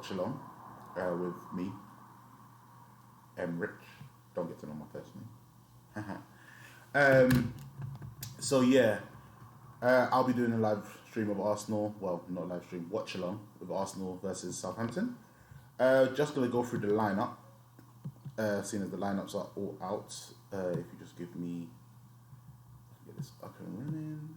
watch along with me, Rich. Don't get to know my first name. So yeah, I'll be doing a live stream of Arsenal. Well, not live stream, watch along with Arsenal versus Southampton. Just gonna go through the lineup. Seeing as the lineups are all out, if you just give me, get this up and running.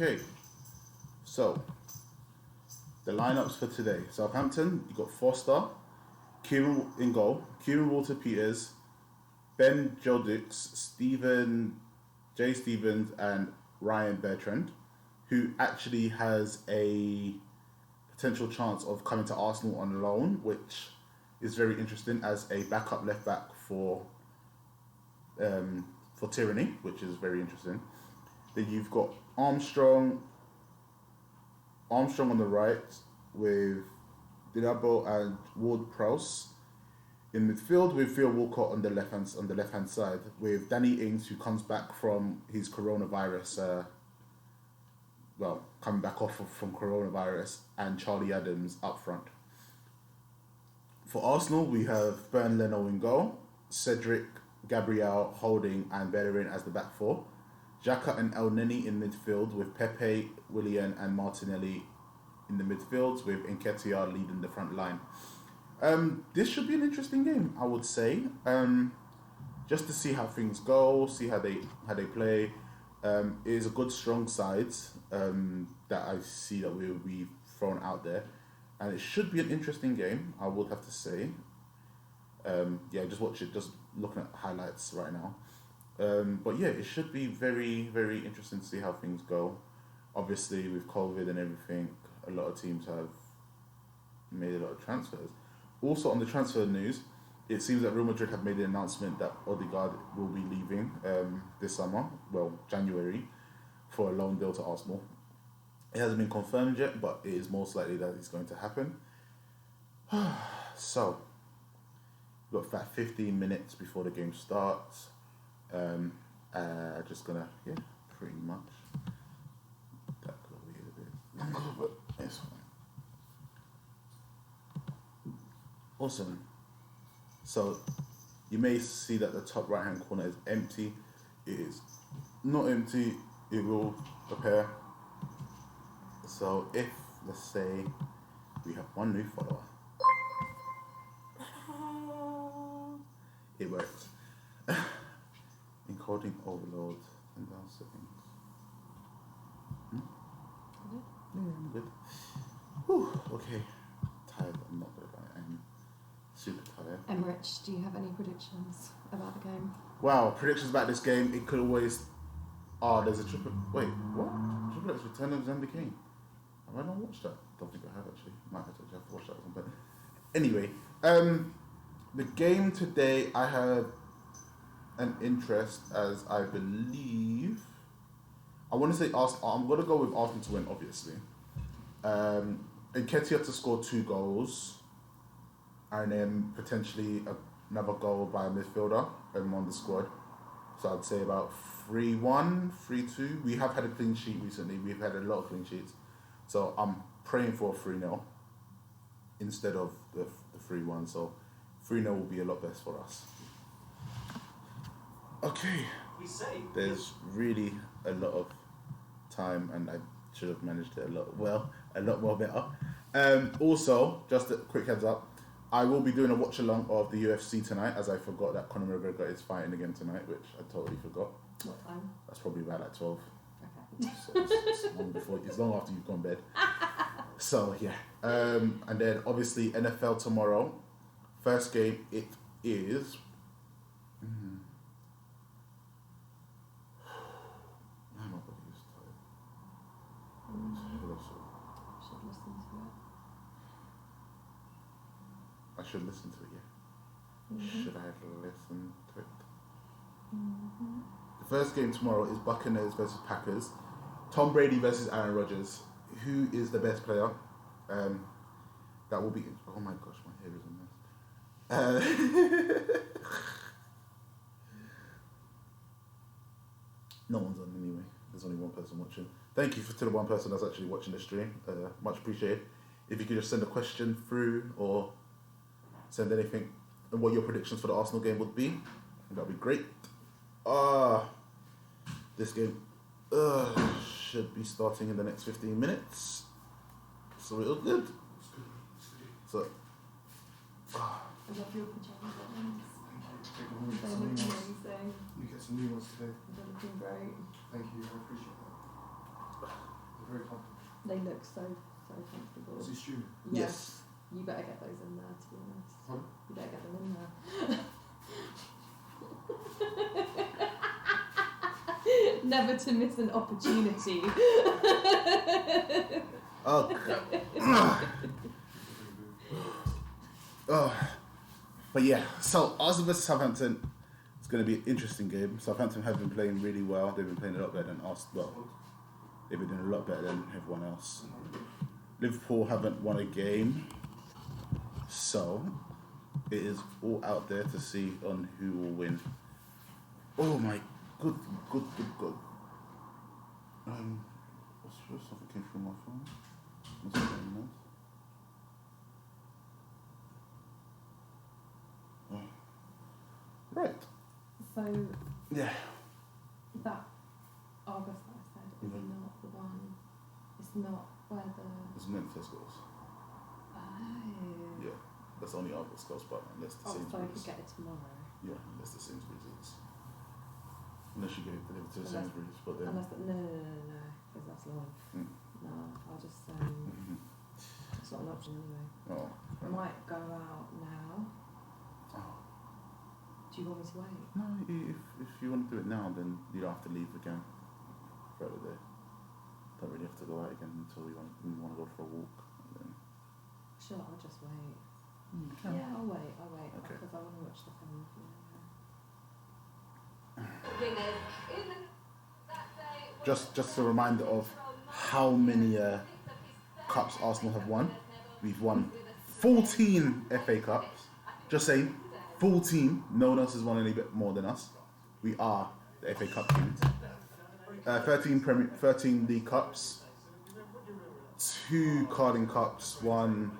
Okay, so the lineups for today. Southampton, you got Foster, Kieran in goal, Kieran Walter-Peters, Ben Jodix, Jay Stevens, and Ryan Bertrand, who actually has a potential chance of coming to Arsenal on loan, which is very interesting as a backup left back for Tyranny, which is very interesting. Then you've got Armstrong on the right with Dinabo and Ward-Prowse. In midfield with Theo Walcott on the left hand side with Danny Ings, who comes back from his coronavirus, coming back off from coronavirus, and Charlie Adams up front. For Arsenal, we have Bernd Leno in goal, Cedric, Gabriel, Holding, and Bellerin as the back four. Xhaka and El Neni in midfield with Pepe, Willian, and Martinelli in the midfield with Nketiah leading the front line. This should be an interesting game, I would say. Just to see how things go, see how they play. It is a good strong side that I see that will be thrown out there, and it should be an interesting game, I would have to say. Just watch it. Just looking at highlights right now. But yeah, it should be very, very interesting to see how things go. Obviously, with COVID and everything, a lot of teams have made a lot of transfers. Also, on the transfer news, it seems that Real Madrid have made the announcement that Odegaard will be leaving this summer, January, for a loan deal to Arsenal. It hasn't been confirmed yet, but it is most likely that it's going to happen. So, we've got about 15 minutes before the game starts. Just gonna, pretty much. That could be a bit longer, but it's fine. Awesome. So, you may see that the top right hand corner is empty. It is not empty, it will appear. So, if, let's say, we have one new follower, it works. Encoding overload and down settings. Yeah, I'm good. Whew, okay. Tired, but I'm not gonna lie. I'm super tired. Rich, do you have any predictions about the game? Wow, predictions about this game. It could always. There's a triple. Wait, what? Triple X Return of Xander Kane. Have I not watched that? Don't think I have actually. Might have to watch that or something. Anyway, the game today, I have an interest as I believe. I want to say Arsenal. I'm going to go with Arsenal to win, obviously. Nketiah to score 2 goals, and then potentially another goal by a midfielder on the squad. So I'd say about 3-1, 3-2. We have had a clean sheet recently. We've had a lot of clean sheets. So I'm praying for a 3-0 instead of the 3-1. So 3-0 will be a lot best for us. Okay. There's really a lot of time, and I should have managed it a lot more better. Also, just a quick heads up, I will be doing a watch along of the UFC tonight, as I forgot that Conor McGregor is fighting again tonight, which I totally forgot. What time? That's probably about like 12. Okay. So it's long after you've gone to bed. So yeah, and then obviously NFL tomorrow. First game it is. I should listen to it, yeah. Mm-hmm. Should I listen to it? Mm-hmm. The first game tomorrow is Buccaneers versus Packers. Tom Brady versus Aaron Rodgers. Who is the best player? That will be. Oh my gosh, my hair is a mess. No one's on anyway. There's only one person watching. Thank you to the one person that's actually watching the stream. Much appreciated. If you could just send a question through or send anything and what your predictions for the Arsenal game would be, that'd be great. This game should be starting in the next 15 minutes. So it'll good. So. I love your pyjama buttons. They look amazing. You get some new ones today. They're looking great. Thank you, I appreciate that. They're very comfortable. They look so comfortable. Is he streaming? Yes. You better get those in there, to be honest. Pardon? You better get them in there. Never to miss an opportunity. But yeah, so Arsenal versus Southampton. It's going to be an interesting game. Southampton have been playing really well. They've been playing a lot better than us. Well, they've been doing a lot better than everyone else. Liverpool haven't won a game, so it is all out there to see on who will win. Oh my good. What's first? Something came through my phone. Must be something else. Right. So Yeah. that August that I said is not the one. It's not where the. It's Memphis goes. Oh. Yeah. That's only August goes, but unless the Oh, so I Sainsbury's. could get it tomorrow. Yeah, unless the Sainsbury's is. Unless you get it delivered to the Unless- Sainsbury's, but then. Unless no, because that's long. Mm. No, I'll just Mhm. it's not an option anyway. Oh. I might go out now. Oh. Do you want me to wait? No, if you want to do it now, then you don't have to leave again throughout the day. Don't really have to go out again until you want to go for a walk. And then Sure, I'll just wait. you can. Yeah, I'll wait. Okay. Because I want to watch the film with you. Just a reminder of how many cups Arsenal have won. We've won 14 FA Cups. Just saying, 14. No one else has won any bit more than us. We are the FA Cup kings. 13 League Cups, 2 Carling Cups, 1.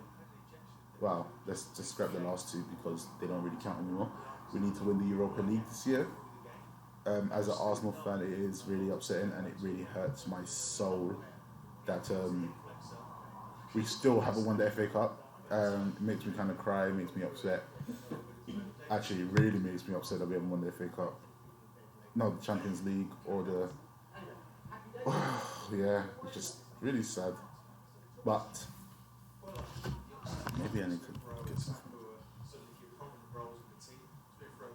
Well, let's just scrap the last 2 because they don't really count anymore. We need to win the Europa League this year. As an Arsenal fan, it is really upsetting and it really hurts my soul that we still haven't won the FA Cup. It makes me kind of cry, it makes me upset. Actually, it really makes me upset that we haven't won the FA Cup. No, the Champions League or the... yeah, it's just really sad. But maybe I need to get something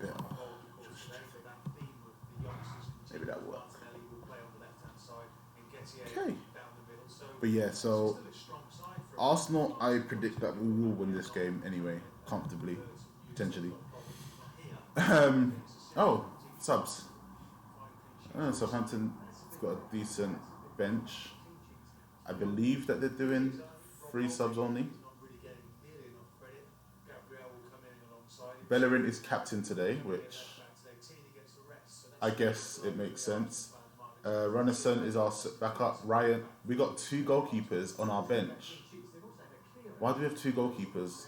better. Maybe that will work. Okay. But yeah, so Arsenal, I predict that we will win this game anyway, comfortably, potentially. Subs. Southampton's got a decent bench. I believe that they're doing 3 subs only. Bellerin is captain today, which I guess it makes sense. Runnison is our backup. Ryan, we got 2 goalkeepers on our bench. Why do we have 2 goalkeepers?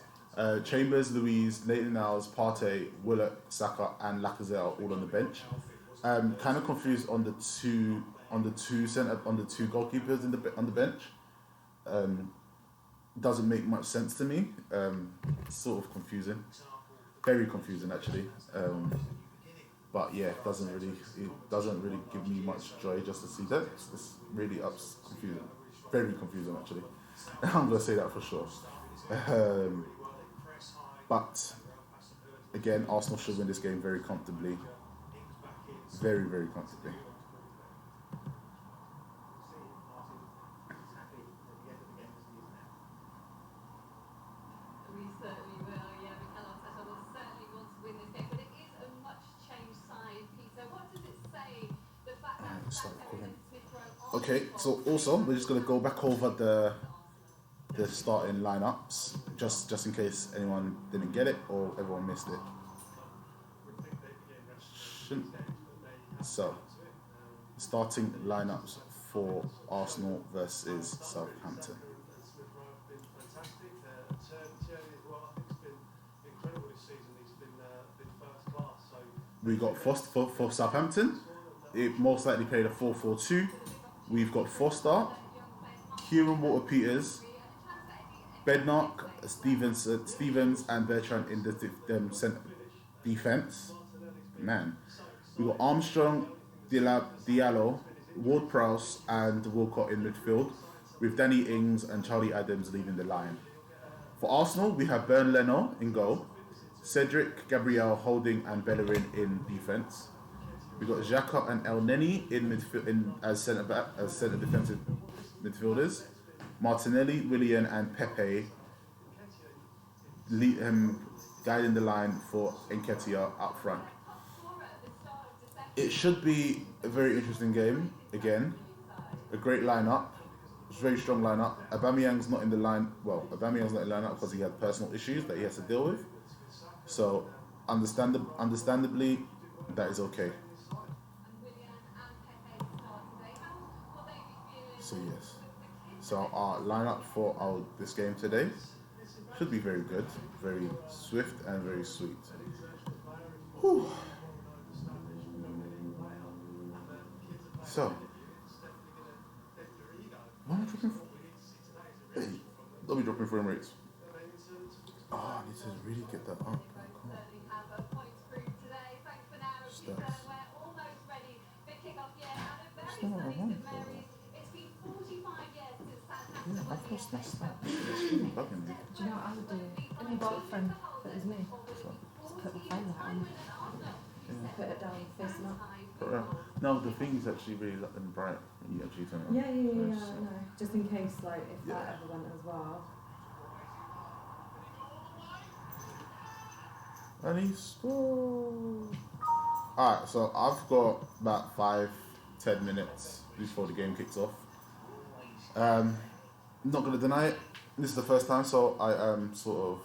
Chambers, Louise, Leighton-Niles, Partey, Willock, Saka, and Lacazette are all on the bench. Kind of confused on the two goalkeepers on the bench. Doesn't make much sense to me. Sort of confusing, very confusing actually. But yeah, it doesn't really give me much joy just to see that. It's really confusing, very confusing actually. I'm gonna say that for sure. But again, Arsenal should win this game very comfortably, very very comfortably. We certainly will, yeah. Mikel Arteta will certainly want to win this game, but it is a much changed side, Peter. What does it say, the fact that Smith Rowe Okay, so also we're just gonna go back over the starting lineups just in case anyone didn't get it or everyone missed it. Shouldn't- So, starting lineups for Arsenal versus Southampton. We got Foster for Southampton. It most likely played a 4-4-2. We've got Foster, Kieran Walker-Peters, Bednark, Stevens, and Bertrand in the centre defence. Man, we got Armstrong, Diallo, Ward-Prowse, and Walcott in midfield, with Danny Ings and Charlie Adams leading the line. For Arsenal, we have Bernd Leno in goal, Cedric, Gabriel, Holding, and Bellerin in defence. We got Xhaka and El Neni in midfield as centre defensive midfielders. Martinelli, Willian, and Pepe guiding the line for Nketiah up front. It should be a very interesting game again. A great lineup. It's a very strong lineup. Aubameyang's not in the line. Well, Aubameyang's not in the lineup because he had personal issues that he has to deal with. So, understandably, that is okay. So yes. So our lineup for this game today should be very good, very swift and very sweet. Whew. So, what am I dropping? Hey, don't be dropping frame rates. Oh, I need to really get that up. Stats. That's not what I want. Yeah, I've lost my stats. It's really bugging me. Do you know what I would do? If you bought a friend that was me, just put the phone light on. Yeah. Put it down, facing up. But, no, the thing is actually really bright when you actually turn it on. Yeah, I know. Just in case, like, if Yeah. that ever went as well. And he scored. Alright, so I've got about 5-10 minutes before the game kicks off. Not gonna deny it. This is the first time, so I am sort of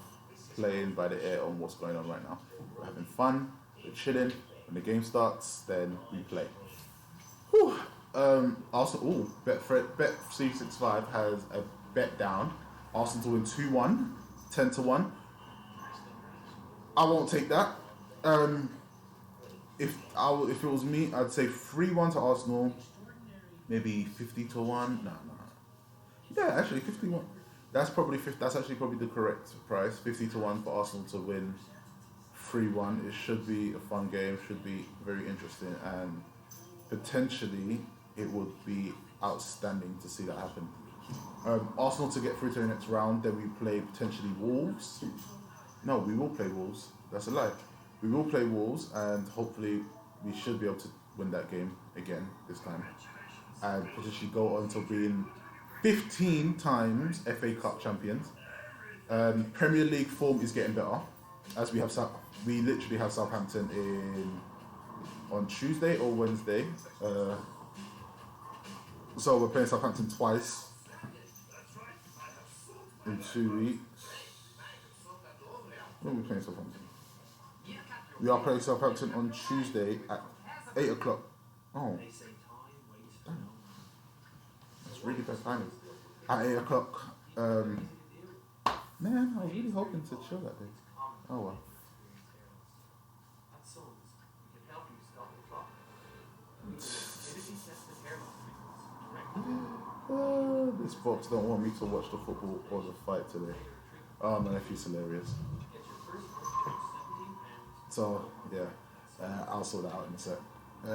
playing by the ear on what's going on right now. We're having fun, we're chilling. When the game starts, then we play. Whew. Arsenal. Bet365 has a bet down. Arsenal to win 2-1, 10-1. I won't take that. If it was me, I'd say 3-1 to Arsenal. Maybe 50-1. No. Yeah, actually 51. That's actually probably the correct price. 50-1 for Arsenal to win 3-1. It should be a fun game. Should be very interesting, and potentially it would be outstanding to see that happen. Arsenal to get through to the next round. Then we play potentially Wolves. No, we will play Wolves. That's a lie. We will play Wolves, and hopefully we should be able to win that game again this time, and potentially go on to being 15 times FA Cup champions. Premier League form is getting better, as we literally have Southampton on Tuesday or Wednesday. So we're playing Southampton twice in 2 weeks. When are we playing Southampton? We are playing Southampton on Tuesday at 8 o'clock. Oh, damn. That's really bad timing. At 8 o'clock. Man, I was really hoping to chill that day. Oh well. This box don't want me to watch the football or the fight today. Oh, my nephew's hilarious. So, yeah, I'll sort that out in a sec. We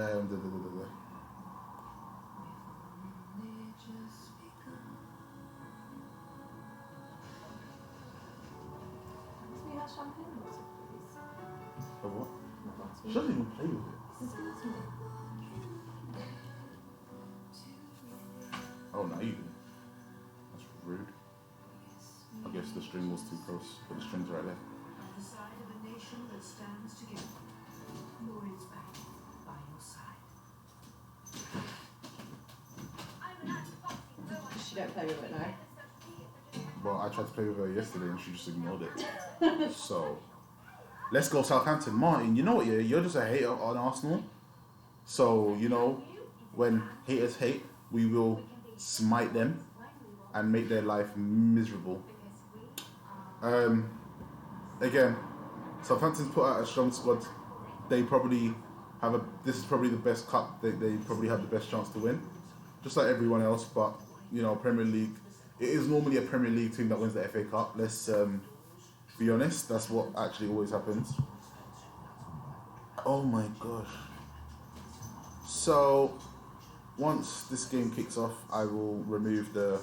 had champagne last week. Of what? Not last She week. doesn't even play with it. This last week. Oh, no, you do. That's rude. I guess the string was too close, but the string's right there. The side of a nation that stands together. Lloyd's back by your side. You don't play with it, no? Well, I tried to play with her yesterday and she just ignored it. So, let's go Southampton. Martin, you know what, yeah? You're just a hater on Arsenal. So, you know, when haters hate, we will smite them and make their life miserable. Again, Southampton's put out a strong squad. They probably this is probably the best cup they probably have the best chance to win. Just like everyone else, but, you know, Premier League, it is normally a Premier League team that wins the FA Cup. Let's be honest, that's what actually always happens. Oh my gosh. So, once this game kicks off, I will remove the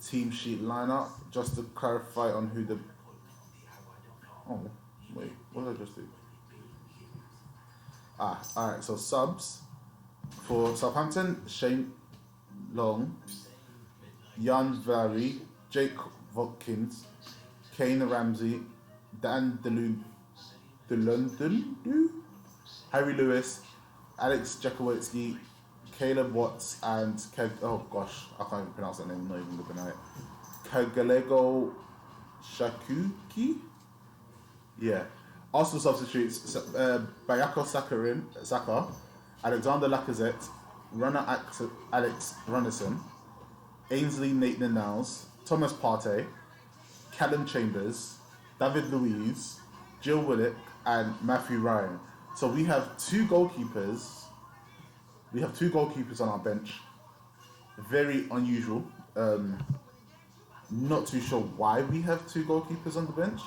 team sheet lineup just to clarify on who the... Oh, wait, what did I just do? Alright, so subs for Southampton, Shane Long, Jan Vary, Jake Watkins, Kane Ramsey, Dan DeLondon, Harry Lewis, Alex Jakowiecki, Caleb Watts, and oh gosh, I can't even pronounce that name, I'm not even looking at it. Kagalego Shakuki? Yeah. Arsenal substitutes Bayako Saka, Alexander Lacazette, Runner Alex Runnison, Ainsley Maitland-Niles, Thomas Partey, Callum Chambers, David Luiz, Jill Willock, and Matthew Ryan. So we have two goalkeepers. We have two goalkeepers on our bench. Very unusual. Not too sure why we have two goalkeepers on the bench.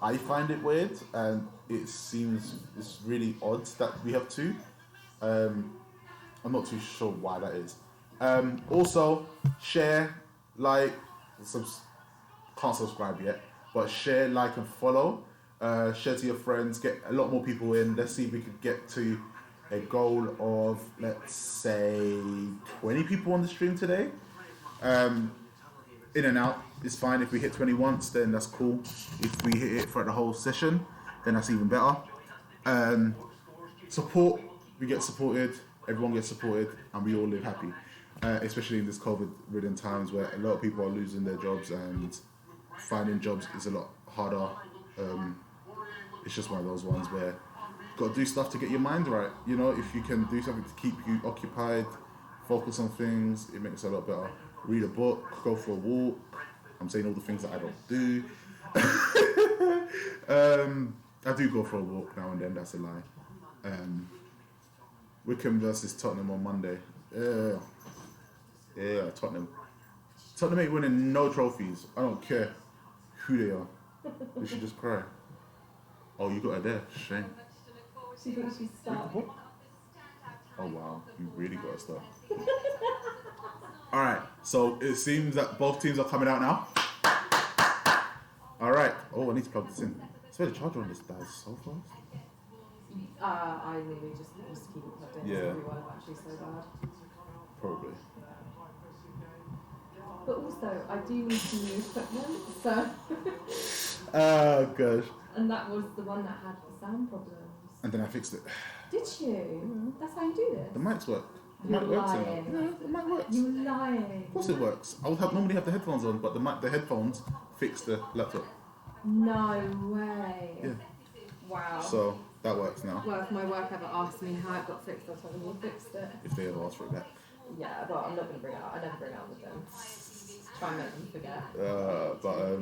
I find it weird, and it's really odd that we have two. I'm not too sure why that is. Also, share, like, can't subscribe yet, but share, like, and follow. Share to your friends, get a lot more people in. Let's see if we could get to a goal of, let's say, 20 people on the stream today. In and out is fine. If we hit 20 once, then that's cool. If we hit it for the whole session, then that's even better. Support, we get supported, everyone gets supported, and we all live happy. Especially in this COVID-ridden times where a lot of people are losing their jobs and finding jobs is a lot harder. It's just one of those ones where you've got to do stuff to get your mind right. You know, if you can do something to keep you occupied, focus on things, it makes it a lot better. Read a book, go for a walk. I'm saying all the things that I don't do. I do go for a walk now and then, that's a lie. Wickham versus Tottenham on Monday. Yeah, Tottenham. Tottenham ain't winning no trophies. I don't care who they are. They should just cry. Oh, you got her there. Shame. She thinks she's stuck. Oh wow, you really got to start. Alright, so it seems that both teams are coming out now. Alright. Oh, I need to plug this in. I swear the charger on this dies so fast. I really just keep it plugged in. Yeah. Everyone actually so bad. Probably. But also, I do need some new equipment, so... Oh gosh. And that was the one that had the sound problems. And then I fixed it. Did you? That's how you do this? The mics work. The You're mic works. lying. Yeah, the mic works. You're lying. Of course it works. I would normally have the headphones on, but the headphones fix the laptop. No way. Yeah. Wow. So that works now. Well, if my work ever asked me how it got fixed, I'll tell them you fixed it. If they ever ask for that. Yeah, but I'm not going to bring it out. I never bring it out with them. Try and make them forget. But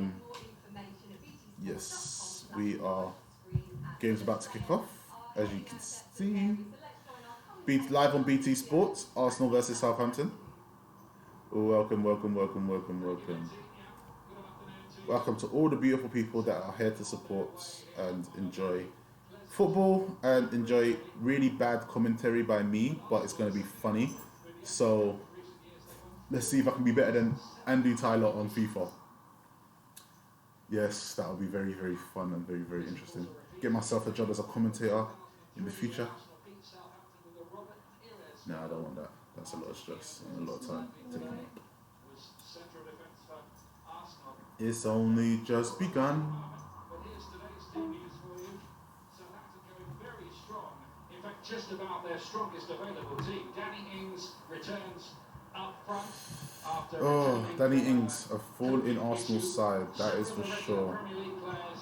yes, we are. Game's about to kick off, as you can see. Live on BT Sports, Arsenal versus Southampton. Welcome. Welcome to all the beautiful people that are here to support and enjoy football and enjoy really bad commentary by me, but it's going to be funny. So let's see if I can be better than Andy Tyler on FIFA. Yes, that will be very, very fun and very, very interesting. Get myself a job as a commentator in the future. No, I don't want that. That's a lot of stress and a lot of time taken up. It's only just begun. In fact, just about their strongest available team. Danny Ings returns up front after Oh, Danny Ings, a thorn in Arsenal's side, that is for sure.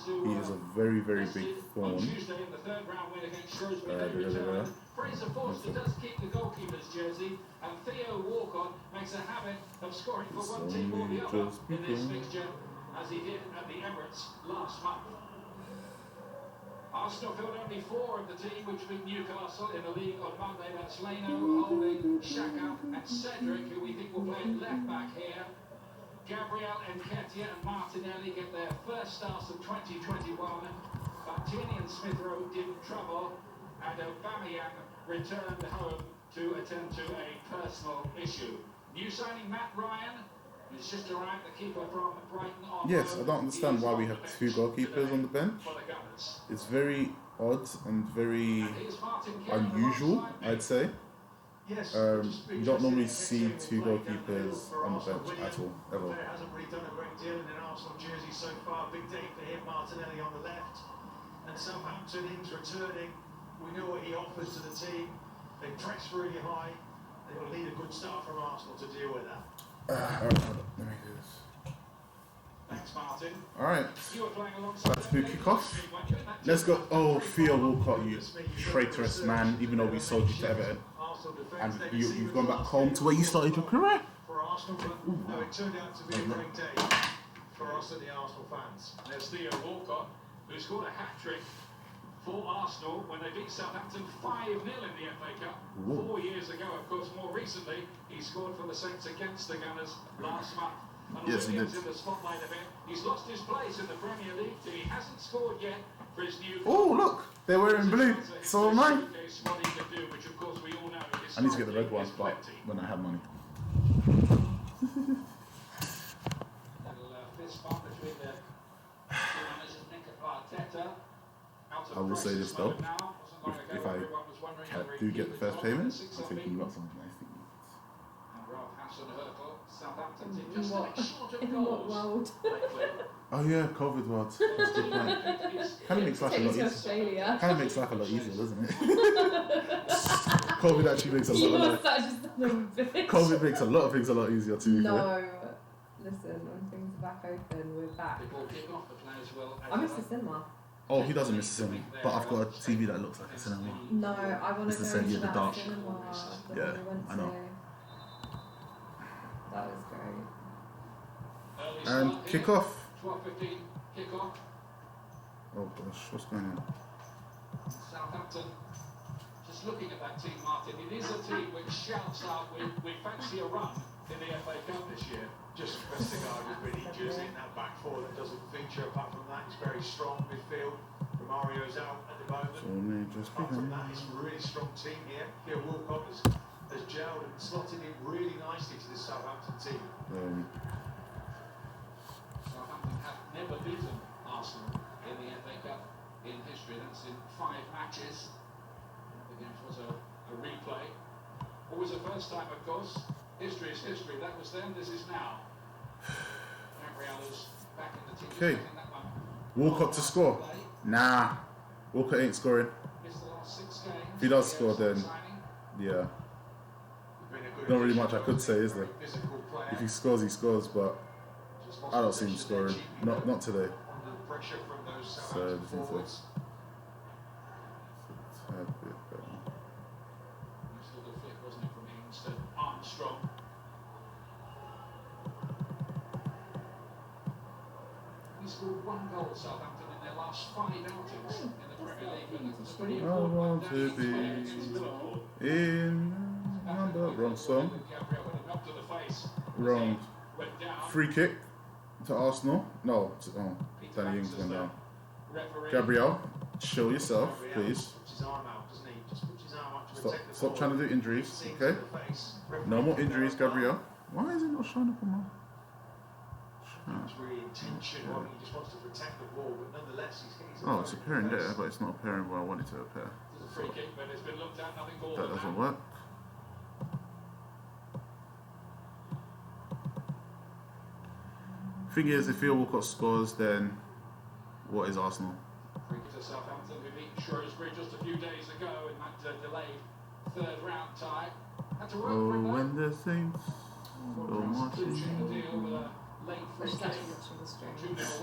He is a very, very big thorn. Fraser Forster does keep the goalkeeper's jersey, and Theo Walcott makes a habit of scoring for one team or the other in this fixture, as he did at the Emirates last month. Arsenal field only 4 of the team which beat Newcastle in the league on Monday. That's Leno, Holding, Xhaka and Cedric, who we think will play at left back here. Gabriel, Nketiah and Martinelli get their first starts of 2021. Martini and Smith Rowe didn't trouble, and Aubameyang returned home to attend to a personal issue. New signing Matt Ryan, who's just arrived, the keeper from Brighton on Yes, I don't understand why we have 2 goalkeepers on the bench. It's very odd and very unusual, I'd say. You don't normally see 2 goalkeepers on the bench at all, ever. Player hasn't really done a great deal in an Arsenal jersey so far. Big day for him, Martinelli on the left. And Southampton, Ings returning. We know what he offers to the team. They press really high. They will need a good start from Arsenal to deal with that. Alright, hold on, let me do this. Thanks, Martin. Alright, You were playing alongside let's do kick off. Let's go. Oh, Theo Walcott, you traitorous man, even though we sold you to Everton. And you've gone back home to where you started your career. For Arsenal, but no, it turned out to be a great day for us and the Arsenal fans. There's Theo Walcott, who scored a hat-trick for Arsenal when they beat Southampton 5-0 in the FA Cup 4 years ago. Of course, more recently, he scored for the Saints against the Gunners last month. And Yes, he did. in the spotlight a bit. He's lost his place in the Premier League. He hasn't scored yet for his new. Oh, look, they're wearing blue. So am I. What he can do, which of course we all know I need to get the red one, is but plenty. when I have money. Little fist bump between the two managers, Mikel Arteta. Out of I will say crisis this though, mode now. Wasn't long if ago I everyone was wondering whether he do get the was first on payment, the I'm 6 taking you up something nice to eat. And Ralph Hasenhüttl, Southampton team In just what- short of In what goals. world? Oh yeah, COVID world. That's a good point. Kind of makes life a Take lot to easier. Australia. Kind of makes life a lot easier, doesn't it? COVID actually makes a You lot are of such a son of a bitch. COVID makes a lot of things a lot easier to be fair. No. Listen, when things are back open, we're back. Before kick-off, the players will I miss the cinema. Oh, he doesn't miss the cinema, but I've got a TV that looks like a cinema. No, I want It's to the go same, to yeah, the that dark. cinema that Yeah, we went I know. to. That was great. early And start kick here. off. 12:15 kick-off. Oh gosh, what's going on? Southampton. Just looking at that team, Martin, it is a team which shouts out, we fancy a run in the FA Cup this year. Just Vestergaard with really jersey in that back four that doesn't feature. Apart from that, it's very strong midfield. Romario's out at the moment. So may just Apart from begin. that, it's a really strong team here. Theo Walcott has gelled and slotted in really nicely to this Southampton team. Southampton have never beaten Arsenal in the FA Cup in history. That's in 5 matches. The game was a replay. Always a first time, of course. History is history. That was then, this is now. Gabriel is back in the team. Okay. I think that one Walcott to score. Nah, Walcott ain't scoring. missed the last 6 games. If he does score, then Signing. yeah, Been a good not really addition. much I could say, is there? Physical player. If he scores, he scores, but Just lost I don't see him possession scoring. there, Not today. under the pressure from those So, Southampton just need to- forwards. Tad bit better. Nice little flick, wasn't it, from Ings to Armstrong. He scored 1 goal, Southampton, in their last 5 outings in the Premier League. And it was a pretty I important one want down to in Spain be against Liverpool. in number. Wrong song. Gabriel with a knock to the face. Wrong. Went down. Free kick to Arsenal. No, Peter Danny Ings Banks went is down. the referee. Gabriel, show yourself, Gabriel please. puts his arm out, doesn't he? Just puts his arm out to Stop, protect the stop ball. trying to do injuries, Sinks okay? in the face. No more injuries, Gabriel. Why is it not showing up on my? It's really intentional. He just wants to protect the ball, but nonetheless, he's Oh, it's appearing there, but it's not appearing where I want it to appear. There's a free kick, but it's been looked at, nothing more That than doesn't that. work. Thing is, if Theo Walcott scores, then what is Arsenal? Free kick to Southampton, who beat Shrewsbury just a few days ago in that delayed 3rd round tie. Had to work for Oh, it though. when the Saints go marching pushing the deal with a late free She's kick. actually watching the stream. 2-0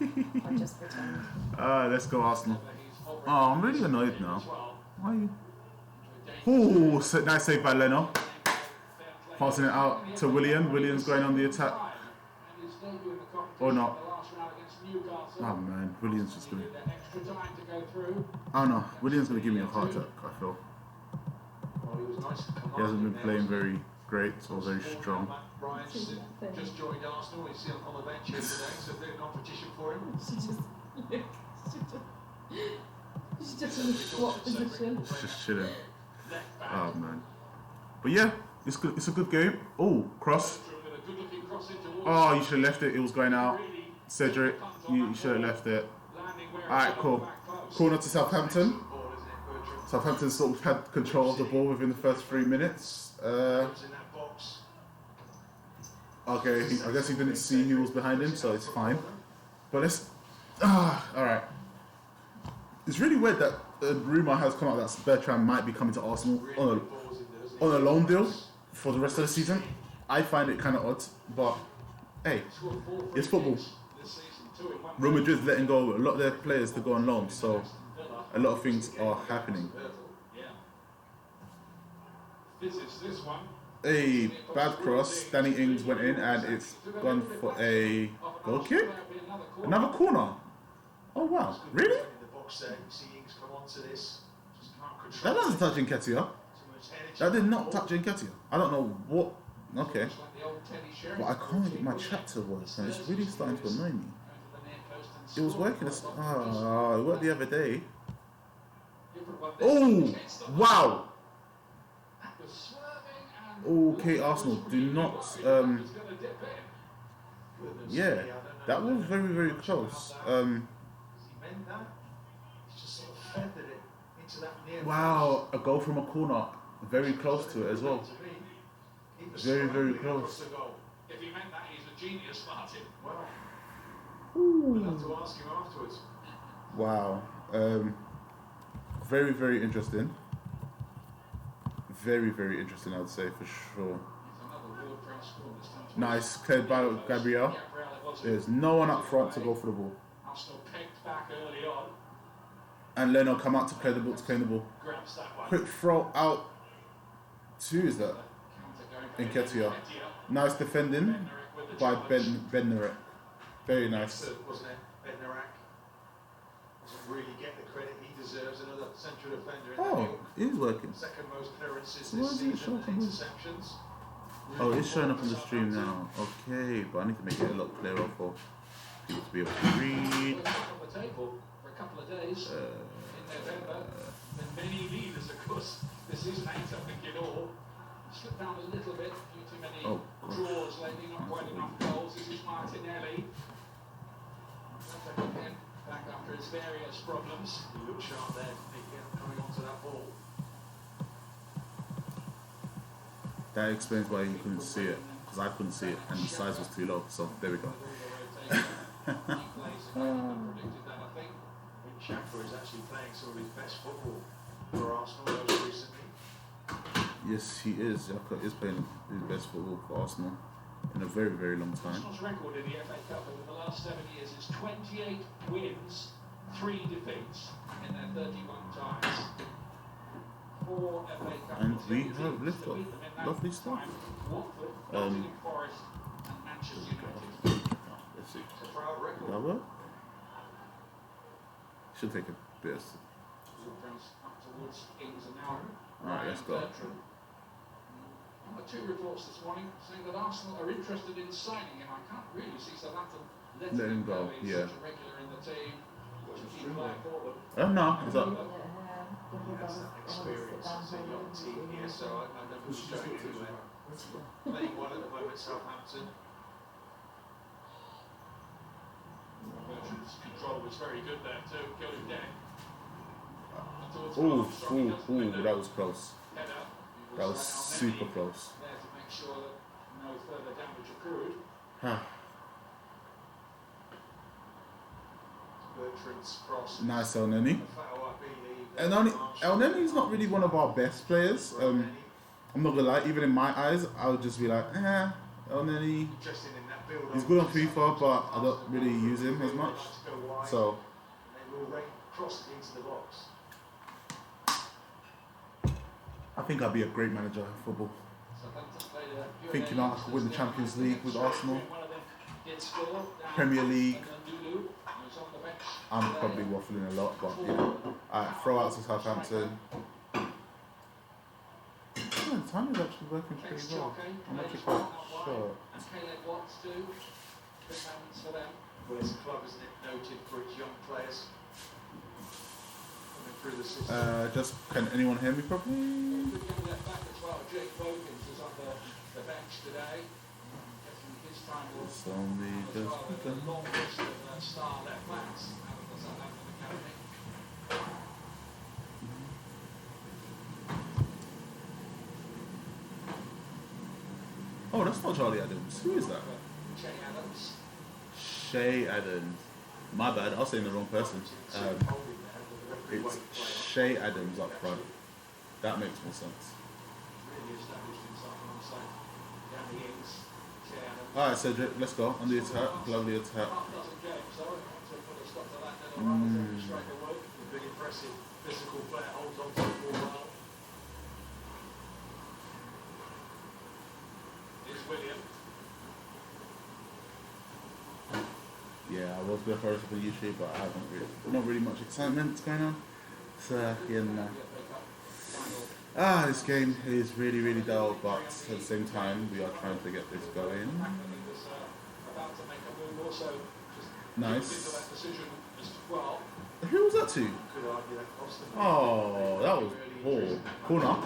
win. I just pretend. Let's go Arsenal. He's Oh, hovering I'm really annoyed as now. well. Why are you? Into a Oh, so nice save by Leno. Fair play. Passing it out to William. William's going on the attack. And his debut in the competition Or not. in the last round against Newcastle. Oh man, William's just gonna. Needed that extra time to go through. Oh no, William's gonna give me a heart attack. I feel Well, he was nice and he hasn't been commanding playing there. very great or very strong. Ryan just joined Arsenal. He's still on the bench here today, so a bit of competition for him. She just she's just in a squat position. It's just chilling. Oh man, but yeah, it's good. It's a good game. Oh, cross. Oh, you should have left it. It was going out. Cedric, you should have left it. Alright, cool. Corner to Southampton. Ball, isn't it, Bertrand? Southampton sort of had control of the ball within the first 3 minutes. Comes in that box. Okay, I guess he didn't see who was behind him, so it's fine. But let's. Alright. It's really weird that a rumour has come out that Bertrand might be coming to Arsenal on a loan deal for the rest of the season. I find it kind of odd, but hey, it's football. Real Madrid's letting go a lot of their players to go on loan, so a lot of things are happening. This one. A bad cross, Danny Ings went in and it's gone for a goal kick? Another corner? Oh wow, really? In the box there, you see Ings come onto this. Just can't That control doesn't touch Nketiah. too much energy. That did not touch Nketiah. I don't know what. Okay. But I can't get my chat to work and it's really starting to annoy me. It was working it worked the other day. Oh! Wow! Okay, Arsenal, do not. Yeah, that was very, very close. Has he meant that? He's just sort of feathered it into that near Wow, a goal from a corner. Very close to it as well. Very, very close. If he meant that, he's a genius, Martin. Wow. We'll have to ask him afterwards. Wow. Very, very interesting. Very, very interesting, I'd say, for sure. Nice, cleared by Gabriel. There's no one up front to go for the ball. Arsenal pegged back early on. And Leno come out to play the ball, to claim the ball. Grabs that one. Quick throw out to, is that? Nketiah. Nice defending by Bednarek. Very nice. Wasn't it? Bednarek doesn't really get the credit he deserves. Another central defender in the Oh, field. it is working. Second most clearances So why this is it season showing and up? interceptions. Oh, it's showing up on the stream now. Okay, but I need to make it a lot clearer for people to be able to read. On the table for a couple of days in November. And many leaders, of course, this season 8, I think, in all. Slipped down a little bit, a few too many Oh, gosh. draws lately, not quite enough goals. This is Martinelli. Again, back after his various problems. He looked sharp there, coming onto that ball. That explains why you couldn't see it, because I couldn't see it, and the size was too low. So there we go. Xhaka is actually playing some of his best football for Arsenal most recently. Yes, he is. Xhaka is playing his best football for Arsenal in a very, very long time. Arsenal's record in the FA Cup over the last 7 years is 28 wins, 3 defeats in their 31 times. 4 FA Cup And we teams have to lifted beat them in that lovely stuff. time. Watford, Nottingham Forest and Manchester United. Let's see. It's a proud Did record. that work? Should take a bit. Bounce up towards Ings and now Alright, let's go. Bertrand. There were 2 reports this morning saying that Arsenal are interested in signing him. I can't really see Southampton Let letting him go, He's yeah. such a regular in the team. To keep playing for them. Oh no, is that? He has that experience as a young team here, so I know who's going to playing one at the moment, Southampton. Bertrand's control was very good there too. Killed him dead. Ooh, that was close. Header. That was super close. There to make sure that no further damage accrued. Huh. Bertrand's cross. Nice El Neni. Foul up El Neni's not really one of our best players. I'm not gonna lie, even in my eyes, I would just be like, And then Interesting in that build. he's good on FIFA, but I don't really use him as much. So They will cross it into the box. I think I'd be a great manager in football. Thinking I could win the Champions League with Arsenal, Premier League. I'm probably waffling a lot, but you know, throw out to Southampton. Yeah, the timing's actually working pretty well. I'm actually quite sure. Well, it's a club, isn't it? Noted for its young players coming through the system. Just can anyone hear me properly? It's only just begun. Oh, that's not Charlie Adams. Who is that? Shay Adams. My bad, I was saying the wrong person. It's Shay Adams up front. That makes more sense. Alright, Cedric, let's go. On the attack. Lovely attack. Big impressive physical player holds on to the ball well. Here's William. Yeah, I was going to throw this up on YouTube, but I haven't really, not really much excitement going on. So, yeah, no. This game is really, really dull, but at the same time, we are trying to get this going. Nice. Who was that to? Oh, that was ball. Corner.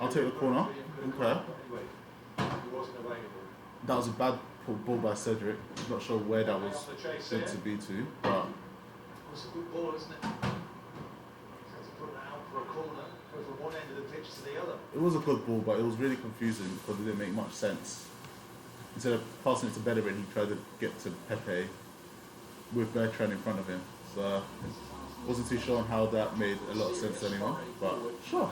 I'll take the corner. Okay. That was a bad ball by Cedric. I'm not sure where that was meant to be to, but. It's a good ball, isn't it? To put that out for a corner, go from one end of the pitch to the other. It was a good ball, but it was really confusing because it didn't make much sense. Instead of passing it to Bellerin, he tried to get to Pepe with Bertrand in front of him. So, wasn't too sure on how that made a lot of sense anymore, but sure.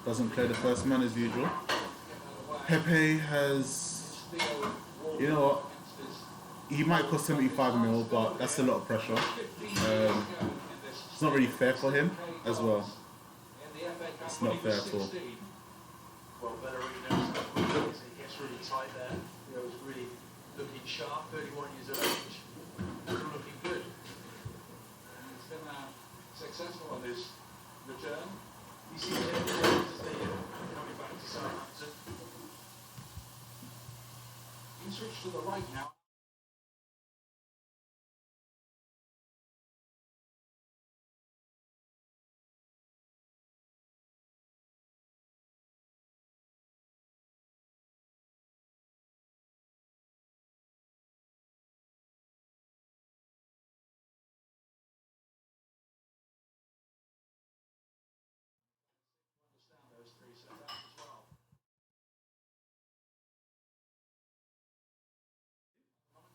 Doesn't play the first man as usual. Pepe has, you know what, he might cost 75 mil, but that's a lot of pressure. It's not really fair for him as well. It's not fair at all. Well, Bellerin knows how good it is. He gets really tight there. You know, he's really looking sharp, 31 years of age. Looking good. He's been successful on his return. You see him coming back to Southampton. He switched to the right now.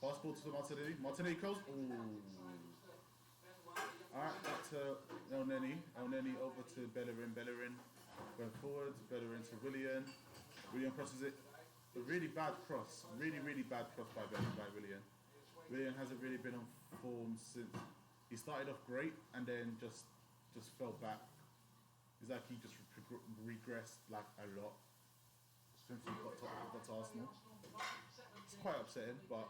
Pass ball to Martinelli. Martinelli goes. Ooh. Alright, back to El Neni. El Neni over to Bellerin. Bellerin going forward. Bellerin to Willian. Willian crosses it. A really bad cross. Really, really bad cross by Willian. Willian hasn't really been on form since. He started off great and then just fell back. It's like he just regressed like a lot since he got to Arsenal. It's quite upsetting, but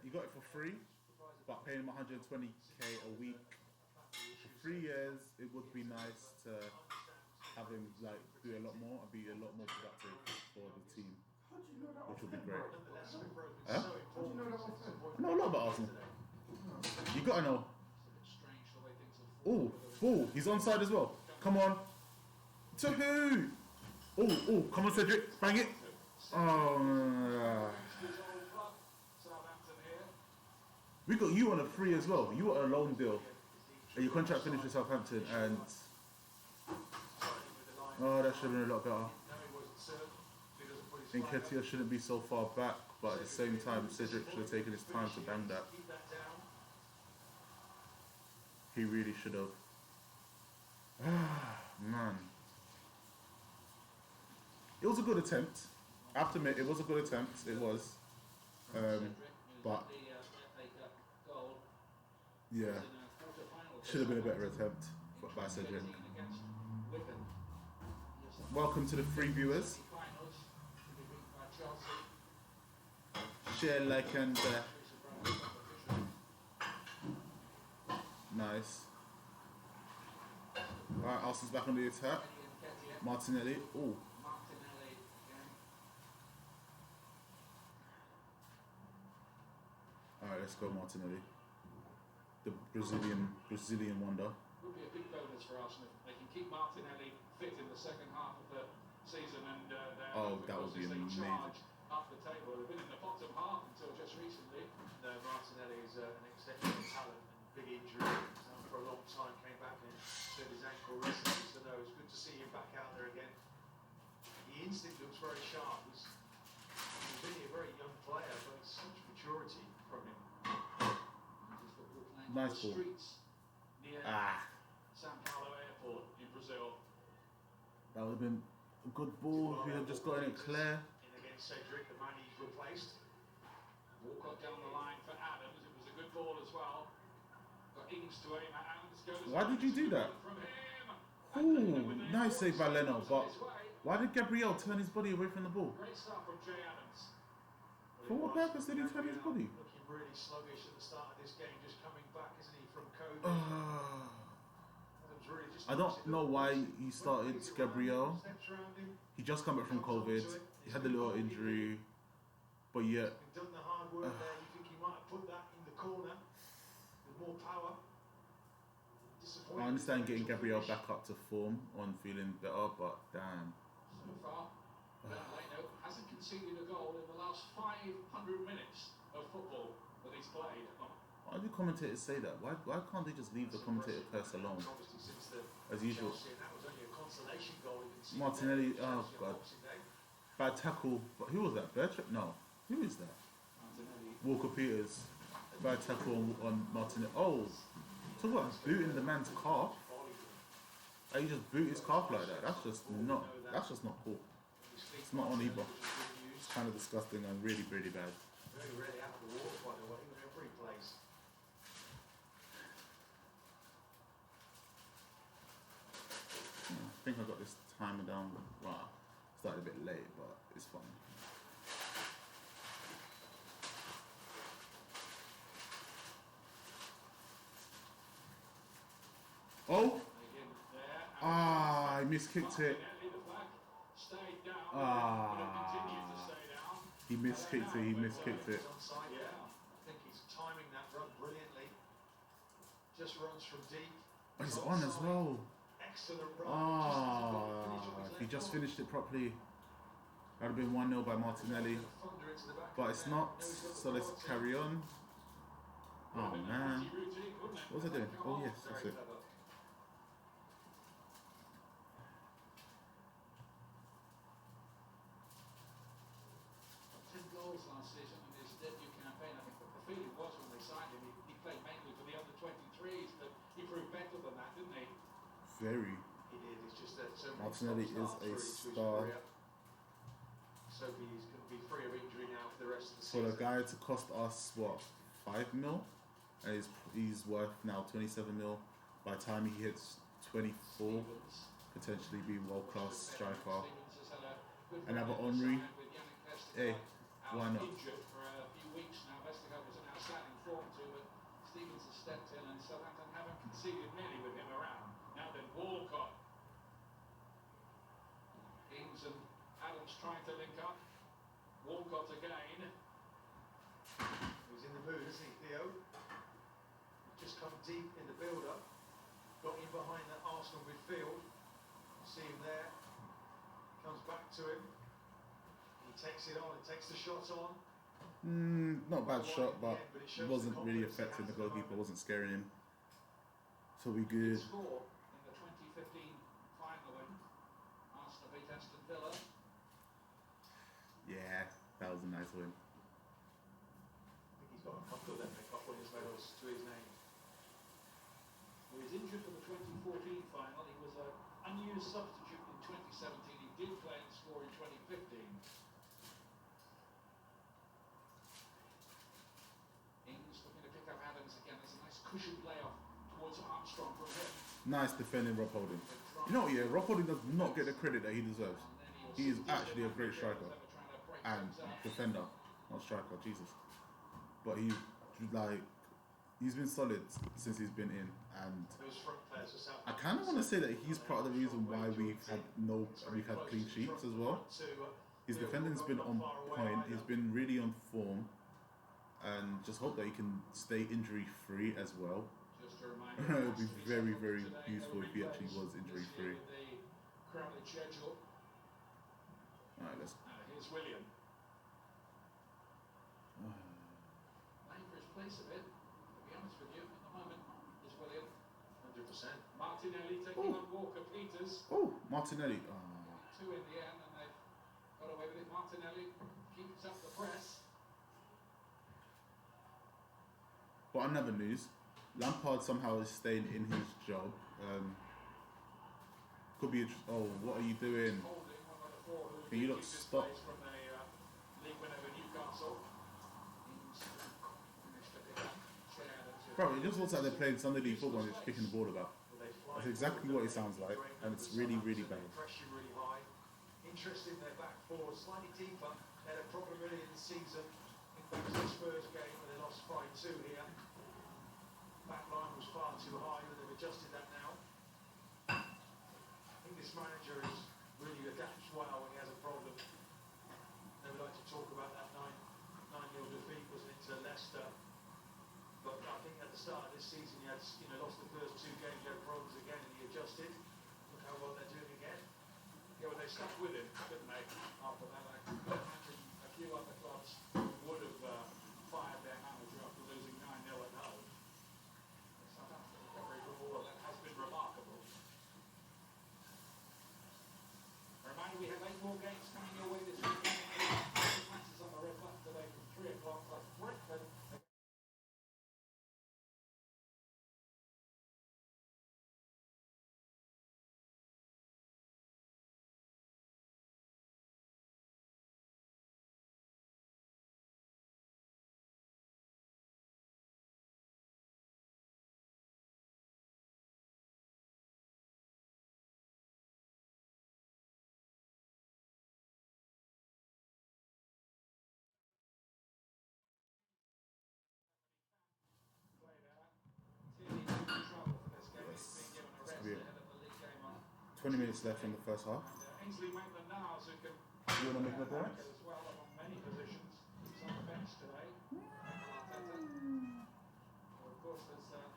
you got it for free, but paying him 120k a week for 3 years. It would be nice to have him like do a lot more and be a lot more productive for the team, which would be great. Huh? I know a lot about Arsenal. You gotta know. Oh, ball. He's onside as well. Come on. To who? Oh, come on, Cedric. Bang it. Oh. We got you on a free as well. You got a loan deal. And your contract finished with Southampton and... Oh, that should have been a lot better. Nketiah shouldn't be so far back, but at the same time, Cedric should have taken his time to bang that. He really should have. Man. It was a good attempt. I have to admit, it was a good attempt. It was. But yeah, should have been a better attempt by Cedric. Welcome to the free viewers. Share, like, and nice. Alright, Arsenal's back on the attack. Martinelli. Oh. Alright, let's go Martinelli. The Brazilian wonder. Would be a big bonus for Arsenal. They can keep Martinelli fit in the second half of the season, and that would be amazing. Up the table. They've been in the bottom half until just recently. No, Martinelli is an exceptional talent and big injury. For a long time, came back and said his ankle recently. So no, it's good to see him back out there again. The instinct looks very sharp. He's really a very young player, but it's such maturity from him. Nice ball. Streets near São Paulo Airport in Brazil. That would have been a good ball if he had just gotten it clear. In against Cedric, the man he's replaced. Walcott down the line for Adams. It was a good ball as well. Got Ings to aim at Adams. Why did you do that? Ooh, nice save by Leno, but why did Gabriel turn his body away from the ball? Great start from Jay Adams. For what purpose did he turn his body? Looking really sluggish at the start of this game, just coming back, isn't he, from COVID? I don't know why he started Gabriel. He just come back from COVID. He had a little injury, but yet. He's done the hard work there. You think he might have put that in the corner with more power? I understand getting Gabriel back up to form on feeling better, but damn. So far, Leno hasn't conceded a goal in the last 500 minutes of football that he's played. Why do commentators say that? Why can't they just leave the commentator curse alone? As usual. Martinelli, oh god. Bad tackle. But who was that? Bertrand? No. Who is that? Walker Peters. Bad tackle on Martinelli. Oh, talk about booting the man's calf. Like, you just boot his calf like that. That's just not cool. It's not on either. It's kind of disgusting and really, really bad. Very rarely out of the water, by the way, whenever he plays. I think I got this timer down. Wow, started a bit late, but it's fine. Oh! I miskicked it. He miskicked it, Yeah, I think he's timing that run brilliantly. Just runs from deep. Oh, he's on as well. Excellent run. If he just finished it properly, that would have been 1-0 by Martinelli. But it's not, so let's carry on. Oh man. What was I doing? Oh yes, that's it. 10 goals last season in his debut campaign. I think the feeling was when they signed him, he played mainly for the under-23s, but he proved better than that, didn't he? Very. He did. It's just that so Martinelli is a star. So he's going to be free of injury now for the rest of the For season. a guy to cost us what, 5 mil, and he's worth now 27 mil. By the time he hits 24, potentially be world-class striker. Another Henry. Hey, why not? Injured for a few weeks now. Vestergaard was in outstanding form too, but Stevens has stepped in, and Southampton haven't conceded many with him around. Now then, Walcott. Ings and Adams trying to link up. Walcott again. He's in the mood, isn't he, Theo? Just come deep in the build-up. Got in behind that Arsenal midfield. See him there. Comes back to him. He takes it on, takes the shot on. Not a bad shot, but it wasn't really affecting the goalkeeper, wasn't scaring him. So we good. Score in the 2015 final when Arsenal beat Aston Villa. Yeah, that was a nice win. I think he's got a couple of them pick up on his medals to his name. was substitute in 2017. He did play and score in 2015. Ings looking to pick up Adams again. There's a nice cushion layoff towards Armstrong from him. Nice defending, Rob Holding. You know what, yeah, Rob Holding does not get the credit that he deserves. He is actually a great striker and defender, not striker, Jesus. But he's been solid since he's been in, and I kind of want to say that he's part of the reason why we've had clean sheets as well. His defending's been on point. He's been really on form, and just hope that he can stay injury free as well. It would be very, very useful if he actually was injury free. Alright, let's. Here's William. Playing for his place a bit, to be honest with you, at the moment, is William. 100%. Martinelli taking on Walker Peters. Oh, Martinelli. Two in the end, and they've got away with it. Martinelli keeps up the press. But another news, Lampard somehow is staying in his job. Could be. Oh, what are you doing? Can you look stop? From the league win over Newcastle. Bro, it just looks like they're playing Sunday League football and just kicking the ball about. That's exactly what it sounds like, and it's really, really bad. Pressure really high. Interest in their back four, slightly deeper. They had a problem early in the season. In fact, it was the Spurs game where they lost 5-2 here. Back line was far too high, but they've adjusted that now. I think this manager is really adapts well when he has a problem. They would like to talk about that 9-0 defeat, wasn't it, to Leicester. But I think at the start of this season he had lost the first two games, he had problems again and he adjusted. Look how well they're doing again. Yeah, well, they stuck with him, didn't they? After that, I can imagine a few other clubs would have fired their manager after losing 9-0 at home. Southampton recovery from all of that has been remarkable. Reminder, we have 8 more games coming your way this weekend. Matches on the red button today from 3 o'clock plus Brentford. Yes. It's gonna be 20 minutes left in the first half. Ainsley Maitland-Niles, who can You want to make an appearance? as well on many positions. He's on the bench today. Of course, there's both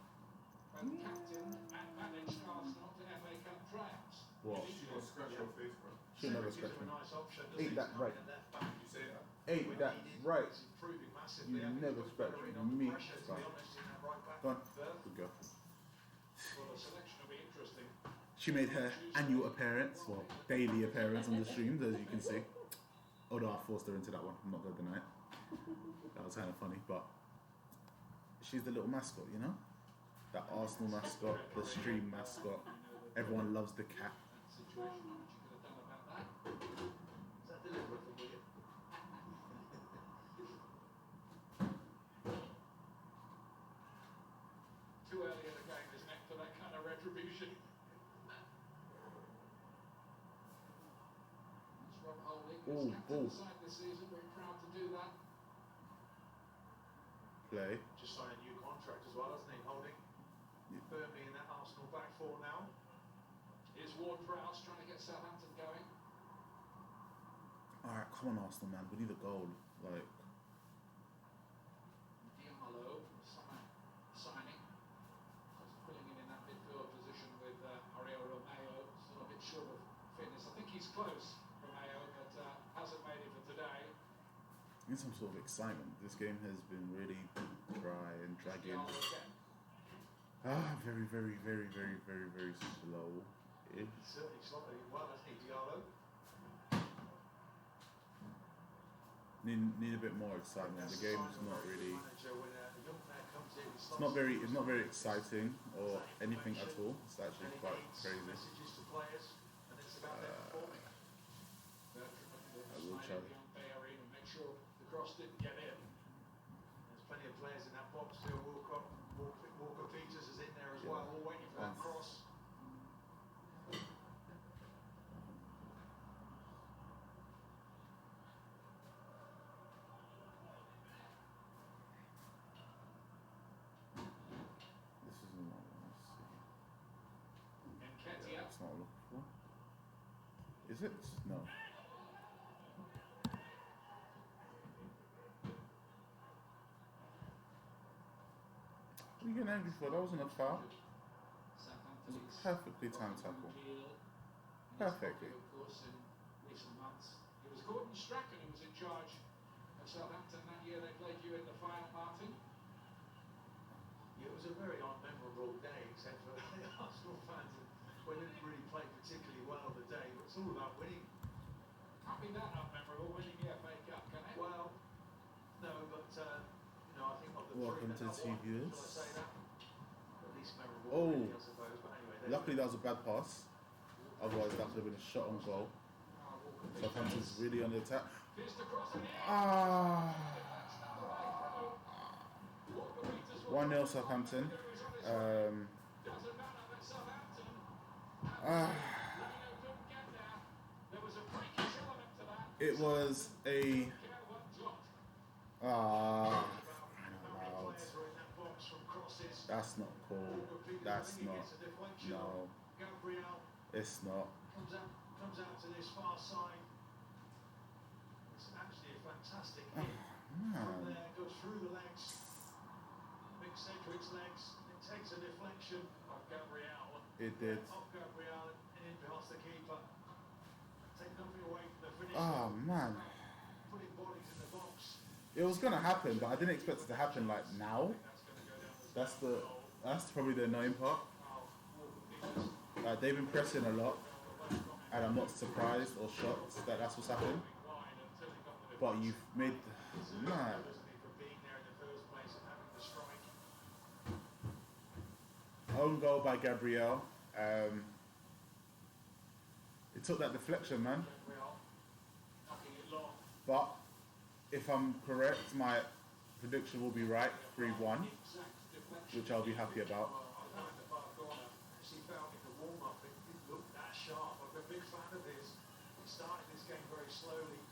captain and managed Arsenal to FA Cup triumphs. What? She gonna scratch your face, bro. She'll never Gives scratch him a me. nice option, doesn't Ain't he? that right? Left back. You say that? Ain't that right? He's improving massively. You I think never he's scratch better in me, under pressure, to be son. honest, in that right back Go on. berth. Good girl. Well, the selection will be interesting. She made her annual appearance, well, daily appearance on the streams, as you can see. Although I forced her into that one, I'm not going to deny it. That was kind of funny, but she's the little mascot, you know? That Arsenal mascot, the stream mascot. Everyone loves the cat. Situation, not much you could have done about that. Is that deliberate from William? Too early in the game, isn't it, for that kind of retribution? That's Rob Holding, Ooh, who's captain ooh. the side this season, very proud to do that. Play. Just signed a new contract as well, hasn't he? Holding firmly in that Arsenal back four now. Here's Ward-Prowse trying to get Southampton going. Alright, come on, Arsenal, man. We need a goal. Like, Diallo from summer signing. Just filling in that midfield position with Ariel Romeo, still a bit short of fitness. I think he's close, Romeo, but hasn't made it for today. need some sort of excitement. This game has been really dry and dragging. Diallo again. Very, very, very, very, very, very slow. Certainly slightly well, hasn't he, Diallo? Need a bit more excitement. The game is not really. It's not very exciting or anything at all. It's actually quite crazy. Messages to players. about their performing. I will try. And make sure the cross didn't get in. There's plenty of players in that box. Phil Walker Peters is in there as well, all waiting for that cross. This is not what I see. And Yeah, Ketia. that's not what I'm looking for. Is it? No. What are you getting angry for? That wasn't a foul. It was a perfectly timed tackle. Perfectly. Of course, in recent months, it was Gordon Strachan who was in charge of Southampton that year. They played you in the final, Martin. Yeah, it was a very unmemorable day, except for the Arsenal fans. We didn't really play particularly well the day, but it's all about winning. Can't be that unmemorable winning the FA Cup, can it? Well, no, but you know, I think of the Welcome three to that the I won, TVs. shall I say that? At least memorable, Oh. really, I suppose. But anyway, Luckily, that was a bad pass. Otherwise, that would have been a shot on goal. Southampton's really on the attack. Here's the cross in the air. Ah. That's not the way through. Walker Peters will 1-0 Southampton. doesn't matter that Southampton. Leno couldn't get there. There was a freakish element to that. It was a. Care what dropped. Ah. players were in that box from crosses. That's not cool. Walker Peters, That's I think he not. gets a deflection. No. Gabriel It's not. comes out to this far side. It's actually a fantastic hit. From Man. there, goes through the legs. Mick Cedric's legs. It takes a deflection of Gabriel. It did. Off Gabriel and in past the keeper. Take nothing away from the finish. Oh man. Putting bodies in the box. It was gonna happen, but I didn't expect it to happen like now. That's going to go down as That's probably the annoying part. Walker Peters. They've been pressing a lot, and I'm not surprised or shocked that that's what's happened. But you've made man. Wasn't he for being there in the first place and having the strike? Own goal by Gabriel. It took that deflection, man. Gabriel knocking it long. But if I'm correct, my prediction will be right, 3-1, which I'll be happy about. I found the far corner. Actually found in the warm-up it looked that sharp. I'm a big fan of his. He started this game very slowly.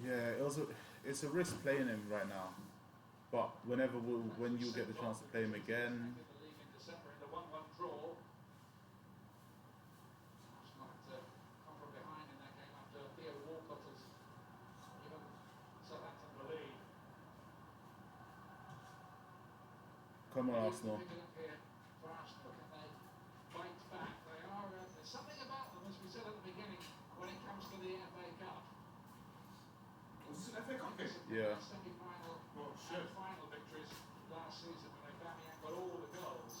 Yeah, it's a risk playing him right now. But when you get the chance to play him again, The league in December in the 1-1 draw. Come from behind in that game after Theo Walcott has given Southampton the lead. come on Arsenal. Pick it up here for Arsenal. Can they fight back? They are. There's something about them, as we said at the beginning, when it comes to the FA Cup. Was this an FA Cup game? Yeah. Semi-final Oh, and shit. final victories last season when they got all the goals.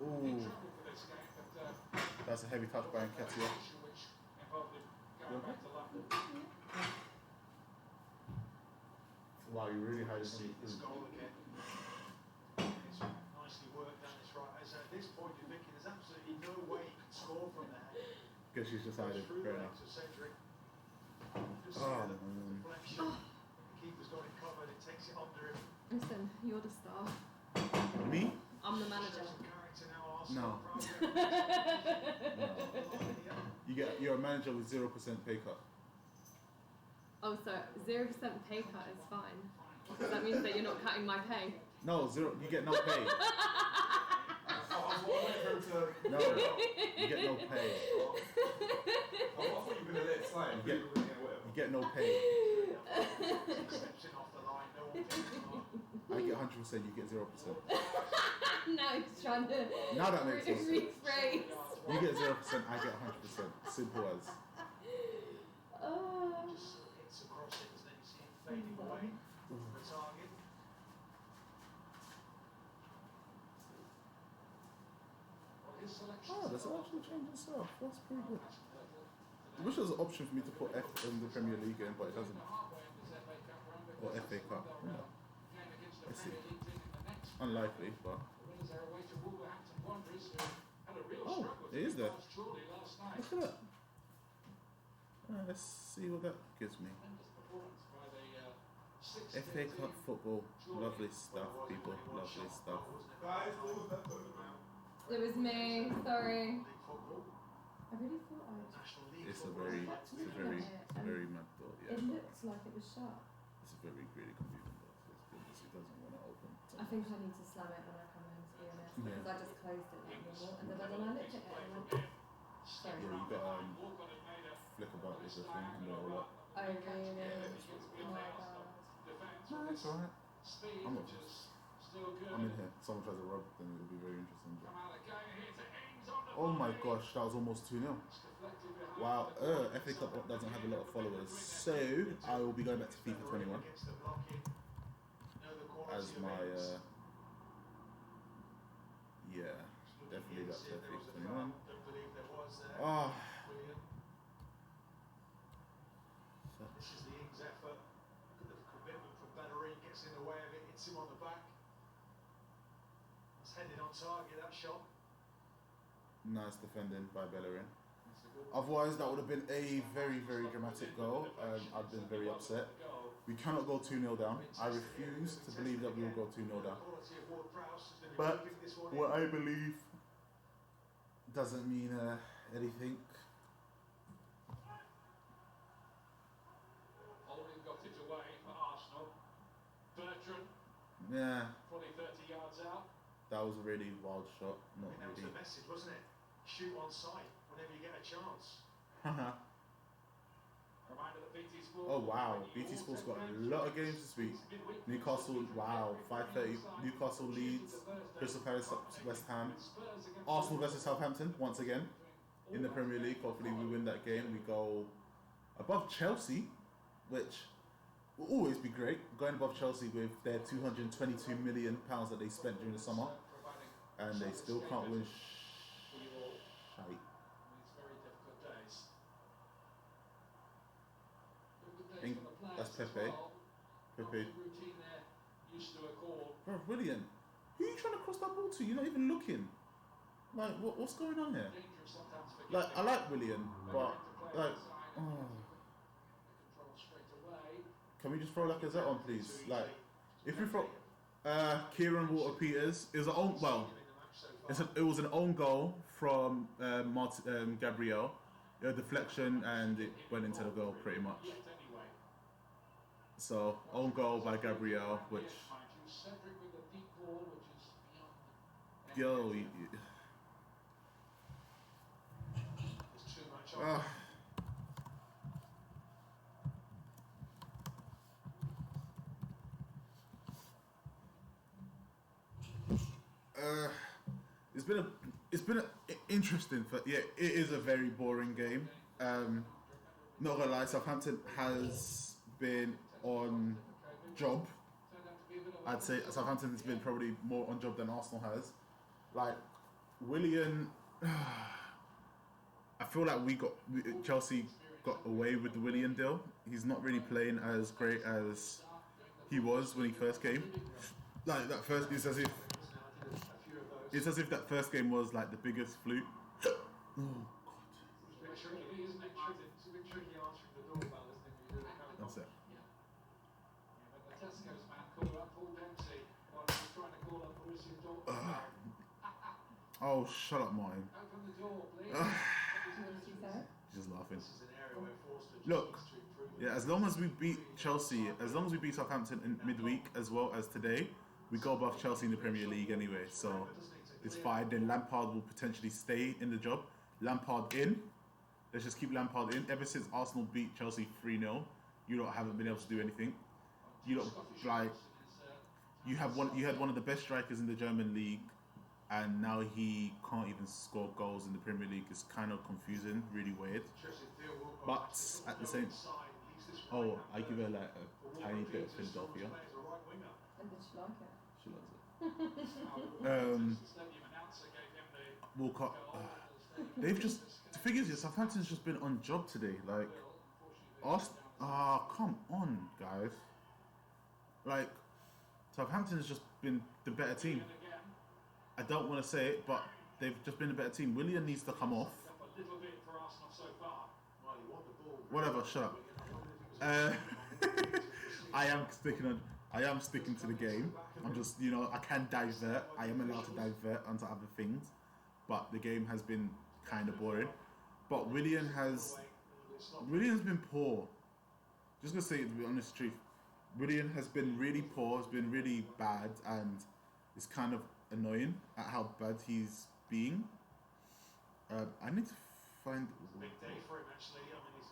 In Ooh, trouble for this game, but that's a heavy touch by Nketiah. which involved him going back to London. Wow, you really had See this goal again. It's nicely worked down this right. So at this point, you're thinking there's absolutely no way you can score from there. Because she's decided. Through Fair the enough. legs of Cedric. Just Oh, see the man. deflection. The keeper's got it covered. It takes it under him. Listen, you're the star. Me? I'm the manager. Shows some character now, Arsenal. No. Yeah. You're a manager with 0% pay cut. Oh, so 0% pay cut is fine. Because that means that you're not cutting my pay. No, 0. You get no pay. I was waiting for him to. No, you get no pay. I thought you were going to let it slide. You get- Whatever. You get no pay. He steps in off the line. No one picks him up. I get 100%. You get 0%. Now he's trying to Now that makes sense. rephrase. You get 0%. I get 100%. Simple as. Oh. Just sort of hits across it, and then you see him fading away from the target. Well, his selection. Oh, there's actually change itself. That's pretty good. I wish there was an option for me to put F in the Premier League in, but it doesn't. Or FA Cup. Yeah. I see. Unlikely, but. The winners are away to Wolverhampton Wanderers, who Had a real Oh, struggle it is to there. pass Chorley last night. Look at that. Let's see what that gives me. Tremendous performance by the FA Cup 6-13. football. Lovely stuff, people. Lovely stuff. Guys, what was that? It was me. Sorry. League football, I really thought National League It's a football. very, Like to be fair. it's a very mad goal. it Yeah, looked like it was shut. it's a very really confusing goal. It doesn't want to open. I think I need to slam it when I come home, to be honest, Yeah. because I just closed it like normal, and then when I looked at it, I went, sorry. Yeah, you got flick about with the thing and all that. Oh really? Oh my god. No, it's alright. Speed, I'm not which is still good. I'm in here. Someone tries to rub, then it'll be very interesting. Come out again here to Ings on the Oh my volley. gosh, that was almost 2-0. It's deflected behind Wow, the FA Cup doesn't have a lot of followers, so I will be going back to FIFA 21 Against the blocking. Know the quality as of my, Ings. yeah, definitely back See to if there was a FIFA foul. 21. Don't believe there was there. Oh, William. This is the Ings effort. Look at the commitment from Bellerin, gets in the way of it, hits him on the back. It's headed on target, that shot. nice defending by Bellerin. That's a good one. Otherwise, that would have been a very, very dramatic goal, and I've been very upset. We cannot go 2-0 down. I refuse to believe that we will go 2-0 down. Quality of Ward-Prowse is gonna be But keeping this one in. what I believe doesn't mean anything. Holding got it away for Arsenal. Bertrand, Yeah, 20-30 yards out. that was a really wild shot. I Not think that was really. the message, wasn't it? Shoot on sight whenever you get a chance. Reminder that BT Sport. Oh wow, BT Sport's got a lot of games this week. Newcastle, wow, 5:30. Newcastle Leeds, Crystal Palace, West Ham, Arsenal versus Southampton once again in the Premier League. Hopefully we win that game. We go above Chelsea, which will always be great. Going above Chelsea with their £222 million that they spent during the summer, and they still can't win. Shite. These very difficult days. think that's Pepe. Pepe. Routine there, used to a call. Bro, brilliant. Who are you trying to cross that ball to? You're not even looking. Like, what's going on here? Dangerous sometimes for Like, I like William, but, like, oh. Control straight away. Can we just throw like a Zet on, please? Like, if we throw Kieran Walker-Peters, it was an own, well, it was an own goal from Gabriel. A deflection and it went into the goal pretty much. Yet anyway. So, own goal by Gabriel, which, Cedric with a deep ball, which is beyond. yo, There's too much on. It's been interesting, but yeah, it is a very boring game. Not gonna lie, Southampton has been on job. I'd say Southampton has been probably more on job than Arsenal has. Like Willian, I feel like Chelsea got away with the Willian deal. He's not really playing as great as he was when he first came. Like that first, it's as if that first game was like the biggest fluke. Oh God. It's a bit tricky, isn't it? It's a bit tricky answering the doorbell, isn't it? When you do it. That's it. Yeah, but the Tesco's man called up Paul Dempsey while he was trying to call up Borussia Dortmund. Oh, shut up, Martin. Open the door, please. What did you say? She's just laughing. This is an area where Forster Look, needs to improve. Yeah, as long as we beat Chelsea, as long as we beat Southampton in midweek as well as today, we go above Chelsea in the Premier League anyway. So it's fine. Then Lampard will potentially stay in the job. Lampard in. Let's just keep Lampard in. Ever since Arsenal beat Chelsea 3-0, you lot haven't been able to do anything. You lot, like, you had one of the best strikers in the German league, and now he can't even score goals in the Premier League. It's kind of confusing, really weird. But at the same, I give her like a tiny bit of Philadelphia. And did she like it? She loves it. Walcott. They've just, the thing is, Southampton's just been on job today. Like, come on, guys. Like, Southampton has just been the better team. I don't want to say it, but they've just been a better team. Willian needs to come off. Up a little bit for Arsenal so far. Well, he won the ball. Whatever, shut up. I am sticking to the game. I'm just, I can divert. I am allowed to divert onto other things, but the game has been kind of boring. But Willian's been poor. Just gonna say the honest truth. Willian has been really poor. Has been really bad, and it's kind of annoying at how bad he's being. I need to find. It's a big day for him, actually. I mean, he's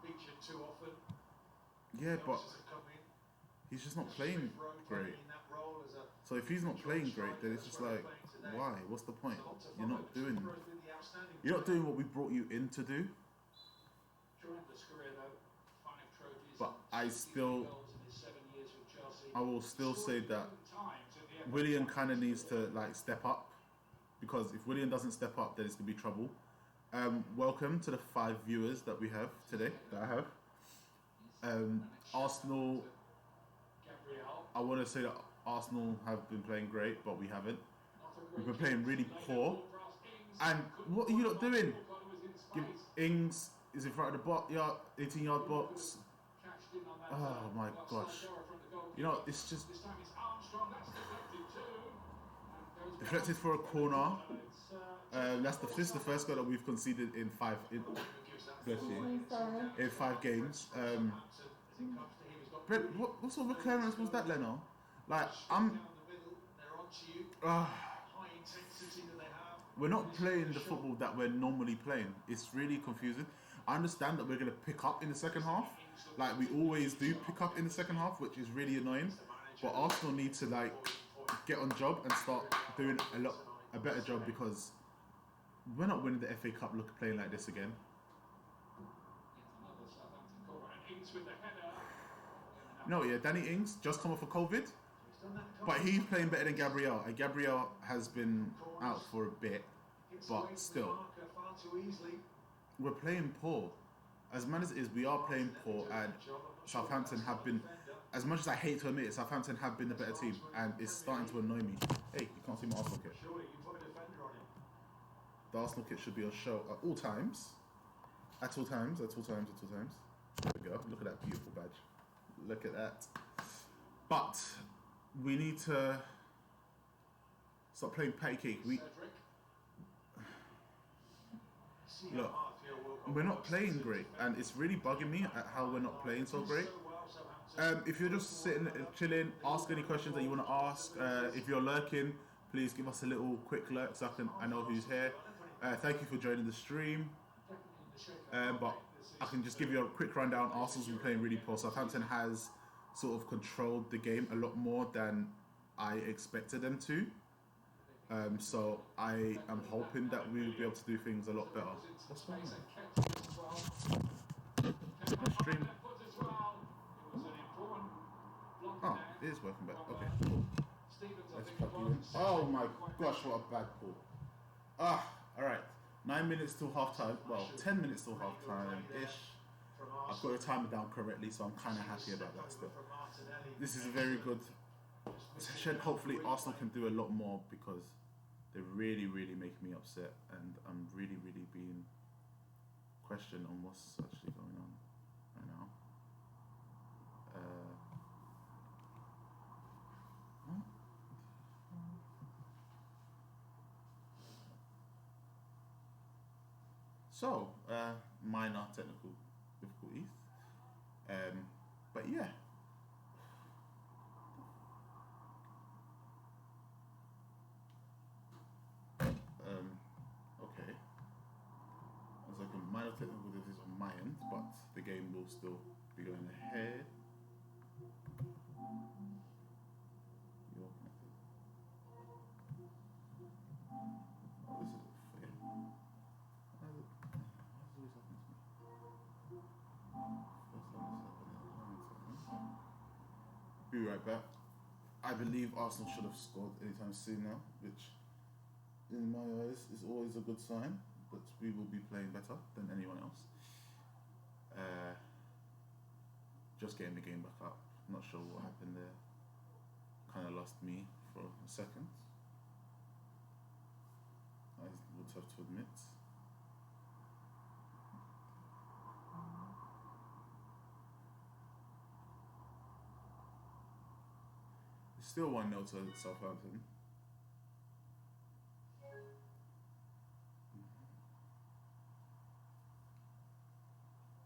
featured too often. Yeah, but Youngsters have come in. he's just not playing great. In that role as a So if he's not playing great, then it's just like, why? What's the point? You're not doing what we brought you in to do. Tremendous career though. 5 trophies. But and I 63 still- goals in his 7 years with Chelsea. I will still say that Times in the FA Willian Cup. kind of needs to step up, because if Willian doesn't step up, then it's gonna be trouble. Welcome to the 5 viewers that we have today. That I have. Arsenal. Gabriel. I want to say that Arsenal have been playing great, but we haven't. Not a great We've been playing really chance. poor. And what are you lot doing? Give Ings is in front of the 18-yard box. Oh my gosh. It's just This time it's Armstrong, that's deflected too. And goes deflected for a corner. It's, This is the first goal that we've conceded in 5 in 5 games. Brett, what sort of a clearance was that, Leno? Like we're not playing the football that we're normally playing. It's really confusing. I understand that we're going to pick up in the second half, like we always do pick up in the second half, which is really annoying. But Arsenal need to get on job and start doing a better job, because we're not winning the FA Cup playing like this again. another Southampton corner and Ings with the header. No, yeah, Danny Ings just come off of COVID, but he's playing better than Gabriel, and Gabriel has been out for a bit, but still, we're playing poor. As mad as it is, we are playing poor, and Southampton have been, as much as I hate to admit it, Southampton have been the better team, and it's starting to annoy me. Hey, you can't see my Arsenal kit. Surely you put a defender on him. The Arsenal kit should be on show at all times. At all times, at all times, at all times. There we go. Look at that beautiful badge. Look at that. But we need to stop playing patty cake. Cedric. Look, we're not playing great, and it's really bugging me at how we're not playing so great. If you're just sitting, chilling, ask any questions that you want to ask. If you're lurking, please give us a little quick lurk so I know who's here. Thank you for joining the stream. But I can just give you a quick rundown. Arsenal's been playing really poor. Southampton has sort of controlled the game a lot more than I expected them to. So I am hoping that we'll be able to do things a lot better. What's going on? My stream. Oh, it is working better. Okay, cool. Let's plug you in. Oh my gosh, what a bad pull. Alright. 9 minutes till half time. Well, 10 minutes till half time ish. I've got the timer down correctly, so I'm kind of happy about that still. This is a very good session. Hopefully, Arsenal can do a lot more, because they're really, really making me upset, and I'm really, really being questioned on what's actually going on right now. What? So, minor technical difficulties. But yeah. Okay. There's like a minor technical difficulties on my end, but the game will still be going ahead. You're connected. Oh, this is fair. Why is it always happening to me? First time this happened. Be right back. I believe Arsenal should have scored anytime soon now, which in my eyes is always a good sign that we will be playing better than anyone else. Just getting the game back up. Not sure what happened there. Kind of lost me for a second. tough to admit. It's still 1-0 to Southampton.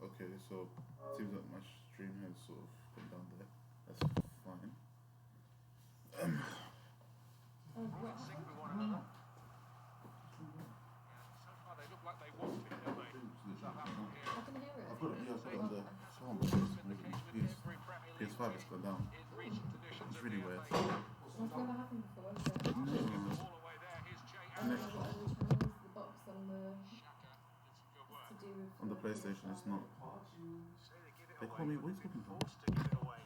Okay, so it seems like my stream has sort of gone down there. That's fine. Sync with one another. So far they look like they want to, don't they? Southampton here. I can hear it. I've got it on the phone, but PS5 has gone down. It's really weird. That's never happened before, is it? No. All the way there. Here's Jay I don't know what other channels, the box on the Shaka did some good work. to do with On the PlayStation, it's not. They call me, what are you talking about? Forced to give it away.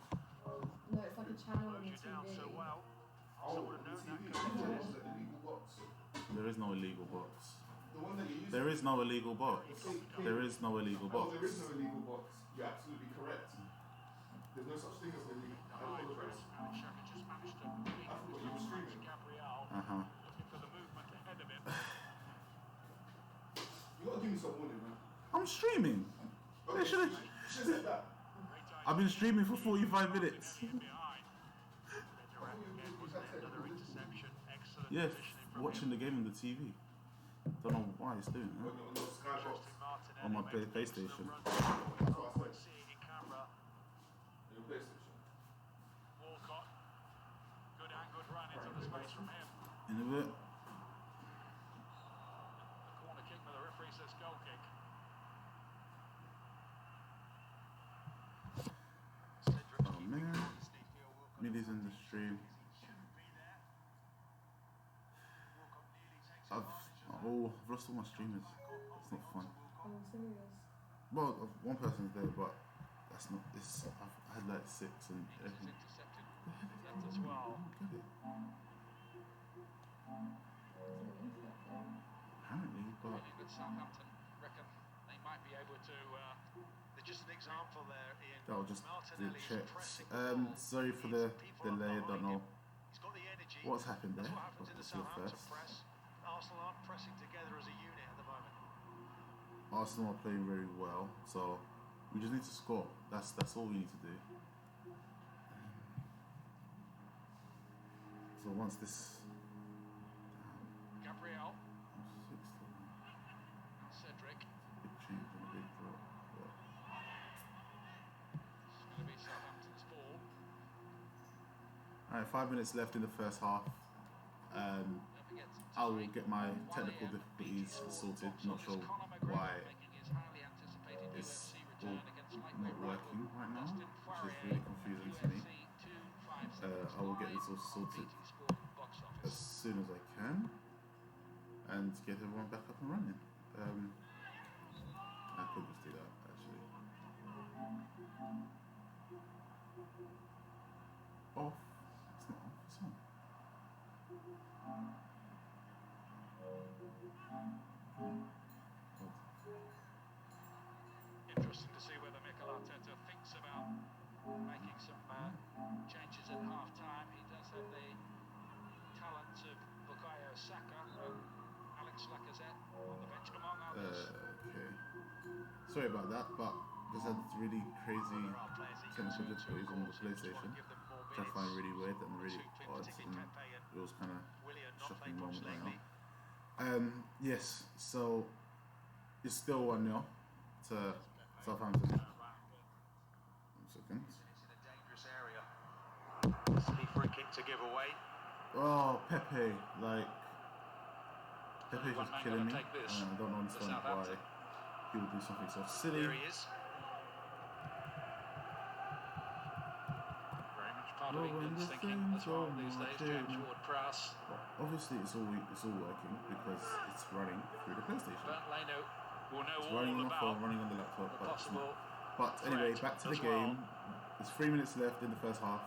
No, it's like a channel on the Closed you down so TV. well. Oh, Arsenal would have known that the going illegal forward. box. There is no illegal box. The one that you use. There is no illegal box. There is no illegal Oh, box. there is no illegal box. You're absolutely correct. There's no such thing as an illegal. I High apologize. press. And Shaka just managed to I thought you were streaming. Gabriel Uh-huh. looking for the movement ahead of him. You gotta give me some warning, man. I'm streaming. Okay, They should've- you should have said that. I've been streaming for 45 minutes. Behind. Another interception. Excellent Yes, positioning from watching the game on the TV. Don't know why it's doing that. On the sky box. Martinelli On my making PlayStation. excellent runs. That's what I said. Seeing in camera. On your PlayStation. Walcott. Good and good run into the space from him. In a bit. The corner kick, but the referee says goal kick. Oh man. Millies in the stream. I've lost all my streamers. It's not fun. Oh, serious. Well, one person's there, but that's not. It's. I had like 6 and everything. Intercepted left as well. Get it? Apparently, but Really good Southampton. Reckon they might be able to. There's just an example there, Ian. that'll just do Martinelli's checks. pressing the ball. Sorry for He's the people up delay. I don't behind know him. He's got the energy. what's happened there. That's what happens in the Let's see the Southampton first. press. Arsenal aren't pressing together as a unit at the moment. Arsenal are playing very well, so we just need to score. That's all we need to do. So once this. Gabriel. Damn, 6 Cedric. big change and a big drop. But It's going to be Southampton's ball. alright, 5 minutes left in the first half. Don't forget to I will tonight, get my 1 technical AM difficulties BT sorted. box Not office. sure Conor McGregor why making his highly anticipated it's UFC all return against lightweight not rival working right now, Dustin which is Poirier, really confusing to me. UFC 257 I will get this all live on sorted BT Sport box as office. soon as I can and get everyone back up and running. I could just do that actually. Off. It's not off, it's on. Interesting to see whether Mikel Arteta thinks about making some changes at half time. He does have the talent of Bukayo Saka and Alex Lacazette on the bench among others. Okay. Sorry about that, but because I had really crazy technical difficulties on the PlayStation, which I find really weird and really odd, and it was kind of shocking moment right now. Yes, so it's still 1-0 to Southampton. 1 second. It's in a dangerous area. Silly free kick to give away. Oh, Pepe, like Pepe's One just man killing me. gonna take this I don't understand Southampton. why he would do something so silly. There he is. Very much part of Well, when England's the thinking as things well are these days, marching. James Ward-Prowse. Obviously, it's all working because it's running through the PlayStation. Bernd Leno will know It's all running on the phone, about running on the laptop. the But, it's possible not. But anyway, back to the as well. game. There's 3 minutes left in the first half,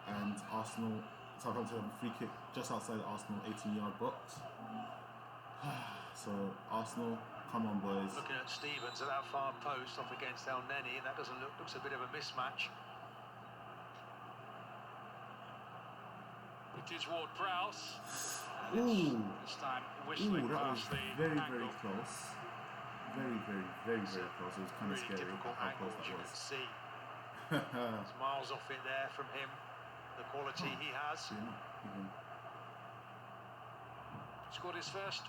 and Southampton have a free kick just outside the Arsenal 18-yard box. So Arsenal, come on, boys. Looking at Stevens at that far post off against El Neni, and that looks a bit of a mismatch. Big It is Ward-Prowse. Ooh. This time Ooh, whistling that was past the very, angle. very close. Very, very, very, very close. It was kind of Really scary difficult how angle, close as you that can was. see. It's miles off in there from him, the quality he has. So you're not even... Scored his first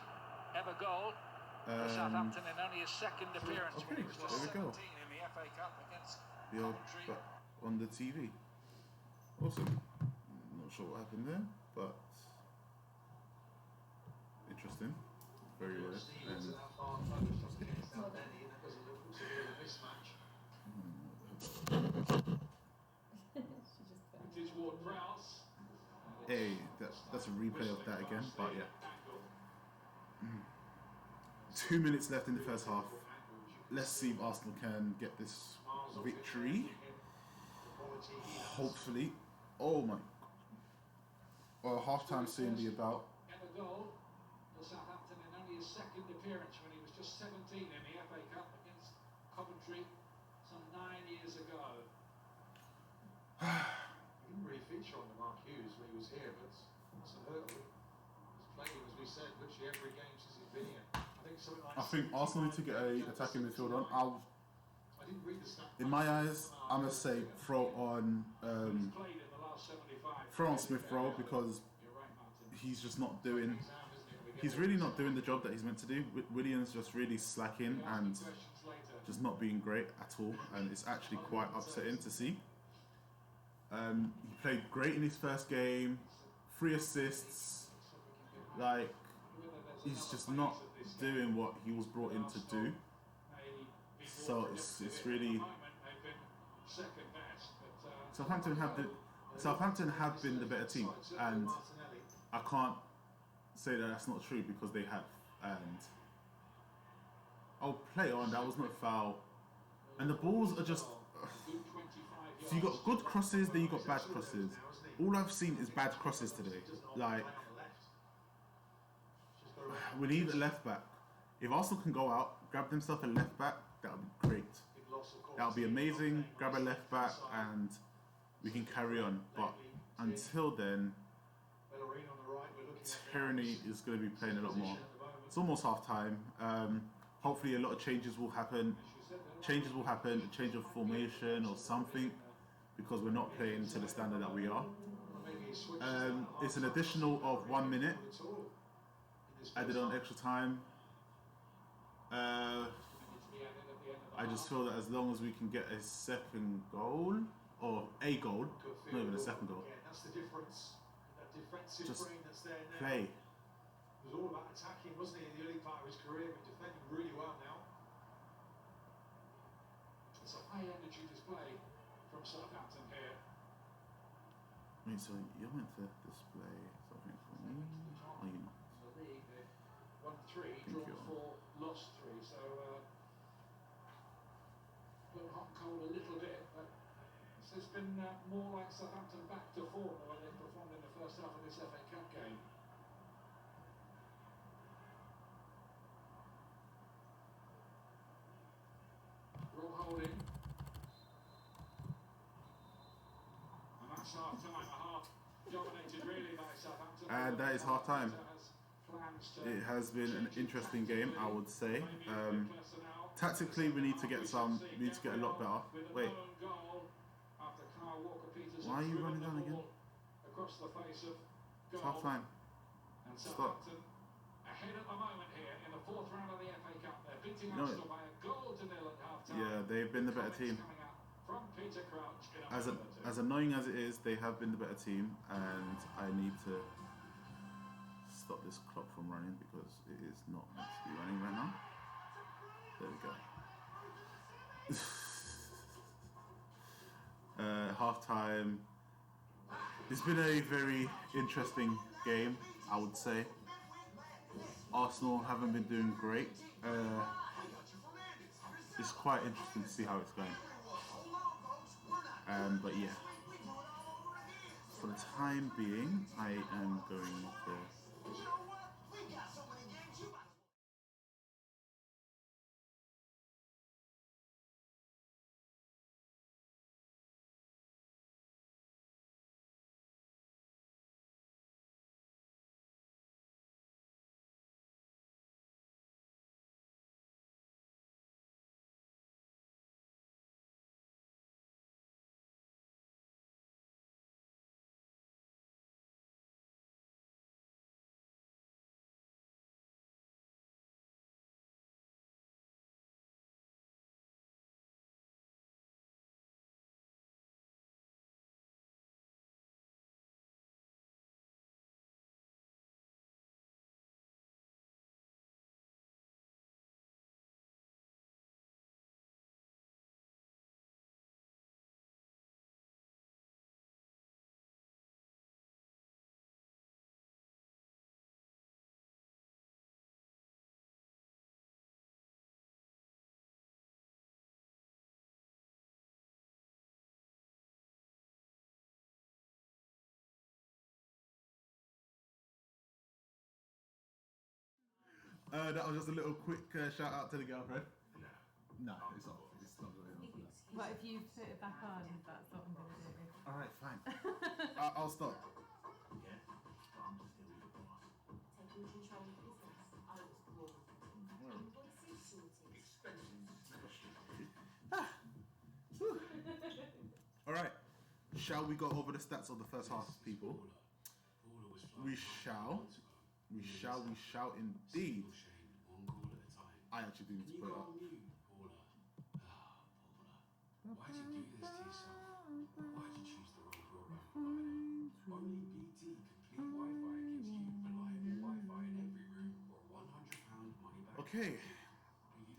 ever goal for Southampton in only his second appearance when he was just there we go. 17 in the FA Cup against The old Coventry. but on the TV. Awesome. Not sure what happened there, but interesting. Very weird. And She just put It is Ward-Prowse. hey, that's a replay of that again. But yeah, 2 minutes left in the first half. Let's see if Arsenal can get this victory. Hopefully. Oh my. Well, half time soon be about. Ever goal for Southampton in only his second appearance when he was just 17 in the FA Cup against Coventry some 9 years ago. He didn't really feature on the Mark Hughes when he was here, but mustn't hurt him. He's played, as we said, literally every game since he's been here. I think Arsenal need to get a attacking midfield on. I didn't read the stat. In my eyes, I must say throw on Played in the last 75. throw on Smith Rowe because You're right, Martin. he's just not doing. He's really not doing the job that he's meant to do. Williams just really slacking and Questions later. just not being great at all, and it's actually quite upsetting to see. He played great in his first game, 3 assists. Like he's just not doing what he was brought in to do. So it's really Southampton have been the better team, and I can't say that that's not true because they have. And I'll play on. That was not foul, and the balls are just. So you got good crosses, then you got bad crosses. All I've seen is bad crosses today. Like we need a left back. If Arsenal can go out, grab themselves a left back, that would be great. That would be amazing. Grab a left back and we can carry on. But until then, Tyranny is going to be playing a lot more. It's almost half time. Hopefully a lot of changes will happen. A change of formation or something, because we're not playing to the standard that we are. It's an additional of 1 minute added on extra time. I just feel that as long as we can get a second goal, or a goal, not even a second goal, That's the difference. That defensive just brain that's there now. play. It was all about attacking, wasn't he, in the early part of his career, but defending really well now. It's a high energy display from Southampton here. Wait, so you're meant to display something for me? Or you not? The league, they've won 3, Thank drawn you. 4, lost 3. So, got hot and cold a little bit, but it's been more like Southampton back to form the way they performed in the first half of this FA Cup game. Rob Holding. And that's half time, a half dominated really by Southampton. And that is half time. Plans to It has been an interesting game, I would say. Tactically, we need to get a lot better. Wait, why are you running down again? Across the face of It's goal. half time. And Stop. Southampton ahead at the moment here in the 4th round of the FA Cup. They're beating No. Arsenal by a goal to nil at half time. Yeah, they've been the better team. Coming up from Peter Crouch in a As moment or two. as annoying as it is, they have been the better team, and I need to stop this clock from running because it is not meant to be running right now. There we go. Half time. It's been a very interesting game, I would say. Arsenal haven't been doing great. It's quite interesting to see how it's going. But yeah, for the time being, I am going to That was just a little quick shout out to the girlfriend. No. No, it's not. It's not going on for that. But if you put it back on, that's what I'm going to do. All right, fine. I'll stop. Yeah? But I'm just here with the boss. Taking control of business. I was born. Invoices sorted. Expenses. All right. Shall we go over the stats of the first half, people? We shall. We shall indeed. I actually do need to put it up. Why'd you do this to yourself? Why'd you choose the wrong broadband provider? Only BT Complete Wi-Fi gives you reliable Wi-Fi in every room or £100 money back. Okay.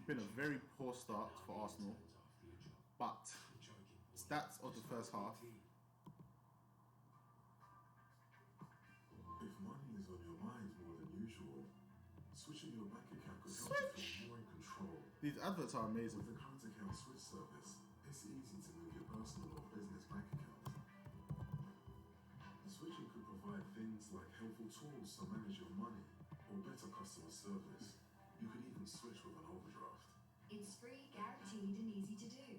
Been a very poor start for Arsenal, but stats of the first half. If money is on your mind more than usual, switching your bank account could help you feel more in control. These adverts are amazing. With the current account switch service, it's easy to move your personal or business bank account. Switching could provide things like helpful tools to manage your money or better customer service. You could even switch with an overdraft. It's free, guaranteed, and easy to do.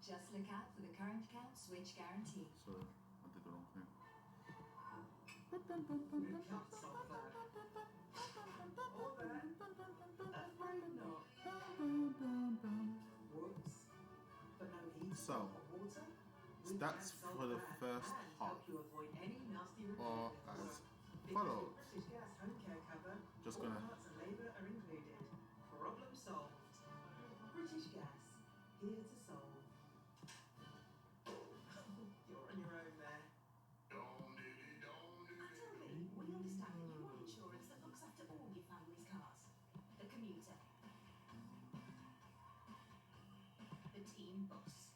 Just look out for the current account switch guarantee. Sorry, I did the wrong thing. So, stats for the first half are as follows. Just gonna. Problem solved. British Gas, here to solve. You're on your own there. Actually, we understand that you want insurance that looks after all your family's cars. The commuter. The team bus.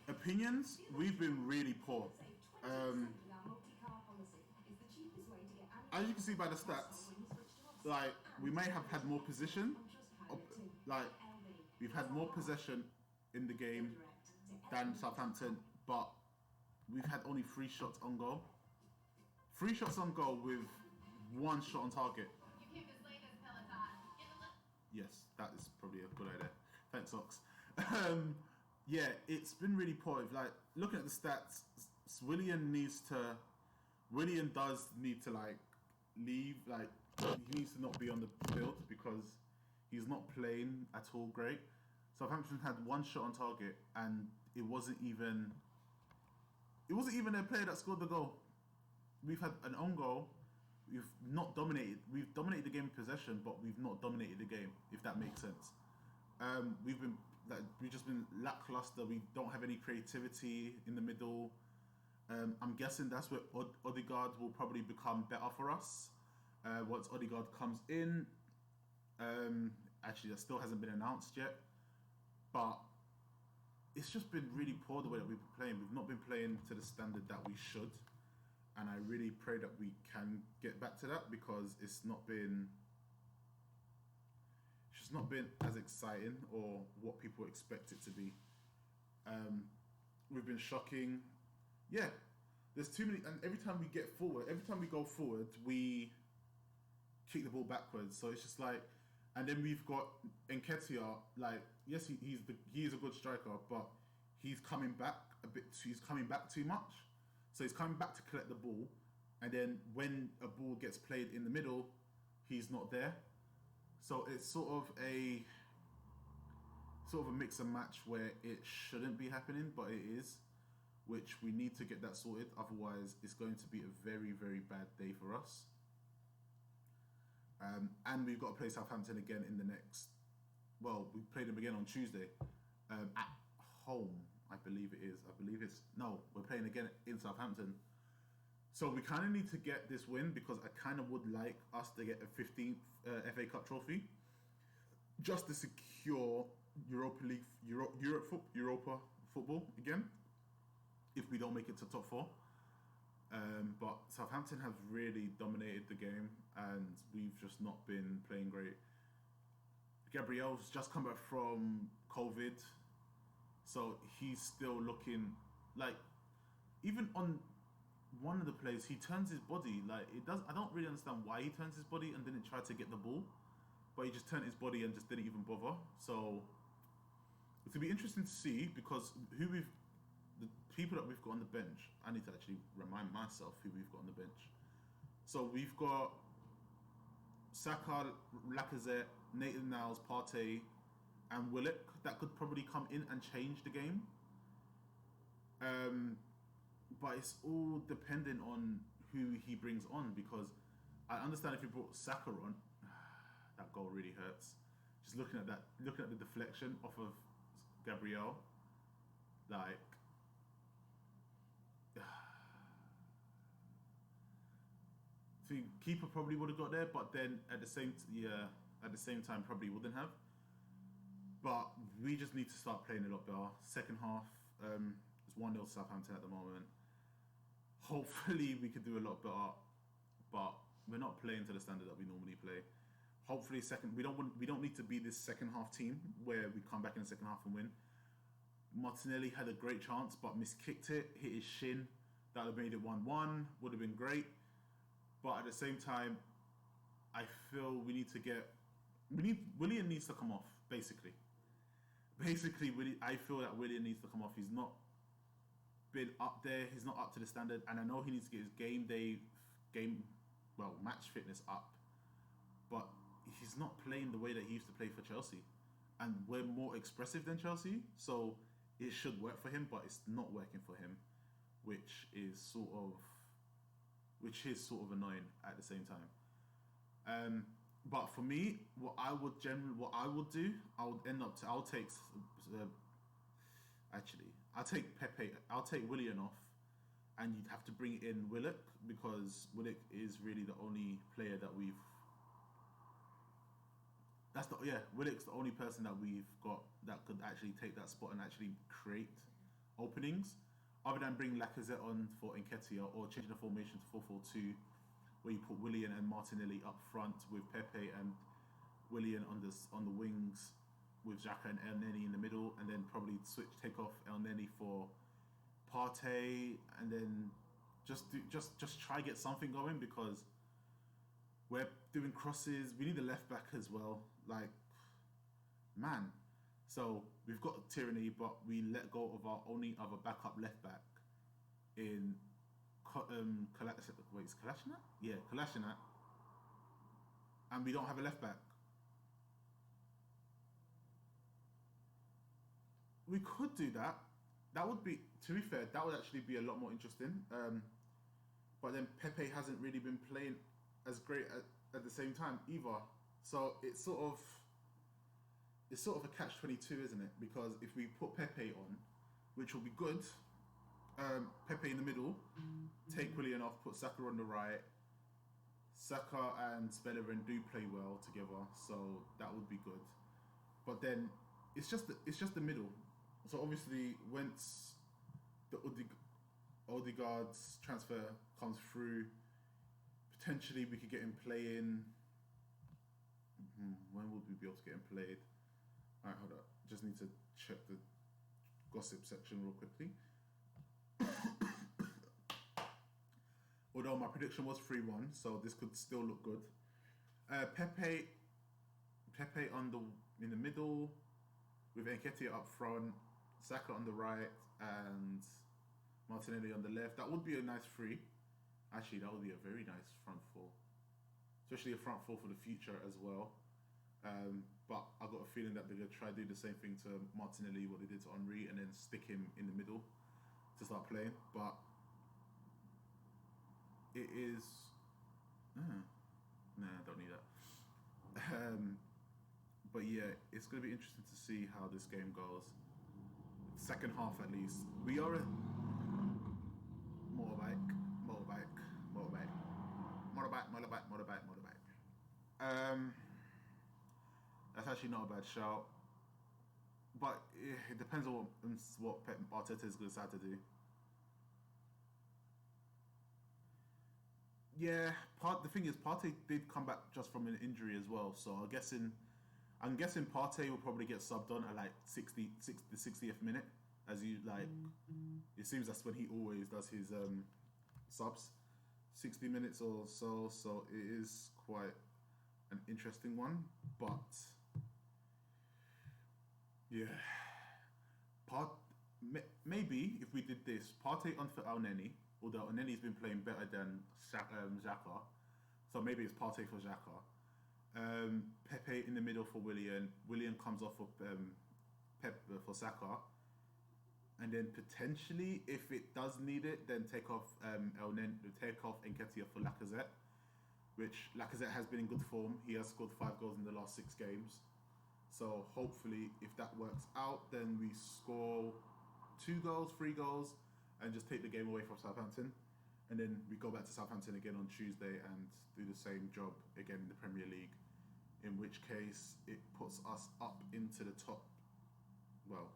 Opinions? We've been really poor. As you can see by the stats, like we may have had more position, like we've had more possession in the game than Southampton, but we've had only 3 shots on goal. 3 shots on goal with 1 shot on target. Yes, that is probably a good idea. Thanks, Ox. Yeah, it's been really poor. Like looking at the stats, William does need to like leave. Like he needs to not be on the field because he's not playing at all great. Southampton had 1 shot on target, and it wasn't even their player that scored the goal. We've had an own goal. We've not dominated. We've dominated the game in possession, but we've not dominated the game. If that makes sense. We've just been lackluster. We don't have any creativity in the middle. I'm guessing that's where Odegaard will probably become better for us once Odegaard comes in. Actually, that still hasn't been announced yet, but it's just been really poor the way that we've been playing. We've not been playing to the standard that we should, and I really pray that we can get back to that because it's just not been as exciting or what people expect it to be. We've been shocking. Yeah, there's too many, and every time we go forward, we kick the ball backwards. So it's just like, and then we've got Nketiah. Like, yes, he is a good striker, but he's coming back a bit. He's coming back too much. So he's coming back to collect the ball, and then when a ball gets played in the middle, he's not there. So it's sort of a mix and match where it shouldn't be happening, but it is, which we need to get that sorted. Otherwise, it's going to be a very, very bad day for us. And we've got to play Southampton again in the next. Well, we played them again on Tuesday at home. I believe it is. We're playing again in Southampton. So we kind of need to get this win because I kind of would like us to get a 15th FA Cup trophy just to secure Europa football again if we don't make it to top 4. But Southampton have really dominated the game and we've just not been playing great. Gabriel's just come back from COVID, so he's still looking like, even on one of the plays, he turns his body like it does. I don't really understand why he turns his body and didn't try to get the ball, but he just turned his body and just didn't even bother. So it'll be interesting to see because the people that we've got on the bench. I need to actually remind myself who we've got on the bench. So we've got Saka, Lacazette, Nathan Niles, Partey, and Willock that could probably come in and change the game. But it's all dependent on who he brings on because I understand if you brought Saka on, that goal really hurts. Just looking at the deflection off of Gabriel, like the keeper probably would have got there, but then at the same time probably wouldn't have. But we just need to start playing a lot better. Second half, it's 1-0 Southampton at the moment. Hopefully we could do a lot better, but we're not playing to the standard that we normally play. Hopefully we don't need to be this second half team where we come back in the second half and win. Martinelli had a great chance but miskicked it, hit his shin. That would have made it 1-1, would have been great. But at the same time, I feel Willian needs to come off, basically. I feel that Willian needs to come off. He's not been up there. He's not up to the standard. And I know he needs to get his match fitness up. But he's not playing the way that he used to play for Chelsea. And we're more expressive than Chelsea. So it should work for him, but it's not working for him. Which is sort of annoying at the same time. But for me, I'll take Pepe. I'll take Willian off, and you'd have to bring in Willock because Willock is really the only player that we've. Willock's the only person that we've got that could actually take that spot and actually create openings. Other than bring Lacazette on for Nketiah or changing the formation to 4-4-2, where you put Willian and Martinelli up front with Pepe and Willian on the wings with Xhaka and El Neni in the middle, and then probably take off El Neni for Partey, and then just try get something going because we're doing crosses. We need a left back as well. Like, man. So we've got Tyranny, but we let go of our only other backup left back in Kolasinac? Yeah, Kolasinac. And we don't have a left back. We could do that. That would be, to be fair, that would actually be a lot more interesting. But then Pepe hasn't really been playing as great at the same time either. So it's sort of a catch-22, isn't it? Because if we put Pepe on, which will be good, Pepe in the middle, take Willian off, put Saka on the right. Saka and Bellerin do play well together, so that would be good. But then it's just the middle. So obviously, once the Odegaard's transfer comes through, potentially we could get him playing. When would we be able to get him played? Alright, hold up. Just need to check the gossip section real quickly. Although my prediction was 3-1, so this could still look good. Pepe in the middle, with Nketiah up front, Saka on the right, and Martinelli on the left. That would be a nice three. Actually, that would be a very nice front four. Especially a front four for the future as well. But I've got a feeling that they're going to try to do the same thing to Martinelli, what they did to Henry, and then stick him in the middle to start playing. But it is... Nah, I don't need that. But yeah, it's going to be interesting to see how this game goes. Second half at least. We are a... Motorbike. That's actually not a bad shout. But it depends on what Pep Arteta is going to decide to do. Yeah, the thing is, Partey did come back just from an injury as well. So I'm guessing Partey will probably get subbed on at like the 60th minute. As you like, it seems that's when he always does his subs, 60 minutes or so. So it is quite an interesting one. But yeah, maybe if we did this, Partey on for Elneny, although Elneny's been playing better than Xhaka, so maybe it's Partey for Xhaka. Pepe in the middle for Willian. Willian comes off for for Saka, and then potentially, if it does need it, then take off Nketiah for Lacazette, which Lacazette has been in good form. He has scored 5 goals in the last 6 games. So hopefully, if that works out, then we score 2 goals, 3 goals, and just take the game away from Southampton. And then we go back to Southampton again on Tuesday and do the same job again in the Premier League. In which case, it puts us up into the top, well,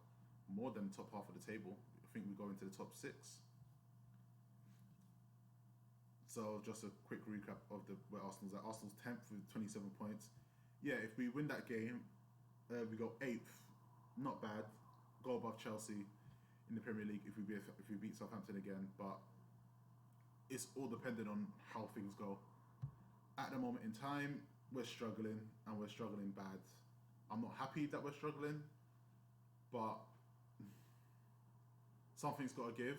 more than the top half of the table. I think we go into the top 6. So just a quick recap of where Arsenal's at. Arsenal's 10th with 27 points. Yeah, if we win that game, we go 8th. Not bad. Go above Chelsea in the Premier League if we beat Southampton again. But it's all dependent on how things go. At the moment in time, we're struggling, and we're struggling bad. I'm not happy that we're struggling, but something's got to give.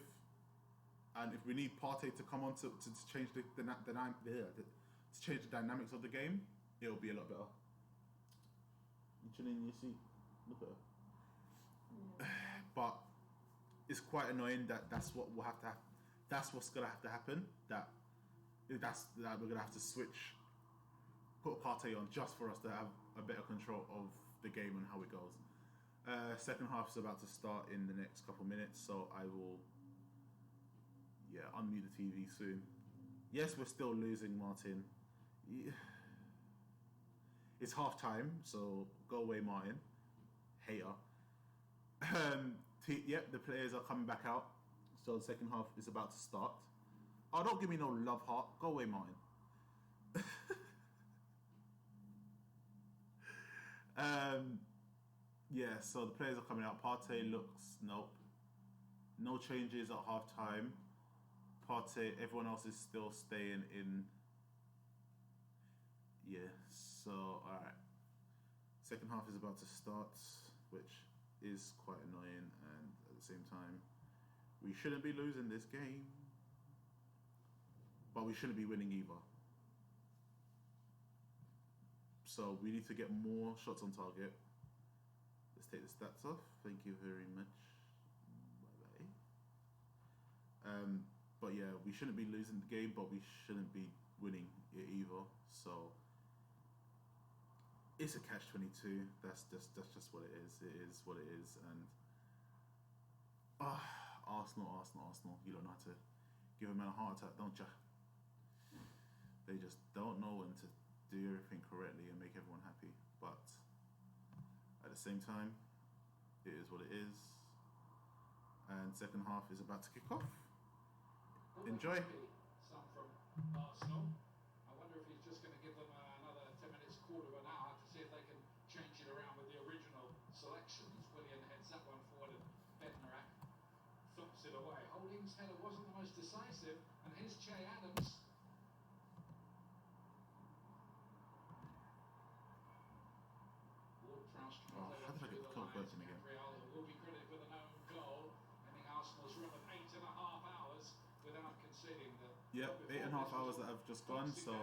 And if we need Partey to come on to change the change the dynamics of the game, it'll be a lot better. You chilling in your seat? Look at her. Yeah. But it's quite annoying that's what will have to happen. That's what's gonna have to happen. That we're gonna have to switch, put Partey on just for us to have a better control of the game and how it goes. Second half is about to start in the next couple minutes, so I will unmute the TV soon. Yes, we're still losing, Martin. Yeah. It's half time, so go away, Martin. Hater. The players are coming back out, so the second half is about to start. Oh, don't give me no love heart. Go away, Martin. So the players are coming out. Partey looks, nope. No changes at half time. Partey, everyone else is still staying in. Yeah, so alright. Second half is about to start, which is quite annoying, and at the same time, we shouldn't be losing this game. But we shouldn't be winning either. So we need to get more shots on target. Let's take the stats off. Thank you very much. Bye bye. But yeah, we shouldn't be losing the game, but we shouldn't be winning it either. So it's a catch-22. That's just what it is. It is what it is. And Arsenal. You don't know how to give a man a heart attack, don't you? They just don't know when to do everything correctly and make everyone happy. But at the same time, it is what it is. And second half is about to kick off. Enjoy. Some from Arsenal. I wonder if he's just going to give them another 10 minutes, quarter of an hour to see if they can change it around with the original selections. Willian heads that one forward and Bednarak thumps it away. Holding's header wasn't the most decisive, and here's Che Adams. How did I get the clock working again? Will be credited with an own goal, ending Arsenal's run of 8.5 hours without conceding. Yep, 8.5 hours that have just gone. So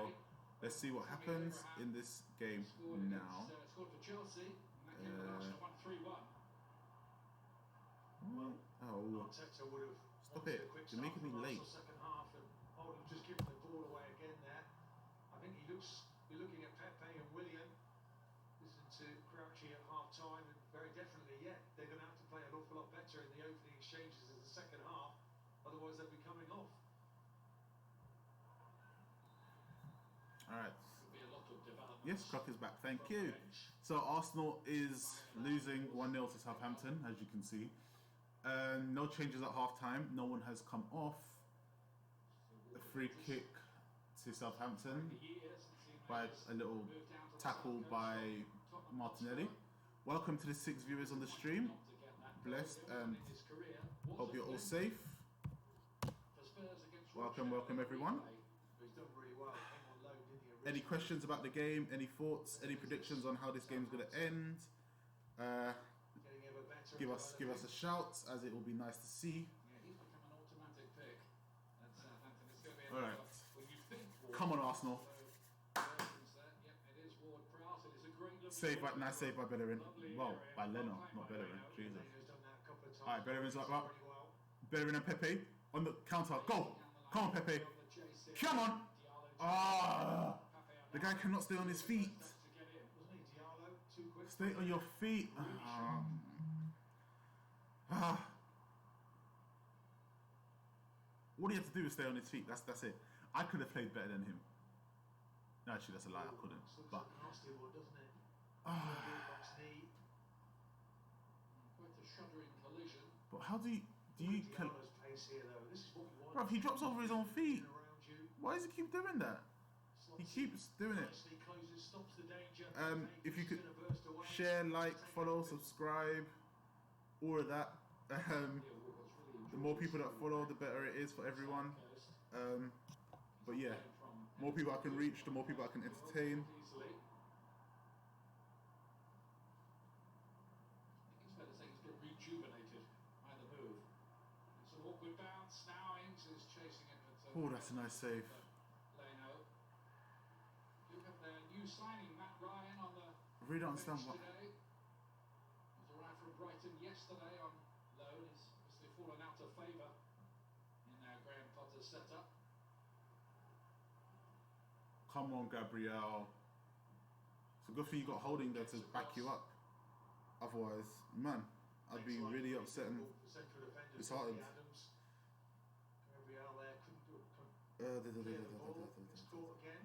let's see what happens in this game now. Scored for Chelsea, and that gave Arsenal 1-3-1. Arteta would have stop wanted it. a quick You're making me start for late. Arsenal second half, and Oldham just giving the ball away again there. I think you're looking at Pepe and Willian. Listen to Crouchy at half time, and very definitely, they're going to have to play an awful lot better in the opening exchanges in the second half, otherwise they'll be coming off. Alright. Be a lot of development. Yes, Croc is back, thank you. So Arsenal is losing 1-0 to Southampton, as you can see. No changes at half time, no one has come off. A free kick to Southampton by a little tackle by Martinelli. Welcome to the 6 viewers on the stream. Blessed and hope you're all safe. Welcome everyone. He's done really well. Came on loan, didn't he? Any questions about the game? Any thoughts? Any predictions on how this game's going to end? Getting ever better. Give us a shout, as it will be nice to see. Yeah, he's become an automatic pick at Southampton. It's going to be All right. when you think Come on, Arsenal. Yep, it is Ward Prowse. It is a great look. Nice save by Bellerin. Well, by Leno, not Bellerin. Jesus. Alright, Bellerin's like that. Bellerin and Pepe on the counter. Go! Come on, Pepe. Come on! Ah! The guy cannot stay on his feet. Stay on your feet. What he had to do was stay on his feet. That's it. I could have played better than him. No, actually, that's a lie. I couldn't. But Quite a shuddering collision. but how do you bro, he drops over his own feet. Why does he keep doing that? He keeps doing it. If you could share, like, follow, subscribe, all of that. The more people that follow, the better it is for everyone. But yeah, more people I can reach, the more people I can entertain. It's better saying he's been rejuvenated by the move. It's an awkward bounce. Now Ings is chasing it. Oh, that's a nice save. Leno. Look at their new signing, Matt Ryan, on the I really don't understand what. today. He's arrived from Brighton yesterday on loan. He's obviously fallen out of favour in Graham Potter's setup. Come on, Gabriel. It's a good thing you got Holding there to back you up. Otherwise, man, I'd be really upset and disheartened. Gabriel there couldn't do it. It's caught again.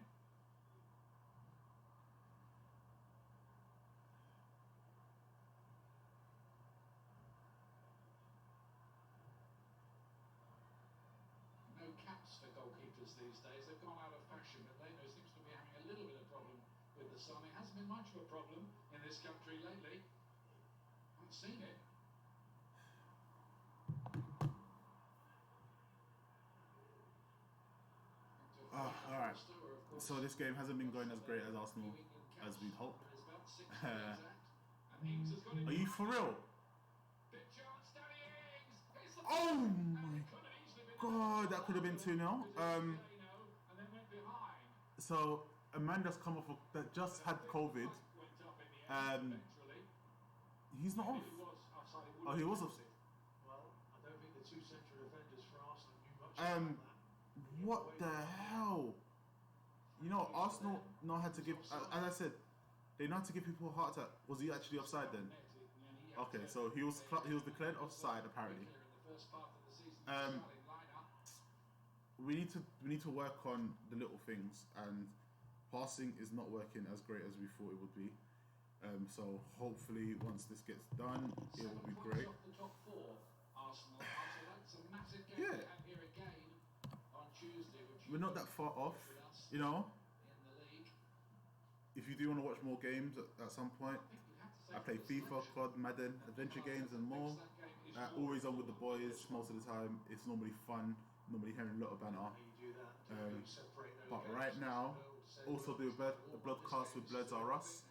No caps for goalkeepers these days. They've gone out of fashion, but Leno seems to be having a little bit of problem with the sun. It hasn't been much of a problem in this country lately. I haven't seen it. Alright. So this game hasn't been going as great as Arsenal as we'd hoped. Are you for real? Oh my god, that could have been 2-0. So Amanda's come off that just had COVID. He's not off. Oh, he was off. Well, I don't think the two central defenders for Arsenal knew much about that. What the hell? You know, Arsenal know how to give. As I said, they know how to give people a heart attack. Was he actually offside then? Okay, so he was declared offside apparently. We need to work on the little things, and passing is not working as great as we thought it would be. So hopefully once this gets done, it will be great. Yeah, we're not that far off, you know. If you do want to watch more games at some point, I play FIFA, COD, Madden, adventure games and more. Always on with the boys most of the time. It's normally fun, normally hearing a lot of banter. But right now, also do a broadcast with Bloods R Us.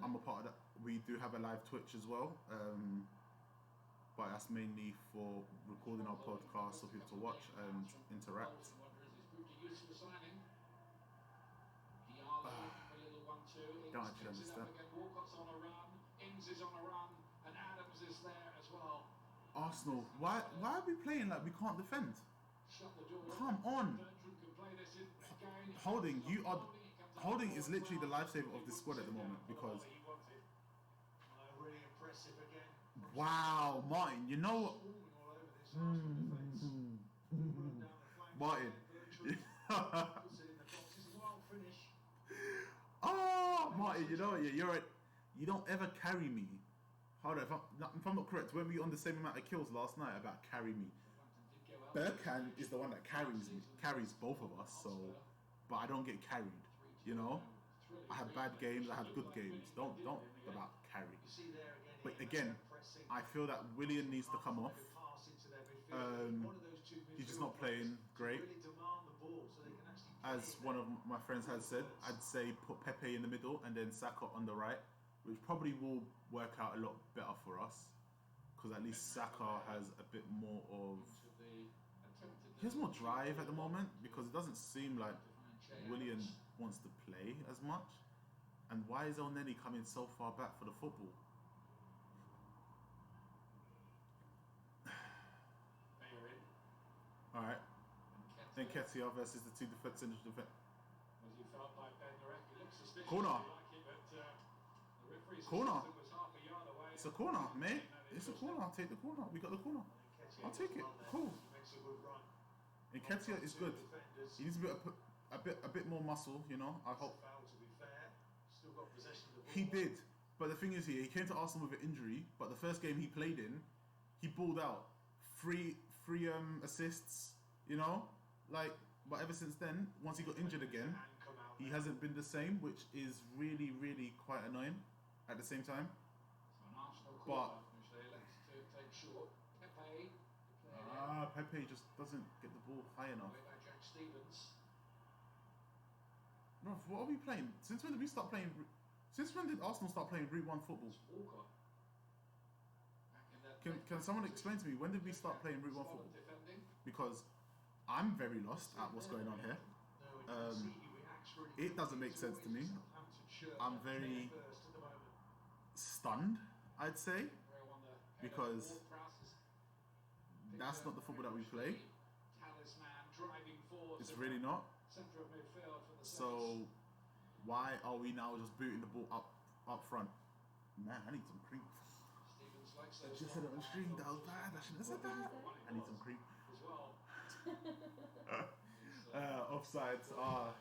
I'm a part of that. We do have a live Twitch as well. But that's mainly for recording our podcast for people to watch and interact. Don't actually understand. Arsenal, why are we playing like we can't defend? Come on. Holding is literally the lifesaver of this squad at the moment because. Really impressive again. Wow, Martin, you know what? Martin. Oh, Martin, you know what? You're right. You don't ever carry me. Hold on, if I'm not correct, weren't we on the same amount of kills last night about carry me? Bergkamp is the one that carries both of us, so, but I don't get carried, you know? I have bad games, I have good games. Don't about carry. But again, I feel that Willian needs to come off. He's just not playing great. Really demand the ball so they can actually play As one of my friends had said, I'd say put Pepe in the middle and then Saka on the right, which probably will work out a lot better for us. Because at least Saka has a bit more of... He has more drive at the moment, because it doesn't seem like Willian wants to play as much. And why is El Neni coming so far back for the football? Alright. Then Ketia versus the two central defence. Corner. Corner. It's a corner, mate. It's a corner. I'll take the corner. We got the corner. I'll take it. Cool. And Ketia is good. He needs a bit more muscle, you know. I hope. He did, but the thing is, he came to Arsenal with an injury. But the first game he played in, he balled out. Three assists, you know. Like, but ever since then, once he got injured again, he hasn't been the same, which is really, really quite annoying. At the same time, but Pepe just doesn't get the ball high enough. Bro, what are we playing? Since when did we start playing? Since when did Arsenal start playing Route 1 football? Can someone explain to me, when did we start playing Route 1 football? Because I'm very lost at what's going on here. It doesn't make sense to me. I'm very stunned, I'd say, because that's not the football that we play. It's really not. So why are we now just booting the ball up front? Man, I need some cream. I just said it on stream, that was bad. I shouldn't have said that. I need some cream. Offsides are...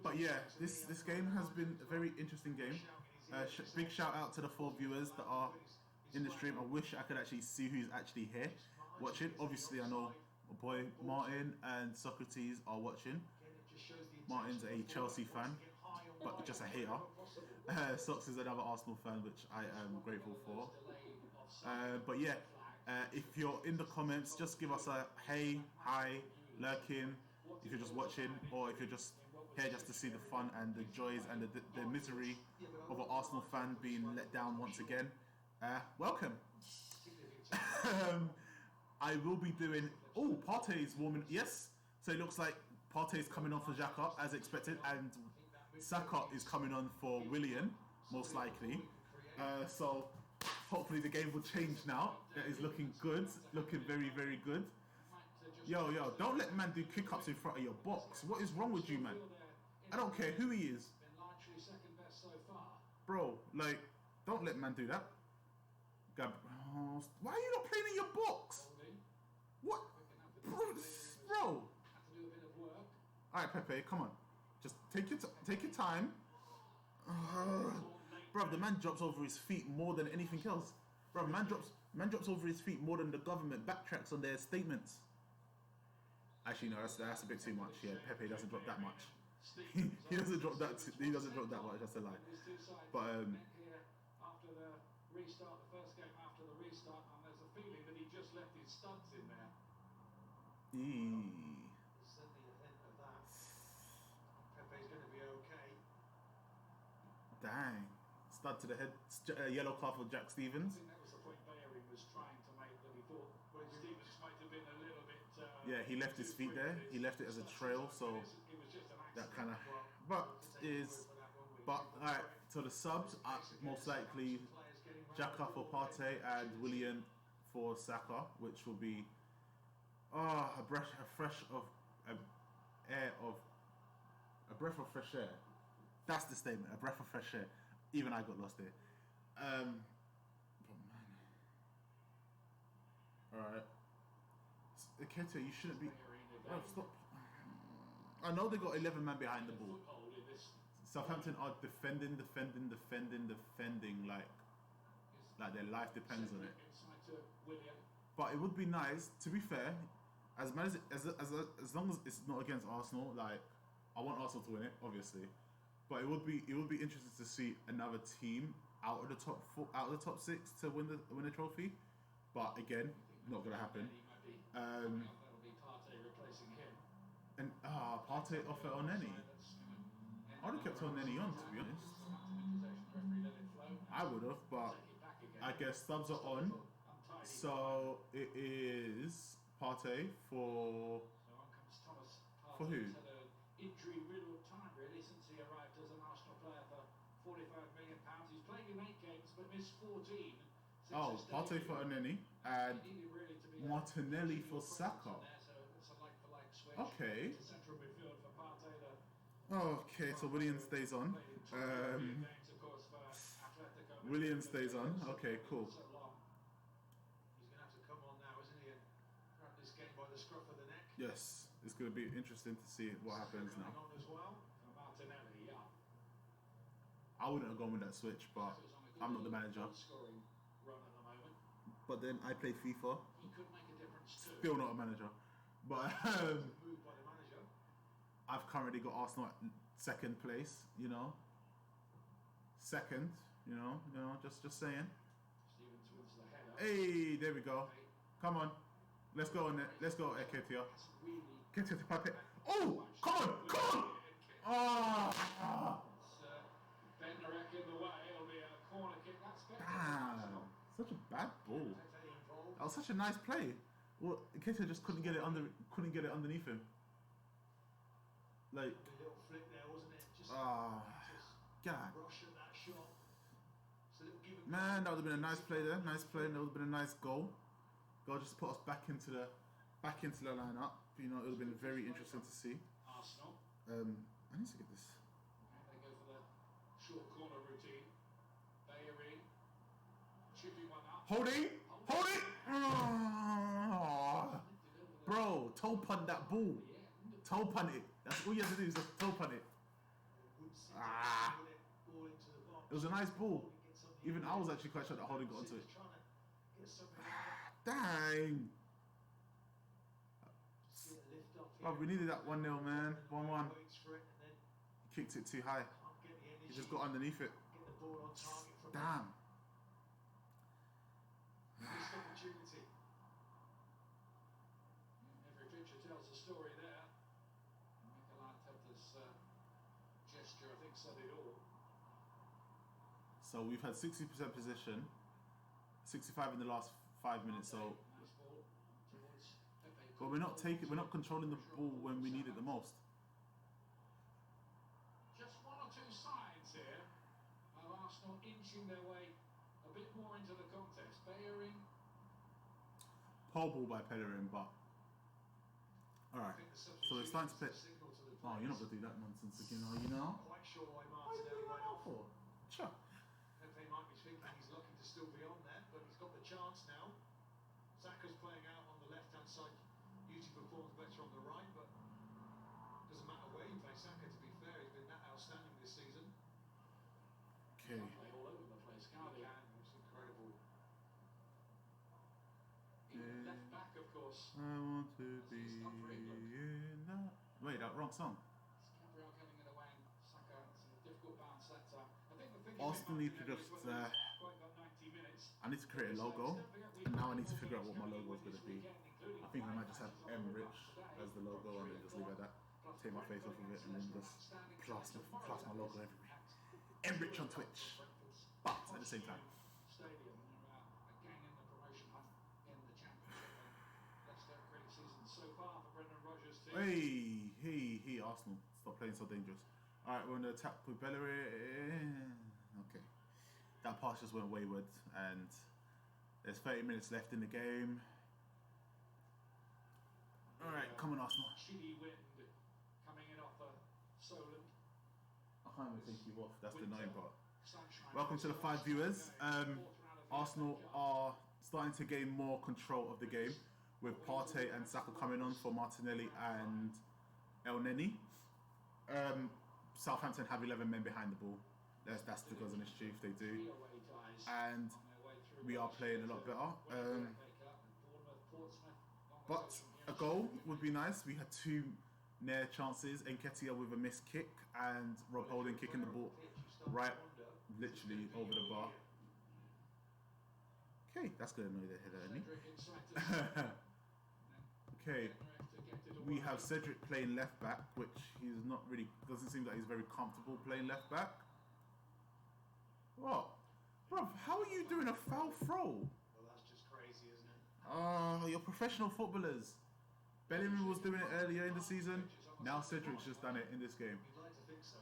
But yeah, this game has been a very interesting game. Big shout out to the 4 viewers that are in the stream. I wish I could actually see who's actually here watching. Obviously, I know my boy Martin and Socrates are watching. Martin's a Chelsea fan, but just a hater. Sox is another Arsenal fan, which I am grateful for. But yeah, if you're in the comments, just give us a hey, hi, lurking, if you're just watching, or if you're just here just to see the fun and the joys and the misery of an Arsenal fan being let down once again. Welcome. I will be doing... Oh, Partey's warming... Yes. So it looks like Partey's coming on for Xhaka, as expected, and Saka is coming on for Willian, most likely. So hopefully the game will change now. It is looking good. Looking very, very good. Yo, don't let man do kick-ups in front of your box. What is wrong with you, man? I don't care who he is. Bro, like, don't let man do that. Why are you not playing in your box? What? Bro. Alright, Pepe, come on. Just take your time. Bro, the man drops over his feet more than anything else. Bro, man drops over his feet more than the government backtracks on their statements. Actually, no, that's a bit too much. Yeah, Pepe doesn't drop that much. he doesn't drop that. He doesn't drop that much. That's a lie. But after the restart, the first game after the restart, and there's a feeling that he just left his studs in there. Certainly a hint of that. Pepe's going to be okay. Dang. Stud to the head. Yellow card for Jack Stevens. I think that was the point Bellerin was trying to make, that he thought Stevens might have been a little bit... yeah, he left his feet there. He left it as a trail, so that kind of... But, alright, so the subs are most likely Xhaka for Partey and Willian for Saka, which will be a breath of fresh air. That's the statement, a breath of fresh air. Even I got lost there. But man. Alright. Ketia, you shouldn't be... Oh, stop. I know they got 11 men behind the ball. Southampton are defending like their life depends on it. But it would be nice, to be fair, as long as it's not against Arsenal, like I want Arsenal to win it, obviously. But it would be interesting to see another team out of the top 6 to win the trophy. But again, not gonna happen. And Partey off it on any. I would have kept on any on, to be honest. I would have, but I guess subs are on. So it is Partey for who? Injury-riddled time, really, since he arrived as an Arsenal player for £45 million. He's played in 8 games, but missed 14. Oh, Partey for Oneni and Martinelli for Saka. Okay. Okay, so William stays on. William stays on. Okay, cool. He's going to have to come on now, isn't he? And grab this game by the scruff of the neck. Yes, it's going to be interesting to see what happens now. On as well. Martinelli, yeah. I wouldn't have gone with that switch, but I'm not the manager. Run at the moment. But then I play FIFA. He could make a difference too. Still not a manager. But Moved by the manager. I've currently got Arsenal at second place, you know. Second, you know, just saying. Stevens wins the header. Hey, there we go. Come on. Let's go on there. Let's go, Ketia. Ketia to Pape. Oh, come on. Ah. Benderek in the way. It'll be a corner kick. That's better. Damn. Such a bad ball. That was such a nice play. Well, Ketia just couldn't get it underneath him. Like, A little flick there, wasn't it? Just God. rush at that shot. It's a little give and Man, that would have been a nice play there. Nice play, and that would have been a nice goal. Goal just put us back into the lineup. You know, it would have been very interesting to see. Arsenal. I need to get this. They go for the short corner routine. Bayerin. Chipping one up. Hold it! Oh. Bro, toe punt that ball. Toe punt it. That's all you have to do is just toe punt it. It was a nice ball. Even I was actually quite sure that Holding got onto it. Dang. Oh, we needed that 1-0, man. 1-1. He kicked it too high. He just got underneath it. Damn. Missed opportunity. Every picture tells a story there. Mikel Arteta's gesture, I think, said it all. So we've had 60% possession, 65 in the last 5 minutes. So, Nice ball towards Pepe. but we're not controlling the ball when we need it the most. Just one or two signs here of Arsenal inching their way a bit more into the contest. Bayerin. Poor ball by Pellerin, but all right. So it's starting to play. Oh, you're not gonna do that nonsense again, are you now? Quite sure why What are you Martinelli doing went that off. for? Sure. Pepe might be thinking he's lucky to still be on there, but he's got the chance now. Saka's playing out on the left-hand side. Usually performs better on the right, but doesn't matter where you play Saka, to be fair. He's been that outstanding this season. Okay. Play all over the place, can't he? It's incredible. Even left back, of course. I want to be in that. Wait, that wrong song. It's Gabriel getting it away, and Saka. It's a difficult bounce that time. I think the thing Arsenal need to just. quite got 90 minutes. I need to create a logo, and now I need to figure out what my logo is going to be. I think I might just have M Rich as the logo and then just leave it at that. Take my face off of it and then just plaster my logo everywhere. M Rich on Twitch, but at the same time. Stadium, again in the promotion hunt in the Championship. Leicester, great season so far for Brendan Rodgers' team. Hey, Arsenal, stop playing so dangerous. All right, we're on the attack with Bellerin. Okay, that pass just went wayward, and there's 30 minutes left in the game. All right, come on, Arsenal. Chilly wind coming in off Solent. I can't even think you off. That's the annoying part. Sunshine. Welcome to the 5 viewers. Arsenal are starting to gain more control of the game with Partey and Saka coming on for Martinelli and El Neni. Southampton have 11 men behind the ball. That's the God's honest truth, they do. And we are playing a lot better. But a goal would be nice. We had 2 near chances. Nketiah with a missed kick and Rob Holding kicking the ball right, literally over the bar. Okay, that's going to annoy the header, isn't it? Okay. expected to we work. have Cedric playing left back, which he's not really, doesn't seem like he's very comfortable playing left back. What? Bruv, how are you doing a foul throw? Well, that's just crazy, isn't it? You're professional footballers. Bellerin was doing it earlier in the season. Now Cedric's just done it in this game. You'd like to think so.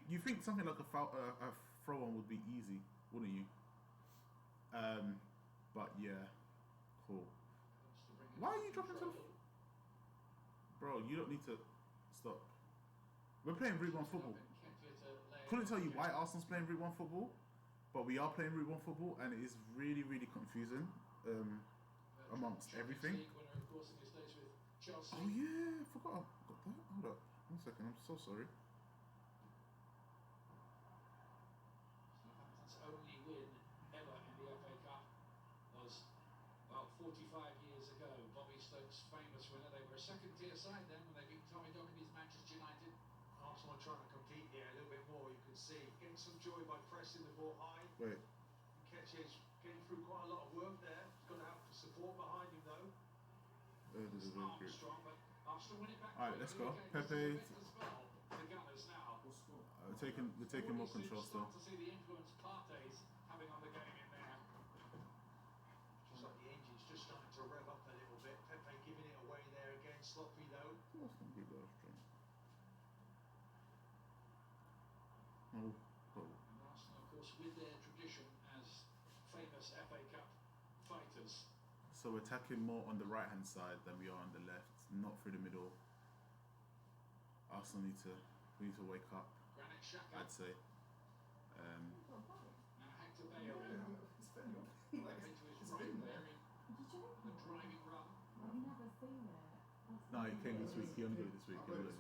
You think something like a throw on would be easy, wouldn't you? But yeah, cool. Why are you dropping to? Bro, you don't need to stop. We're playing Route 1 football. Couldn't tell you why Arsenal's playing Route 1 football, but we are playing Route 1 football, and it is really, really confusing amongst everything. Oh yeah, I forgot I got that. Hold up, 1 second. I'm so sorry. Southampton's only win ever in the FA Cup was about 45 years ago. Bobby Stokes' famous winner. They were a second-tier side then when they beat Tommy Docherty's Manchester United. Arsenal are trying to compete here a little bit more, you can see. Getting some joy by pressing the ball high. Wait. Nketiah's getting through quite a lot of work there. He's got to have the support behind him though. It's Armstrong, but Arsenal win it back. Alright, let's go. Pepe. The Gunners now. We're taking more control still. To see the influence Partey's having on the game in there. Just like the engine's just starting to rev up a little bit. Pepe giving it away there again. Sloppy though. Oh. And Arsenal, of course, with their tradition as famous FA Cup fighters. So we're attacking more on the right hand side than we are on the left, not through the middle. Arsenal we need to wake up, Granit Xhaka. I'd say. Now Hector Bellerin. Into his right there in the driving run. I've never seen it. No, he came this week. He only got it this week. Okay, that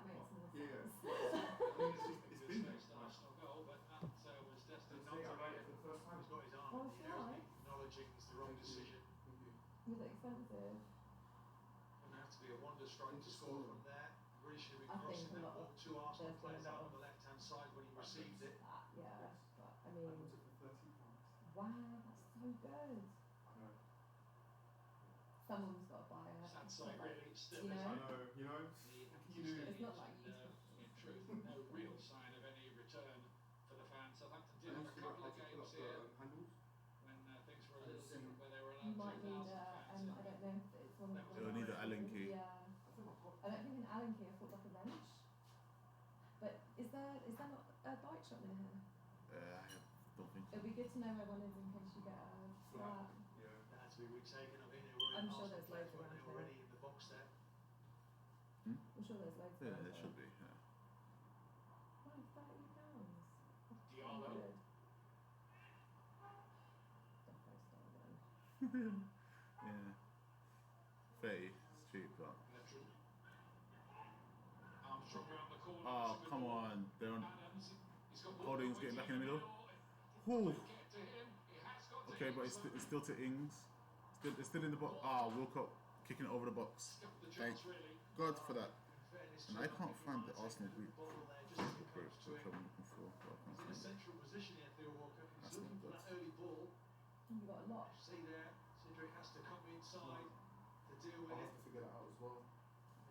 makes more sense. It's been the Arsenal goal, but that was destined not to be. He's got his arm Oh, in the air, right. acknowledging it's the wrong decision. Was it expensive? Going to have to be a wonder strike to score from there. Really should have been I think crossing a that lot ball of- to Arsenal there's been players a lot out on of- the left hand side when he received it. Yeah, but I mean, wow, that's so good. Someone's got to buy it. Sad sight, really. Still, You know? It's not like you. in truth, no real sign of any return for the fans. Southampton did have a couple of games here when things were a little different, where they were You allowed might need 2,000 I fans. don't know if it's one of the They'll need an Allen key. Yeah. I don't think an Allen key, I thought like a wrench. But is there not a bike shop near here? I don't think so. It'd be good to know where one is in case you get a flat. That had to be retaken. I mean, they were I'm in sure Arsenal there's loads weren't around they here. already in the box there. I'm sure there's loads. Yeah, around there here. should be. Yeah. Why £30? That's Diallo. so good. Defo style then. Yeah. 30. It's cheap, but. Veteran. Armstrong round the corner. Oh, It's a come good ball. on. They're on. Adams, he's got Holding's ball getting back in the middle. Whew. Whew. Get to him. He has got to Okay, him, but it's still to Ings. It's still in the box. Wilcock kicking it over the box. Scuffed the Thank chance, really. God for that. In fairness And to I him, can't think he find might the have Arsenal taken group. the ball there just as it Group, comes to which him. I'm looking for. But I can't He's in a find it. central position here, Theo Walker. He's That's looking not for good. that early ball. You got a lot. See there, Cedric has to come inside to deal with it. figure that out as well.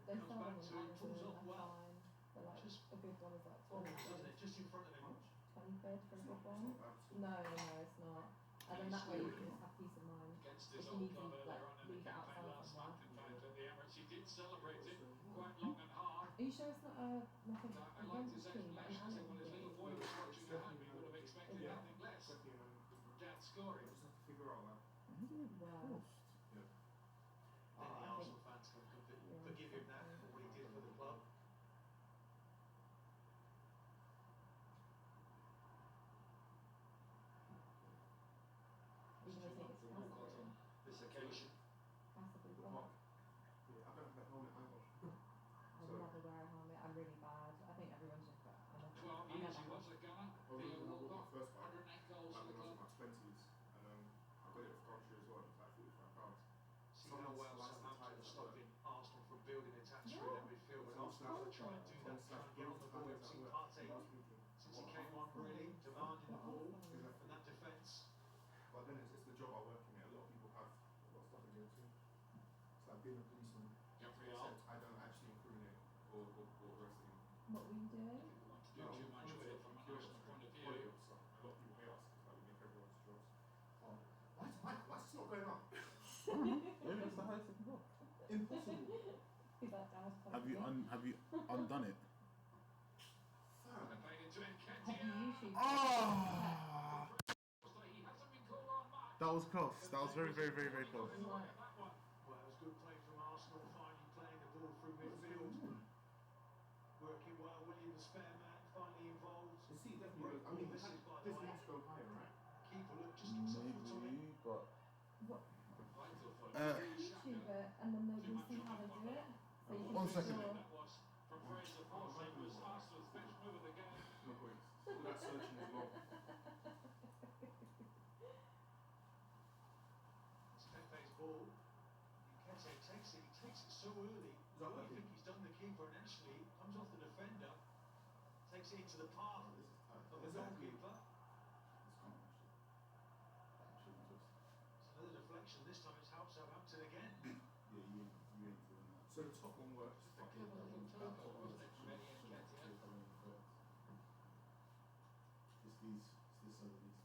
They Comes sell back them to him, in pulls Amazon, off they're well. fine. But like Just- a good one is like Almost, 20 doesn't it? Just in front of him. 20 quid for a good one. No, it's not. And then that way you can just have peace of mind. Against If his you old need to club earlier like on in leave the it campaign outside last somewhere. month, in fact, at the Emirates. He did celebrate it quite long and hard. Are you sure it's not a like And I a liked wrench his key, like an explanation. He said, Allen when his little key? boy was watching at home, he would have expected Yeah. nothing less from Dad scoring. figure out that. Wow. Then the Oh, I Arsenal think fans can you're forgive him that for what he did for the club. even though I think it's massively, On this occasion, massively black. Yeah, I don't have that helmet either. I never wear a helmet. I'm really bad. I think everyone should. But I never. 12 I years never he was have. a gunner. Well, Theo when I bought Walcott, my first bike, 108 goals for when the I was in club. my 20s, and I got it for country as well. It was like £45. See how well Southampton are stopping Arsenal from building attacks through their midfield. When Arsenal are trying to do that, trying to get on the ball. We've seen Partey since he came on, really demanding the ball from that defence. But then it's the job I work in. A lot of people have a lot of stuff in their team. being a policeman. Gabriel. Except I don't actually incriminate or arrest anyone. What were you I doing? think we want to do too much with it from a national point of Quality view. officer. A lot of people may ask if I would make everyone's jobs. Why is this not going up? Maybe that's the highest it can go. Impossible. Is that down? Have you undone it? And played into Have you Nketiah. usually? Ah, He hasn't been called on much. that was close. That was very, very, very, very close. That one. Well, it was good play from Arsenal, finally playing the ball through midfield. Working well, William, the spare man, finally involved. The seat definitely goes. I mean, This is by the this way. must go higher, right? Keeper look, just gets a foot on it. Maybe, but What? Vital for YouTube it, and then nobody will see how to do it. So you can One just second. draw. That was from Fraser Force. It was Arsenal's best move of the game. No points. All that searching is long. It's Pepe's ball. Nketiah takes it, he takes it so early. I think he's done the keeper and actually comes off the defender, takes it into the path This is tight. of the goalkeeper. it's kind of actually. That shouldn't just. It's another deflection, this time it's helped Southampton again. Yeah, you ain't doing that. So the top one works. That wasn't it from Eddie Nketiah.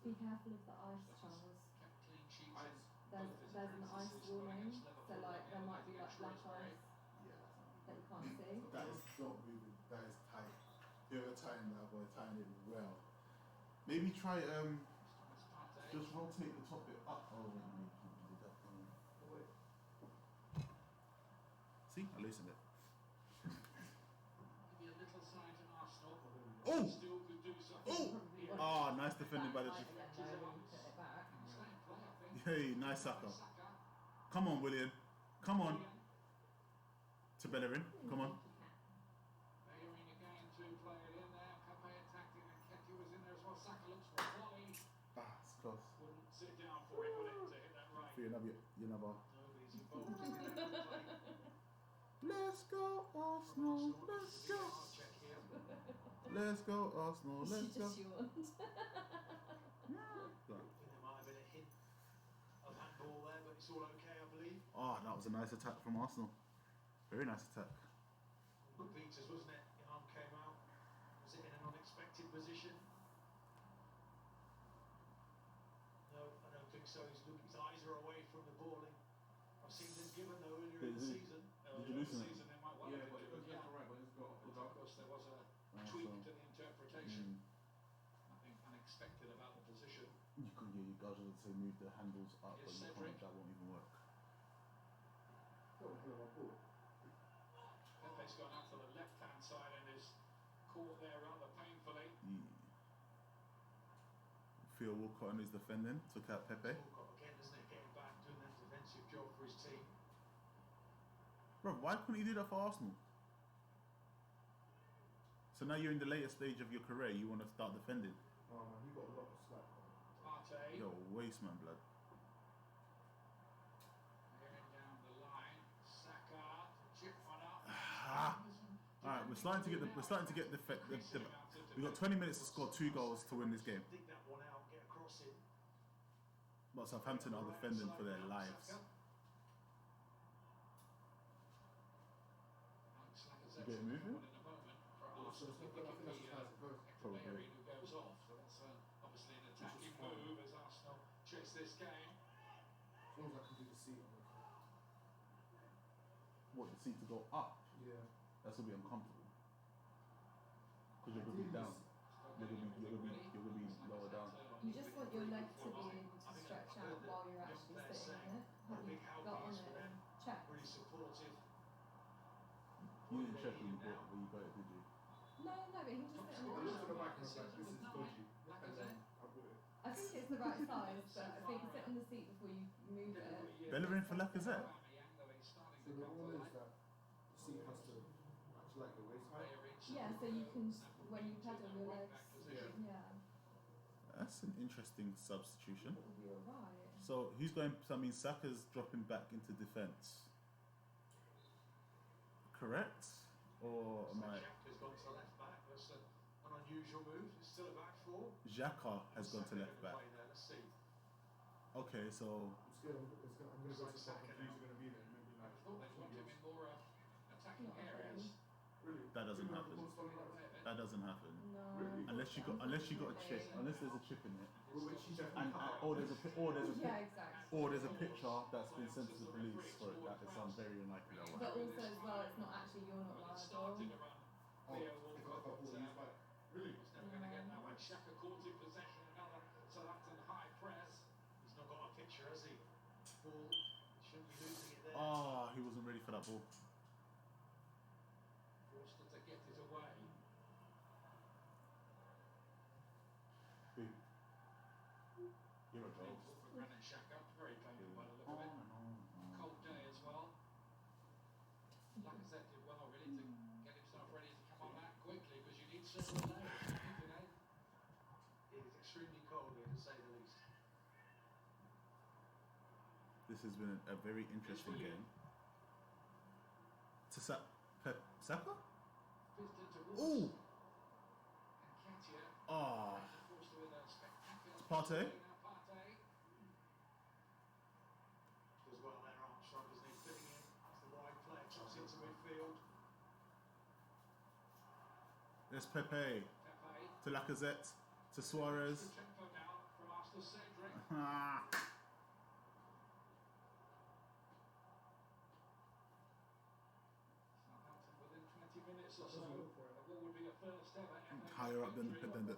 Be careful of the ice, Charles. Kept clean sheets in Ice. There's both his an ice appearances warning, against so Liverpool like there and might be like against black Shrewsbury. ice Yeah. that you can't see. That is not moving. That is tight. Whoever tightened that boy tightened it well. Maybe try Thomas Partey. just rotate the top bit up. Oh wait, no, you can't do that. See, I loosened it. Maybe a little sign to Arsenal. Oh! Still could do something Oh! from here. Ah, nice defending by the. Back light again, though, when you put it back. Same play, I think. Hey, nice Saka. Saka. Come on, William. Come on. Willian. To Bellerin. Come on. Bellerin again to play it in there. Pepe attacked it and Nketiah was in there as well. Saka looks for a volley. Ah, it's close. Wouldn't sit down for it, would it, to hit that right? For your number. Nobody's involved in that play. Let's go Arsenal. Let's go. Check here. Let's go Arsenal. She Let's go. just yawned. Go. I think there might have been a hint of handball there, but it's all okay, I believe. Oh, that was a nice attack from Arsenal. Very nice attack. Good beaters, wasn't it? Your arm came out. Was it in an unexpected position? No, I don't think so. His eyes are away from the balling. I've seen them given though earlier in the season. Did you loosen it? Season, they might well Yeah, have but been it goes doing, left and right, but it's got off the But of dark. course, there was a Ah, tweak so- to the interpretation. Mm. Nothing unexpected about the position. You could, yeah, you guys would say move the handles up, but Yes, you Cedric. can't. That won't even work. Got a hell of a ball. Pepe's gone out to the left-hand side and is caught there rather painfully. Yeah. Theo Walcott on his defending took out Pepe. Walcott again, isn't it? Getting back, doing that defensive job for his team. Bro, why couldn't he do that for Arsenal? So now you're in the later stage of your career, you want to start defending. Oh man, he got a lot of slack. Partey. Yo, waste man, blood. Going down the line. Saka to chip one up. Ah. All right, we're starting to get the we've got 20 minutes to score 2 goals to win this game. Dig that one out, get across it. But Southampton are defending for their lives. You get it moving? So it's not good. I think that's as high as it goes. Probably. Bellerin who goes off, so that's obviously an attacking move as Arsenal chase this game. As long as I can do the seat, I'm okay. What, the seat to go up? Yeah. That's gonna be uncomfortable. Because you're gonna be down. You're gonna be lower down. You just want your leg to be able to stretch out while you're actually sitting in it. Have you got on it and checked? Really supportive. You didn't check when you got it, did you? No, but he just sit in I the looked at the back. back and I was like, this is dodgy. And then I bought it. I think it's the right size, but if you can sit in the seat before you move it. Bellerin for Lacazette? So the rule is that the seat has to match like the waist height. Yeah, so you can, when you pedal your legs, yeah, That's an interesting substitution. it'll be alright. So who's going? So I mean, Saka's dropping back into defence. Correct? Or am I? Xhaka's gone to left back. That's an unusual move. It's still a back four. Xhaka has gone to Saka left gonna back. play there. Let's see. Okay, so I'm scared I'm going to go to Saka how confused you're going to be there. Maybe like thought they'd want him in more attacking Not areas. Really? That doesn't Even happen. the ball's coming out. That doesn't happen. No. Really? Unless you got a chip, unless there's a chip in it, Which he definitely and can't. or there's a Yeah, exactly. or there's a picture that's been sent to the police for it. That it sounds very unlikely that will But happen. also as well, it's not actually you're not Well, it liable. started around Oh, Theo if I got Walcott, ball, but he's back. Really? was never going to get that one. Xhaka caught in possession, another Southampton high press. He's not got a picture, has he? Ball, shouldn't be losing it there. Ah, he wasn't ready for that ball. Forced to get it away. Big. Hero Painful goals. for Granit Xhaka, very painful by the look of it. Cold day as well. Lacazette did well really to get himself ready to come on that quickly because you need several layers today. It is extremely cold here, to say the least. This has been a very interesting game. To Saka? Fizzed into Wolves. Ooh! And Ketia. Ah. Forced to win a spectacular. Partey. Now Partey. Does well there, Armstrong, isn't he? Fitting in. It's the wide play, chops into midfield. There's Pepe. Pepe. To Lacazette. To Suarez. Good tempo now from Arsenal Cedric. Ah. Southampton within 20 minutes or so. What would be a first ever FA Higher up than victory. the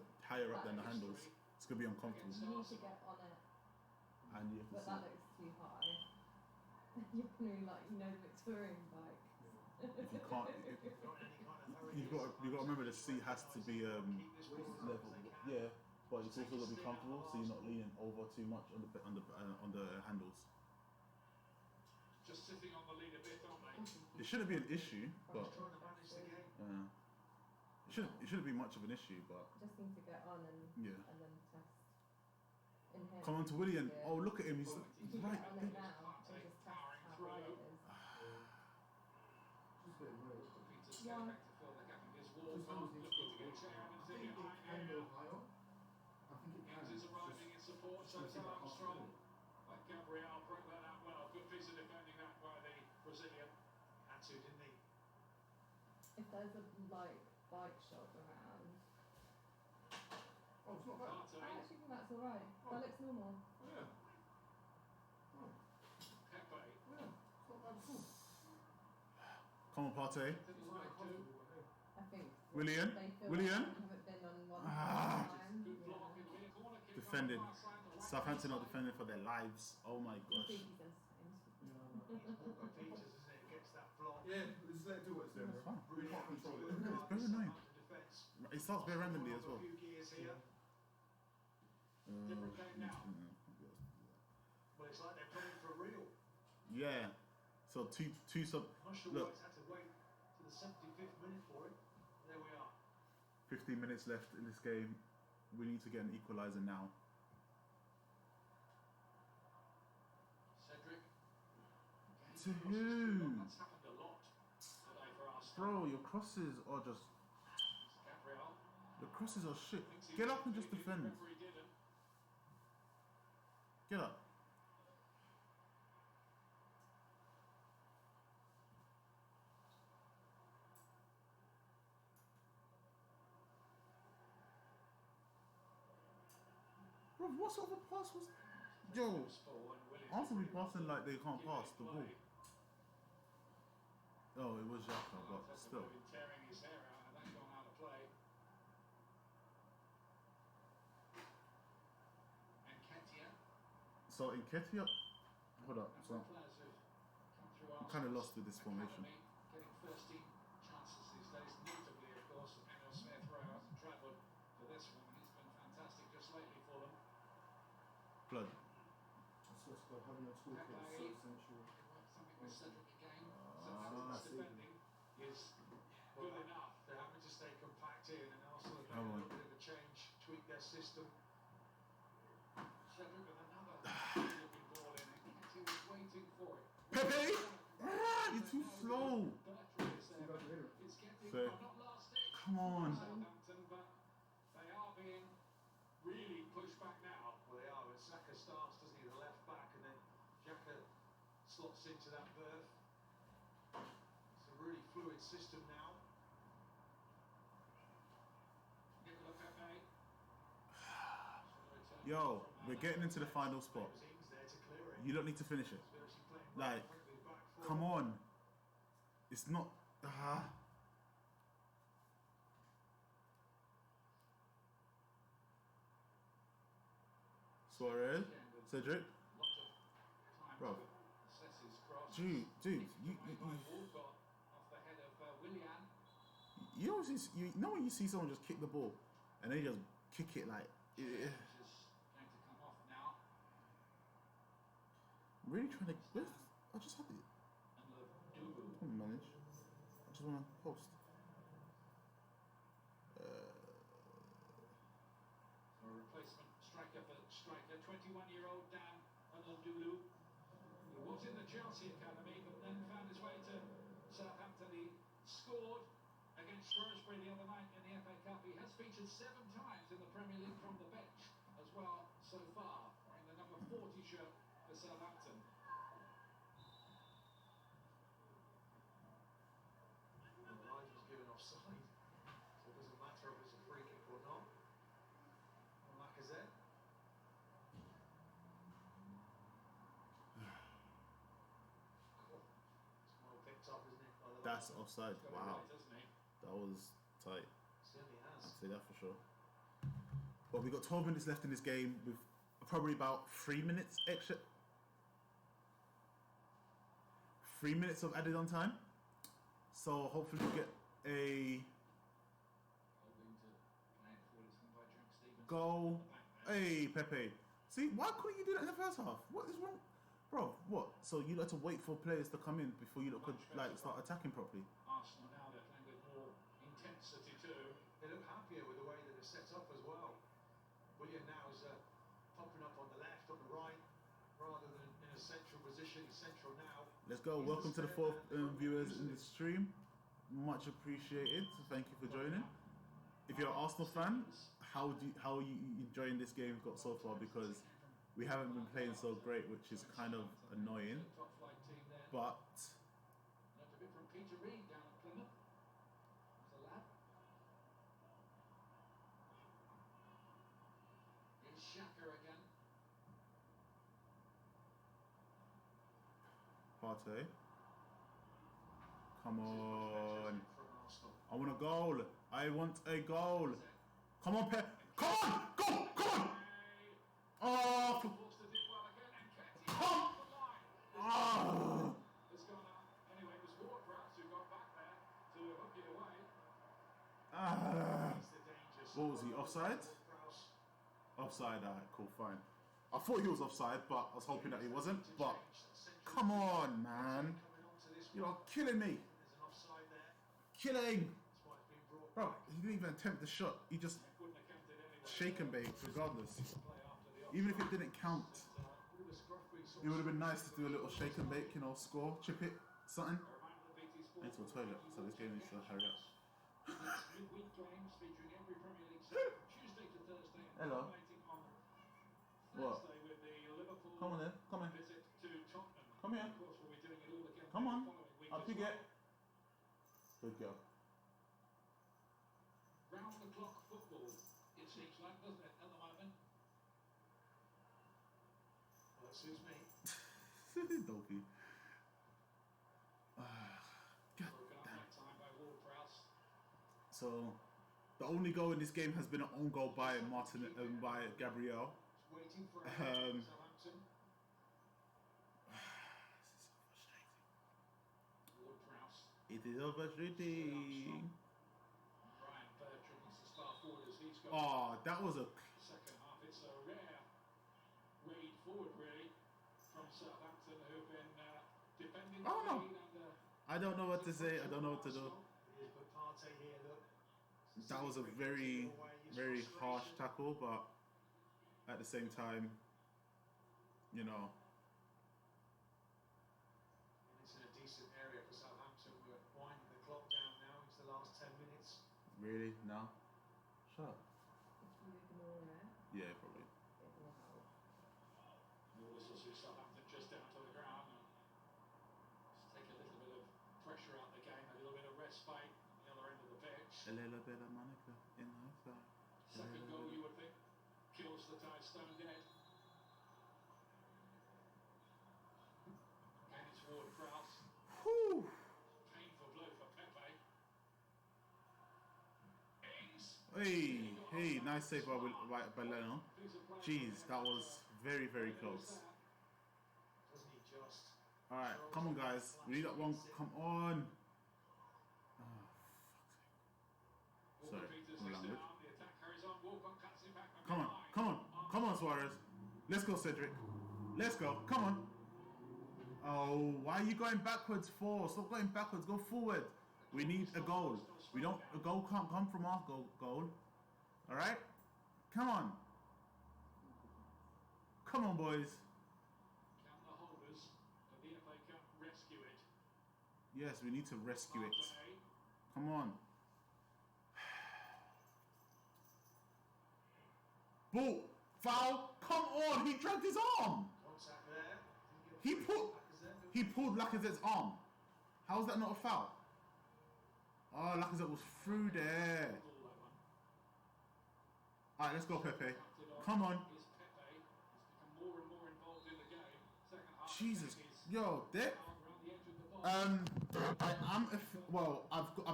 handles. It's gonna be uncomfortable. You need to get on it, And you have but to that see. looks too high. You're gonna be like, the Victorian bike. If you can't, Not any kind of hurry. you've got to remember the seat has to be Keep this ball as long level. as they can. Yeah, but it's also got to be comfortable, so you're not leaning over too much on the handles. Just sitting on the lead a bit, aren't they? It shouldn't be an issue, but He's trying to manage the game. it shouldn't be much of an issue, but Just need to get on and yeah. and then test. In here. Come on to Willian. Yeah. Oh, look at him. He's You can right. get on it now and just test how high it is. Just a bit weird. Peters Yeah. going back to fill the gap against Just Wolves. always needs to Looking to go get Che I Evans think in it behind can here. go higher. I think it can. Evans is It's arriving just- in support, so it's gonna take Armstrong. half a Like Gabriel broke that out well. Good piece of defending that by the Brazilian. Had to, didn't he? If there's a bike shop around, Oh, it's not bad. I Partey, actually think that's alright. Oh. That looks normal. Oh, yeah. Oh, Pepe. yeah. It's not bad at all. Come on, Partey. Didn't It's like quite to. comfortable, yeah. I think. Willian? They feel Willian? like they haven't been on one Ah. time. Good block. Yeah. It'll be a corner kick on Defended. the far side, the right Southampton are side. defending for their lives. Oh my I gosh. think he's the same. Yeah, Walker Peters, isn't it? Gets that block. yeah, just let it do what it's doing. It's fine. We can't control it. It's very annoying. Defense. It starts very randomly as well. A few gears here. Different game now. Well, it's like they're playing for real. Yeah. So two sub. I'm not sure why Look, it's had to wait to the 75th minute for it. There we are. 15 minutes left in this game. We need to get an equaliser now. Cedric. To who? That's happened a lot today for Arsenal. Bro, your crosses are just. Gabriel. Your crosses are shit. Thinks he Get was up and just completely defend. referee didn't. Get up. Bro, what sort of a pass was? Yo, Arsenal be passing like they can't pass the ball. Oh, it was Xhaka, but still. Tearing his hair out and that gone out of play. And Ketia. So in Ketia, hold up. So I'm kind of lost with this formation. Getting first team chances these days, notably, of course, Emil Smith Rowe hasn't travelled for this one. He's been fantastic just lately for them. Blood. I swear to God, having a toolkit is so essential. Something with Cedric again. Ah, Southampton's defending is good enough. They're having to stay compact here, and Arsenal have Come made a on. little bit of a change, tweak their system. Cedric with another looking ball in, and Ketia was waiting for it. Pepe! Ah, you're too slow. Bertrand is See if I can hit there. it. It's getting Fair. not last day. Come on. Southampton, but they are being really pushed back now. Well, they are. When Saka starts, doesn't he, the left back, and then Xhaka slots into that berth. system now. Nicola Pepe. Yo, we're getting into the final spot. Ings there to clear it. You don't need to finish it. He's actually playing Like, right with his back foot. come on. It's not. Suarez, Cedric, bro. Dude, you always you know when you see someone just kick the ball and they just kick it like. Really trying to. I just had it. I don't manage. I just want to post. A replacement striker for striker, 21-year-old Dan Anadolu, who was in the Chelsea academy but then found his way to Southampton. He scored against Shrewsbury the other night in the FA Cup. He has featured 7 times in the Premier League from the bench as well so far, wearing the number 40 shirt for Southampton. And the line was given offside, so it doesn't matter if it's a free kick or not. Lacazette. It's well picked up, isn't it? By the That's linesman. offside. Wow, that was tight. Certainly I'd has. say that for sure. But we got 12 minutes left in this game with probably about 3 minutes extra. 3 minutes of added on time. So hopefully we get a goal. Hey, Pepe. See, why couldn't you do that in the first half? What is wrong? Bro, what? So you had to wait for players to come in before you could like start attacking properly? Arsenal now, they're playing with more intensity too. They look happier with the way that it's set up as well. William now is popping up on the left, on the right, rather than in a central position. He's central now. Let's go. He's Welcome to the spare 4th man. viewers in the stream. Much appreciated. Thank you for joining. If you're an Arsenal fan, how are you enjoying this game we've got so far? Because we haven't been playing so great, which is kind of annoying. But Learned a bit from Peter Reid down at Plymouth. There's a lad. Here's Xhaka again. Partey, come on! From Arsenal. I want a goal. I want a goal. Come on, Pep. Come on! Go! Come on! Oh! Forced to do well again, and Ketia Come! off the line. Ah! It's gone up. Anyway, it was Ward-Prowse who got back there to hook it away. Ah! He's the danger. What was he, offside? Prowse. Offside. Alright, cool, fine. I thought he was offside, but I was hoping that he wasn't. But come on, man! Coming onto this You one. are killing me. There's an offside there. Killing. That's why it's been brought Bro, back. he didn't even attempt the shot. He just Wouldn't have counted anyway. shake and bake, regardless. Play after the Even if it didn't count, All the scruff we saw. it would have been nice to do a little shake and bake, you know, score, chip it, something. A reminder that BT Sport I need to the toilet, so this game needs to hurry up. Midweek games featuring every Premier League side from Tuesday to Thursday and Hello. culminating on What? Thursday with the Liverpool Come on then, come on. visit to Tottenham. Come here. Of course, we'll be doing it all again Come the on. following week Up as you well. get. Good girl. Round the clock football, it seems like, doesn't it, at the moment? Well, that suits me. Dopey. God Broken up damn. that time by Ward-Prowse. So, the only goal in this game has been an own goal by by Gabriel. Just waiting for Um, Southampton. This is so frustrating. Ward-Prowse. It is so frustrating. Ryan Bertrand is the star forward as he's got Oh, that was a. the second half. It's a rare raid forward, really, from Southampton, who've been defending the Oh, no. lead under I don't know what to say. I don't know what to do. Here's Partey here, look. That was a very, very harsh tackle, but at the same time, you know, And it's in a decent area for Southampton. We're winding the clock down now into the last 10 minutes. really, no. Shut up. It's really ignore it. Yeah, probably. It will help. the whistle to Southampton just down to the ground and just take a little bit of pressure out the game, a little bit of rest A little bit of Monica in her thigh. Second goal, you would think, kills the tie stone dead. Again, it's Ward-Prowse. Whew. Painful blow for Pepe. Ings. Hey, nice save by Leno. Jeez, that was very, very close. Doesn't he just? Alright, come on guys. We need that one. Come on. Oh, fuck's sake. Sorry, my language. Come on, Suarez. Let's go, Cedric. Let's go. Come on. Oh, why are you going backwards for? Stop going backwards. Go forward. We need a goal. A goal can't come from our goal. All right. Come on. Come on, boys. Can the holders of the FA Cup rescue it? Yes, we need to rescue it. Come on. Ball. Foul. Come on. He dragged his arm. Contact there. He pulled Lacazette's arm. How is that not a foul? Oh, Lacazette was through there. Alright, let's go, Pepe. Come on. Jesus. Yo, Dick. I've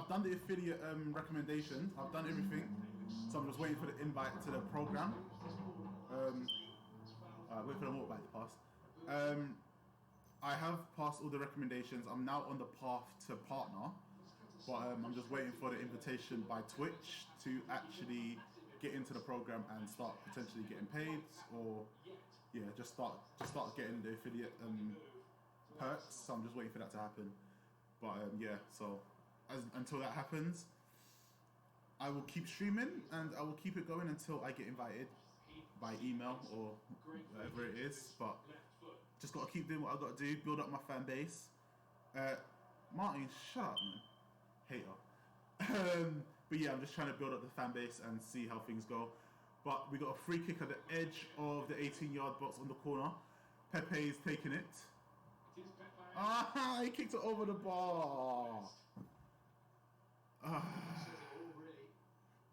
done the affiliate recommendations. I've done everything. So I'm just waiting for the invite to the program. Wait for the motorbike to pass. I have passed all the recommendations. I'm now on the path to partner, but I'm just waiting for the invitation by Twitch to actually get into the program and start potentially getting paid, or yeah, just start getting the affiliate perks. So I'm just waiting for that to happen. But yeah, so until that happens, I will keep streaming and I will keep it going until I get invited by email or whatever it is. But just got to keep doing what I got to do, build up my fan base. Martin, shut up, man. Hater. But yeah, I'm just trying to build up the fan base and see how things go. But we got a free kick at the edge of the 18-yard box on the corner. Pepe is taking it. Ah, he kicked it over the bar. Already,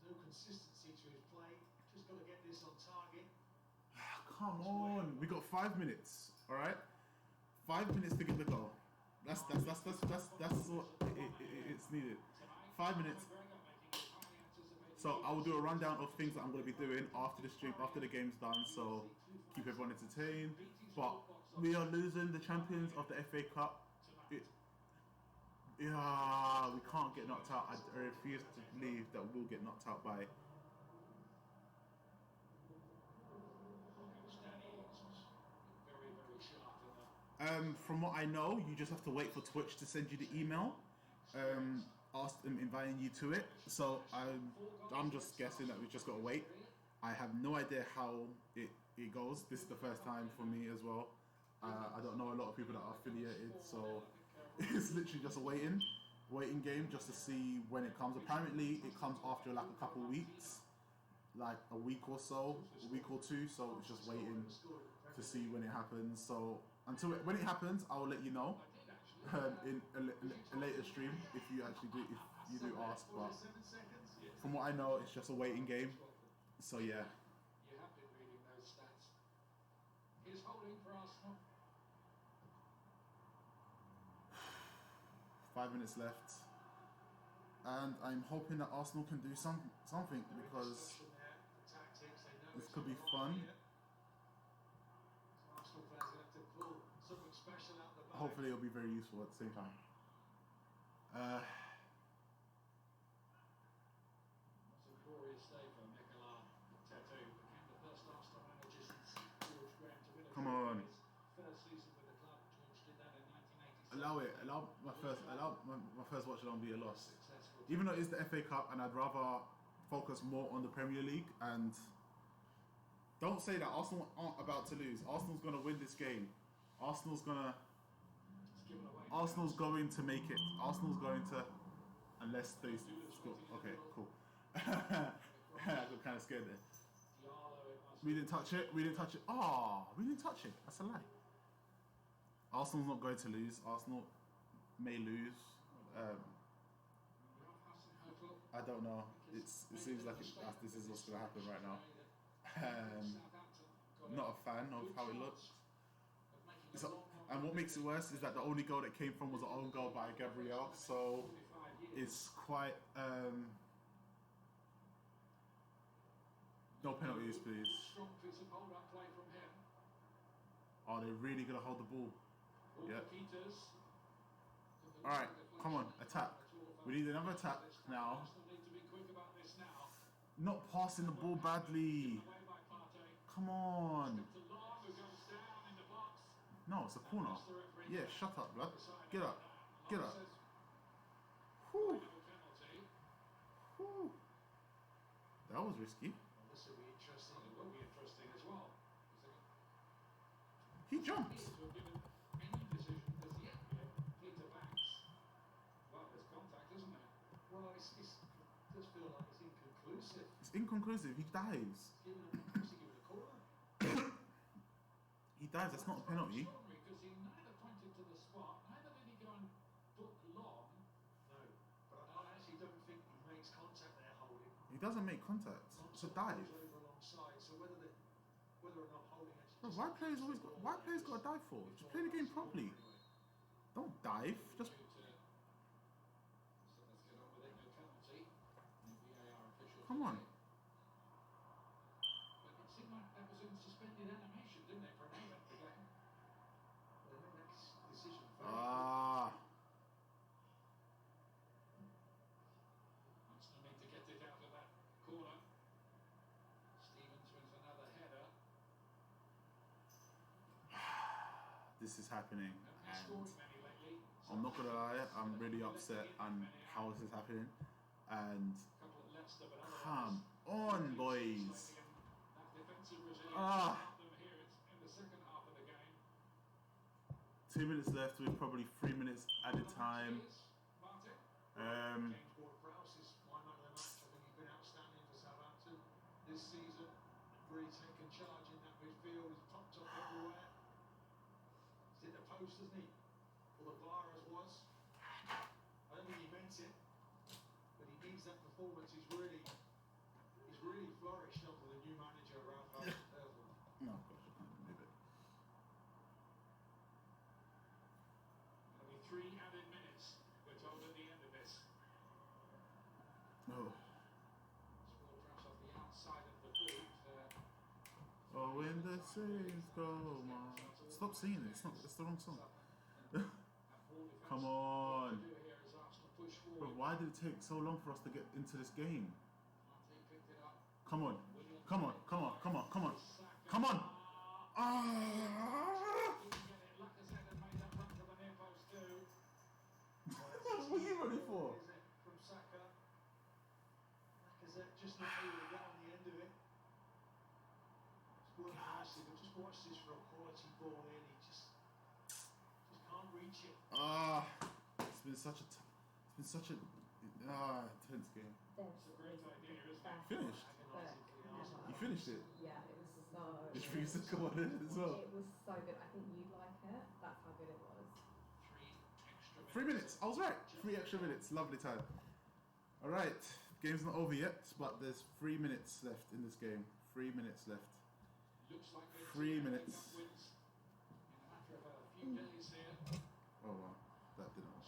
no consistency to his play. Just got to get this on target. Come on, we got 5 minutes. All right, 5 minutes to get the goal. That's what it's needed. 5 minutes. So I will do a rundown of things that I'm going to be doing after the stream, after the game's done. So keep everyone entertained. But we are losing the champions of the FA Cup. We can't get knocked out. I refuse to believe that we'll get knocked out by. From what I know, you just have to wait for Twitch to send you the email, ask them inviting you to it. So I'm just guessing that we just got to wait. I have no idea how it goes. This is the first time for me as well. I don't know a lot of people that are affiliated, so it's literally just a waiting game just to see when it comes. Apparently, it comes after like a couple weeks, like a week or so, a week or two. So it's just waiting to see when it happens. So when it happens, I will let you know in a later stream if you do ask. But from what I know, it's just a waiting game. So yeah. You have been reading those stats. He's holding for Arsenal. 5 minutes left, and I'm hoping that Arsenal can do something because this could be fun. Hopefully it'll be very useful at the same time. That's a glorious day for Mikel Arteta. Became the first Arsenal manager since George Graham to win a Come on. his first season with the club. George did that in 1987. Allow my first watch along be a loss. Even though it's the FA Cup and I'd rather focus more on the Premier League, and don't say that Arsenal aren't about to lose. Arsenal's gonna win this game. Arsenal's going to make it. Arsenal's going to, unless they score. Okay, cool. I got kind of scared there. We didn't touch it. Oh, we didn't touch it. That's a lie. Arsenal's not going to lose. Arsenal may lose. I don't know. It seems like this is what's going to happen right now. Not a fan of how it looks. And what makes it worse is that the only goal that came from was an own goal by Gabriel. So it's quite... no penalties, please. Oh, they're really going to hold the ball. Yeah. Alright, come on, attack. We need another attack now. Not passing the ball badly. Come on. No, it's a corner. Yeah, shut up, blood. Get up. Get up. Whew. Whew. That was risky. This will be interesting. It will be interesting as well. He jumped. Well, it does feel like it's inconclusive. It's inconclusive. He dives. He dives. That's not a penalty. Because he neither pointed to the spot, neither did he go and put long. No, but I actually don't think he makes contact there holding. He doesn't make contact. It's a dive. Over alongside, so whether or not holding actually. Bro, why players got to dive for? Just play the game properly. Don't dive. Just. Come on. But it seemed like that was in suspended animation, didn't it, for a moment? The next decision. Arsenal need to get it out of that corner. Stevens wins another header. This is happening, and I'm not gonna lie, I'm really upset on how this is happening. And come on, boys. 2 minutes left with probably 3 minutes added time. James Ward-Prowse is my man of the match. I think he's been outstanding for Southampton this season. Really taken charge in that midfield. He's popped up everywhere. He's hit the post, hasn't he? Or the bar as was. I don't think he meant it, but he needs that performance. He's really flourished under the new manager around Southampton. No, gosh, I can't believe it. There'll be 3 added minutes, we're told, at the end of this. Oh. Ward-Prowse off the outside of the boot. Oh, when the saints go, man. Stop singing it. It's the wrong song. Come on. But why did it take so long for us to get into this game? Come on. Come on. Come on. Come on. Come on. Come on. Ah! What was he running for? From Saka. Lacazette just not able to get on the end of it. It's worked nicely, but just watch this for a quality ball in. He just can't reach it. It's been such a intense game. It's a great idea, isn't it? Finished. You finished it. Yeah, it was so. Which means to come on in as well. It was so good. I think you'd like it. That's how good it was. 3 minutes. I was right. 3 extra minutes. Lovely time. All right. Game's not over yet, but there's 3 minutes left in this game. 3 minutes left. 3 minutes. Oh wow, that didn't work.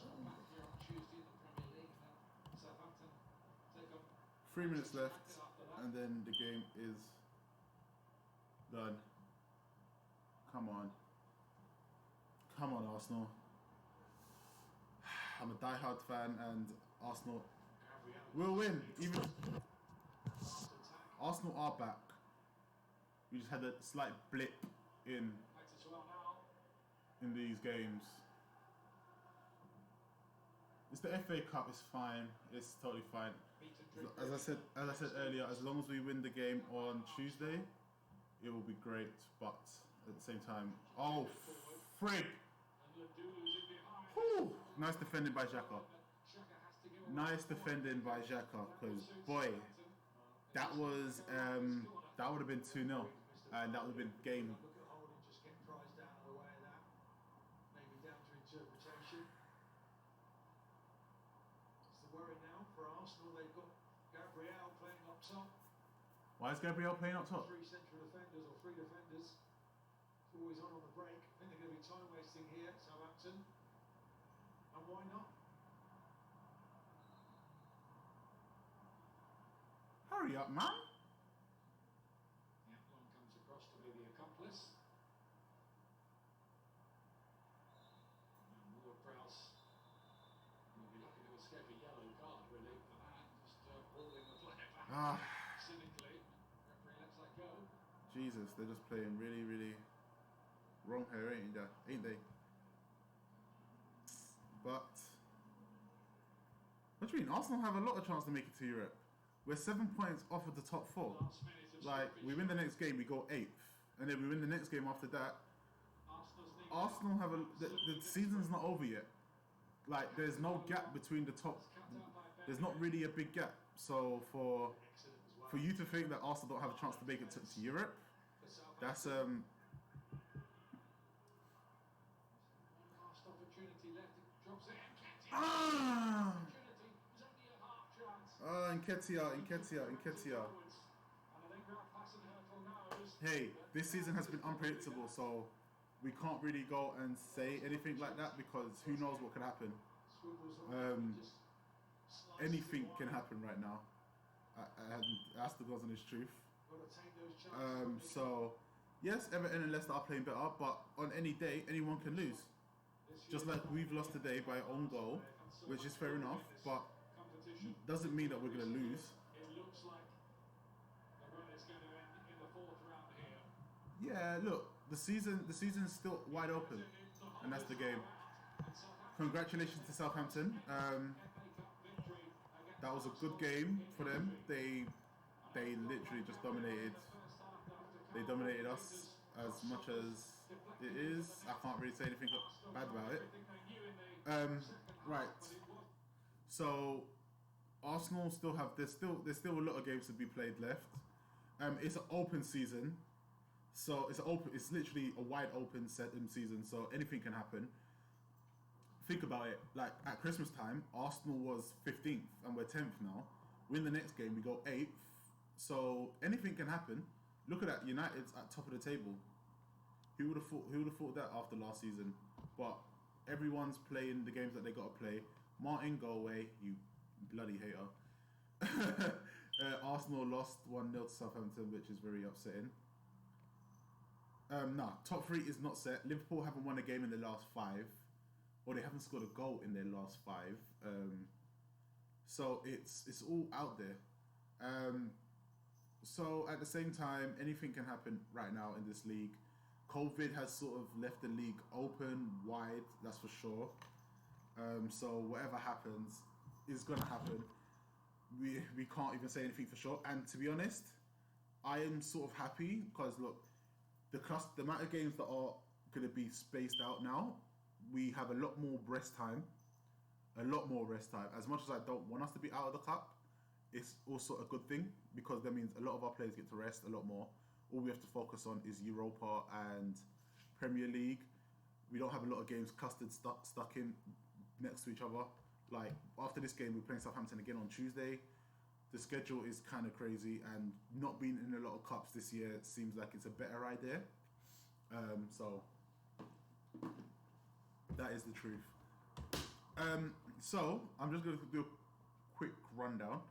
3 minutes left, and then the game is done. Come on. Come on, Arsenal. I'm a die-hard fan, and Arsenal will win. Even Arsenal are back. We just had a slight blip in these games. It's the FA Cup. It's fine. It's totally fine. As I said earlier, as long as we win the game on Tuesday, it will be great. But at the same time, oh frig! Whew. Nice defending by Xhaka. Nice defending by Xhaka. Because boy, that was that would have been 2-0, and that would have been game. Look at Holding just get prized out of the way of that. Maybe down to interpretation. It's the worry now for Arsenal. Arsenal, they've got Gabriel playing up top. Why is Gabriel playing up top? Three central defenders or three defenders. Always on the break. I think they're going to be time wasting here, Southampton. And why not? Hurry up, man. Yeah, one comes across to be the accomplice. And Ward-Prowse will be lucky to escape a yellow card, really, for that. Just holding the player back cynically. Referee lets that go. Jesus, they're just playing really, really wrong here, ain't they? But what do you mean? Arsenal have a lot of chance to make it to Europe. We're 7 points off of the top 4. Like, we win the next game, we go 8th, and then we win the next game after that. Arsenal have the season's not over yet. Like, there's no gap between the top. There's not really a big gap. So for you to think that Arsenal don't have a chance to make it to Europe, that's Last opportunity left, it drops it. Opportunity was only a half chance. Nketiah. Hey, this season has been unpredictable, so we can't really go and say anything like that because who knows what can happen. Anything can happen right now, and that's the God's honest truth. So yes, Everton and Leicester are playing better, but on any day, anyone can lose. Just like we've lost today by our own goal, which is fair enough, but doesn't mean that we're going to lose. It looks like the run is going to end in the 4th round here. Yeah, look, the season's still wide open, and that's the game. Congratulations to Southampton. That was a good game for them. They literally just dominated. They dominated us as much as it is. I can't really say anything bad about it. Right. So Arsenal still have there's still a lot of games to be played left. It's an open season, so it's literally a wide open season. So anything can happen. Think about it. Like at Christmas time, Arsenal was 15th and we're 10th now. Win the next game, we go 8th. So anything can happen. Look at that, United's at top of the table. Who would have thought that after last season? But everyone's playing the games that they got to play. Martin, go away, you bloody hater. Arsenal lost 1-0 to Southampton, which is very upsetting. Top 3 is not set. Liverpool haven't won a game in the last 5, or they haven't scored a goal in their last 5. So it's all out there. So at the same time, anything can happen right now in this league. COVID has sort of left the league open, wide, that's for sure. So whatever happens is gonna happen. We can't even say anything for sure. And to be honest, I am sort of happy because look, the amount of games that are gonna be spaced out now, we have a lot more rest time. As much as I don't want us to be out of the cup, it's also a good thing because that means a lot of our players get to rest a lot more. All we have to focus on is Europa and Premier League. We don't have a lot of games stuck in next to each other. Like after this game, we're playing Southampton again on Tuesday. The schedule is kind of crazy, and not being in a lot of cups this year seems like it's a better idea. So that is the truth. So I'm just going to do a quick rundown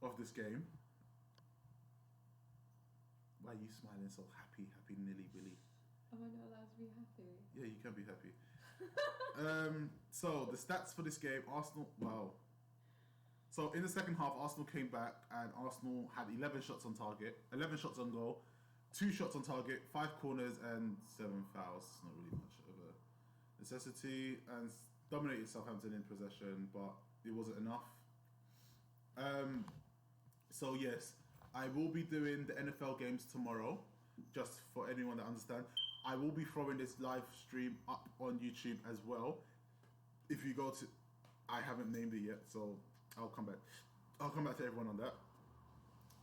of this game. Why are you smiling so happy, nilly willy? Am I not allowed to be happy? Yeah, you can be happy. So the stats for this game, Arsenal. Wow. So in the second half, Arsenal came back and Arsenal had 11 shots on target, 11 shots on goal, 2 shots on target, 5 corners and 7 fouls. It's not really much of a necessity, and dominated Southampton in possession, but it wasn't enough. So yes, I will be doing the NFL games tomorrow, just for anyone that understands. I will be throwing this live stream up on YouTube as well. If you go to, I haven't named it yet, so I'll come back. I'll come back to everyone on that.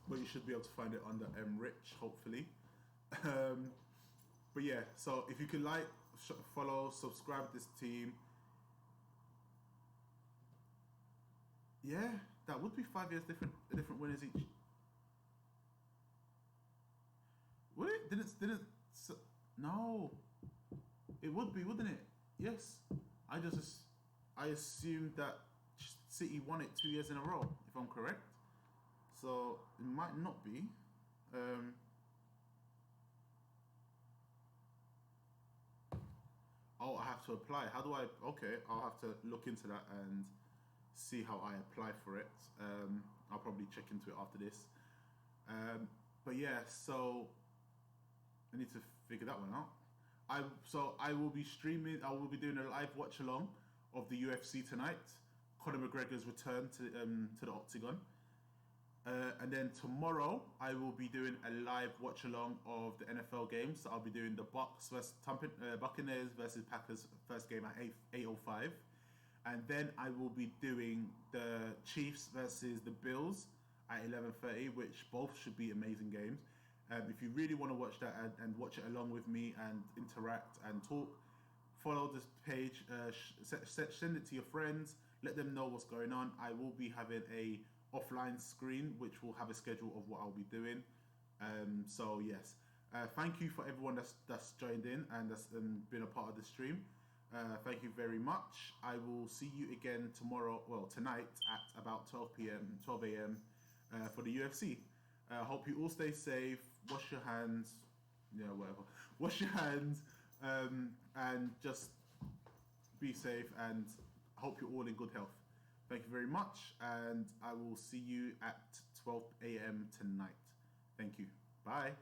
But you should be able to find it under Rich, hopefully. But yeah, so if you could like, follow, subscribe to this team. Yeah, that would be 5 years different winners each. Would it? No. It would be, wouldn't it? Yes. I assumed that City won it 2 years in a row, if I'm correct. So it might not be. Oh, I have to apply. How do I? Okay, I'll have to look into that and see how I apply for it. I'll probably check into it after this. But yeah, so I need to figure that one out. I will be streaming. I will be doing a live watch along of the UFC tonight. Conor McGregor's return to the Octagon. And then tomorrow I will be doing a live watch along of the NFL games. So I'll be doing the Buccaneers versus Packers first game at 8:05, and then I will be doing the Chiefs versus the Bills at 11:30, which both should be amazing games. If you really want to watch that and watch it along with me and interact and talk, follow this page, send it to your friends, let them know what's going on. I will be having a offline screen which will have a schedule of what I'll be doing. So yes, thank you for everyone that's joined in and that's been a part of the stream. Thank you very much. I will see you again tonight at about 12 a.m. For the UFC. Hope you all stay safe, wash your hands, whatever. Wash your hands and just be safe, and hope you're all in good health. Thank you very much, and I will see you at 12 a.m. tonight. Thank you. Bye.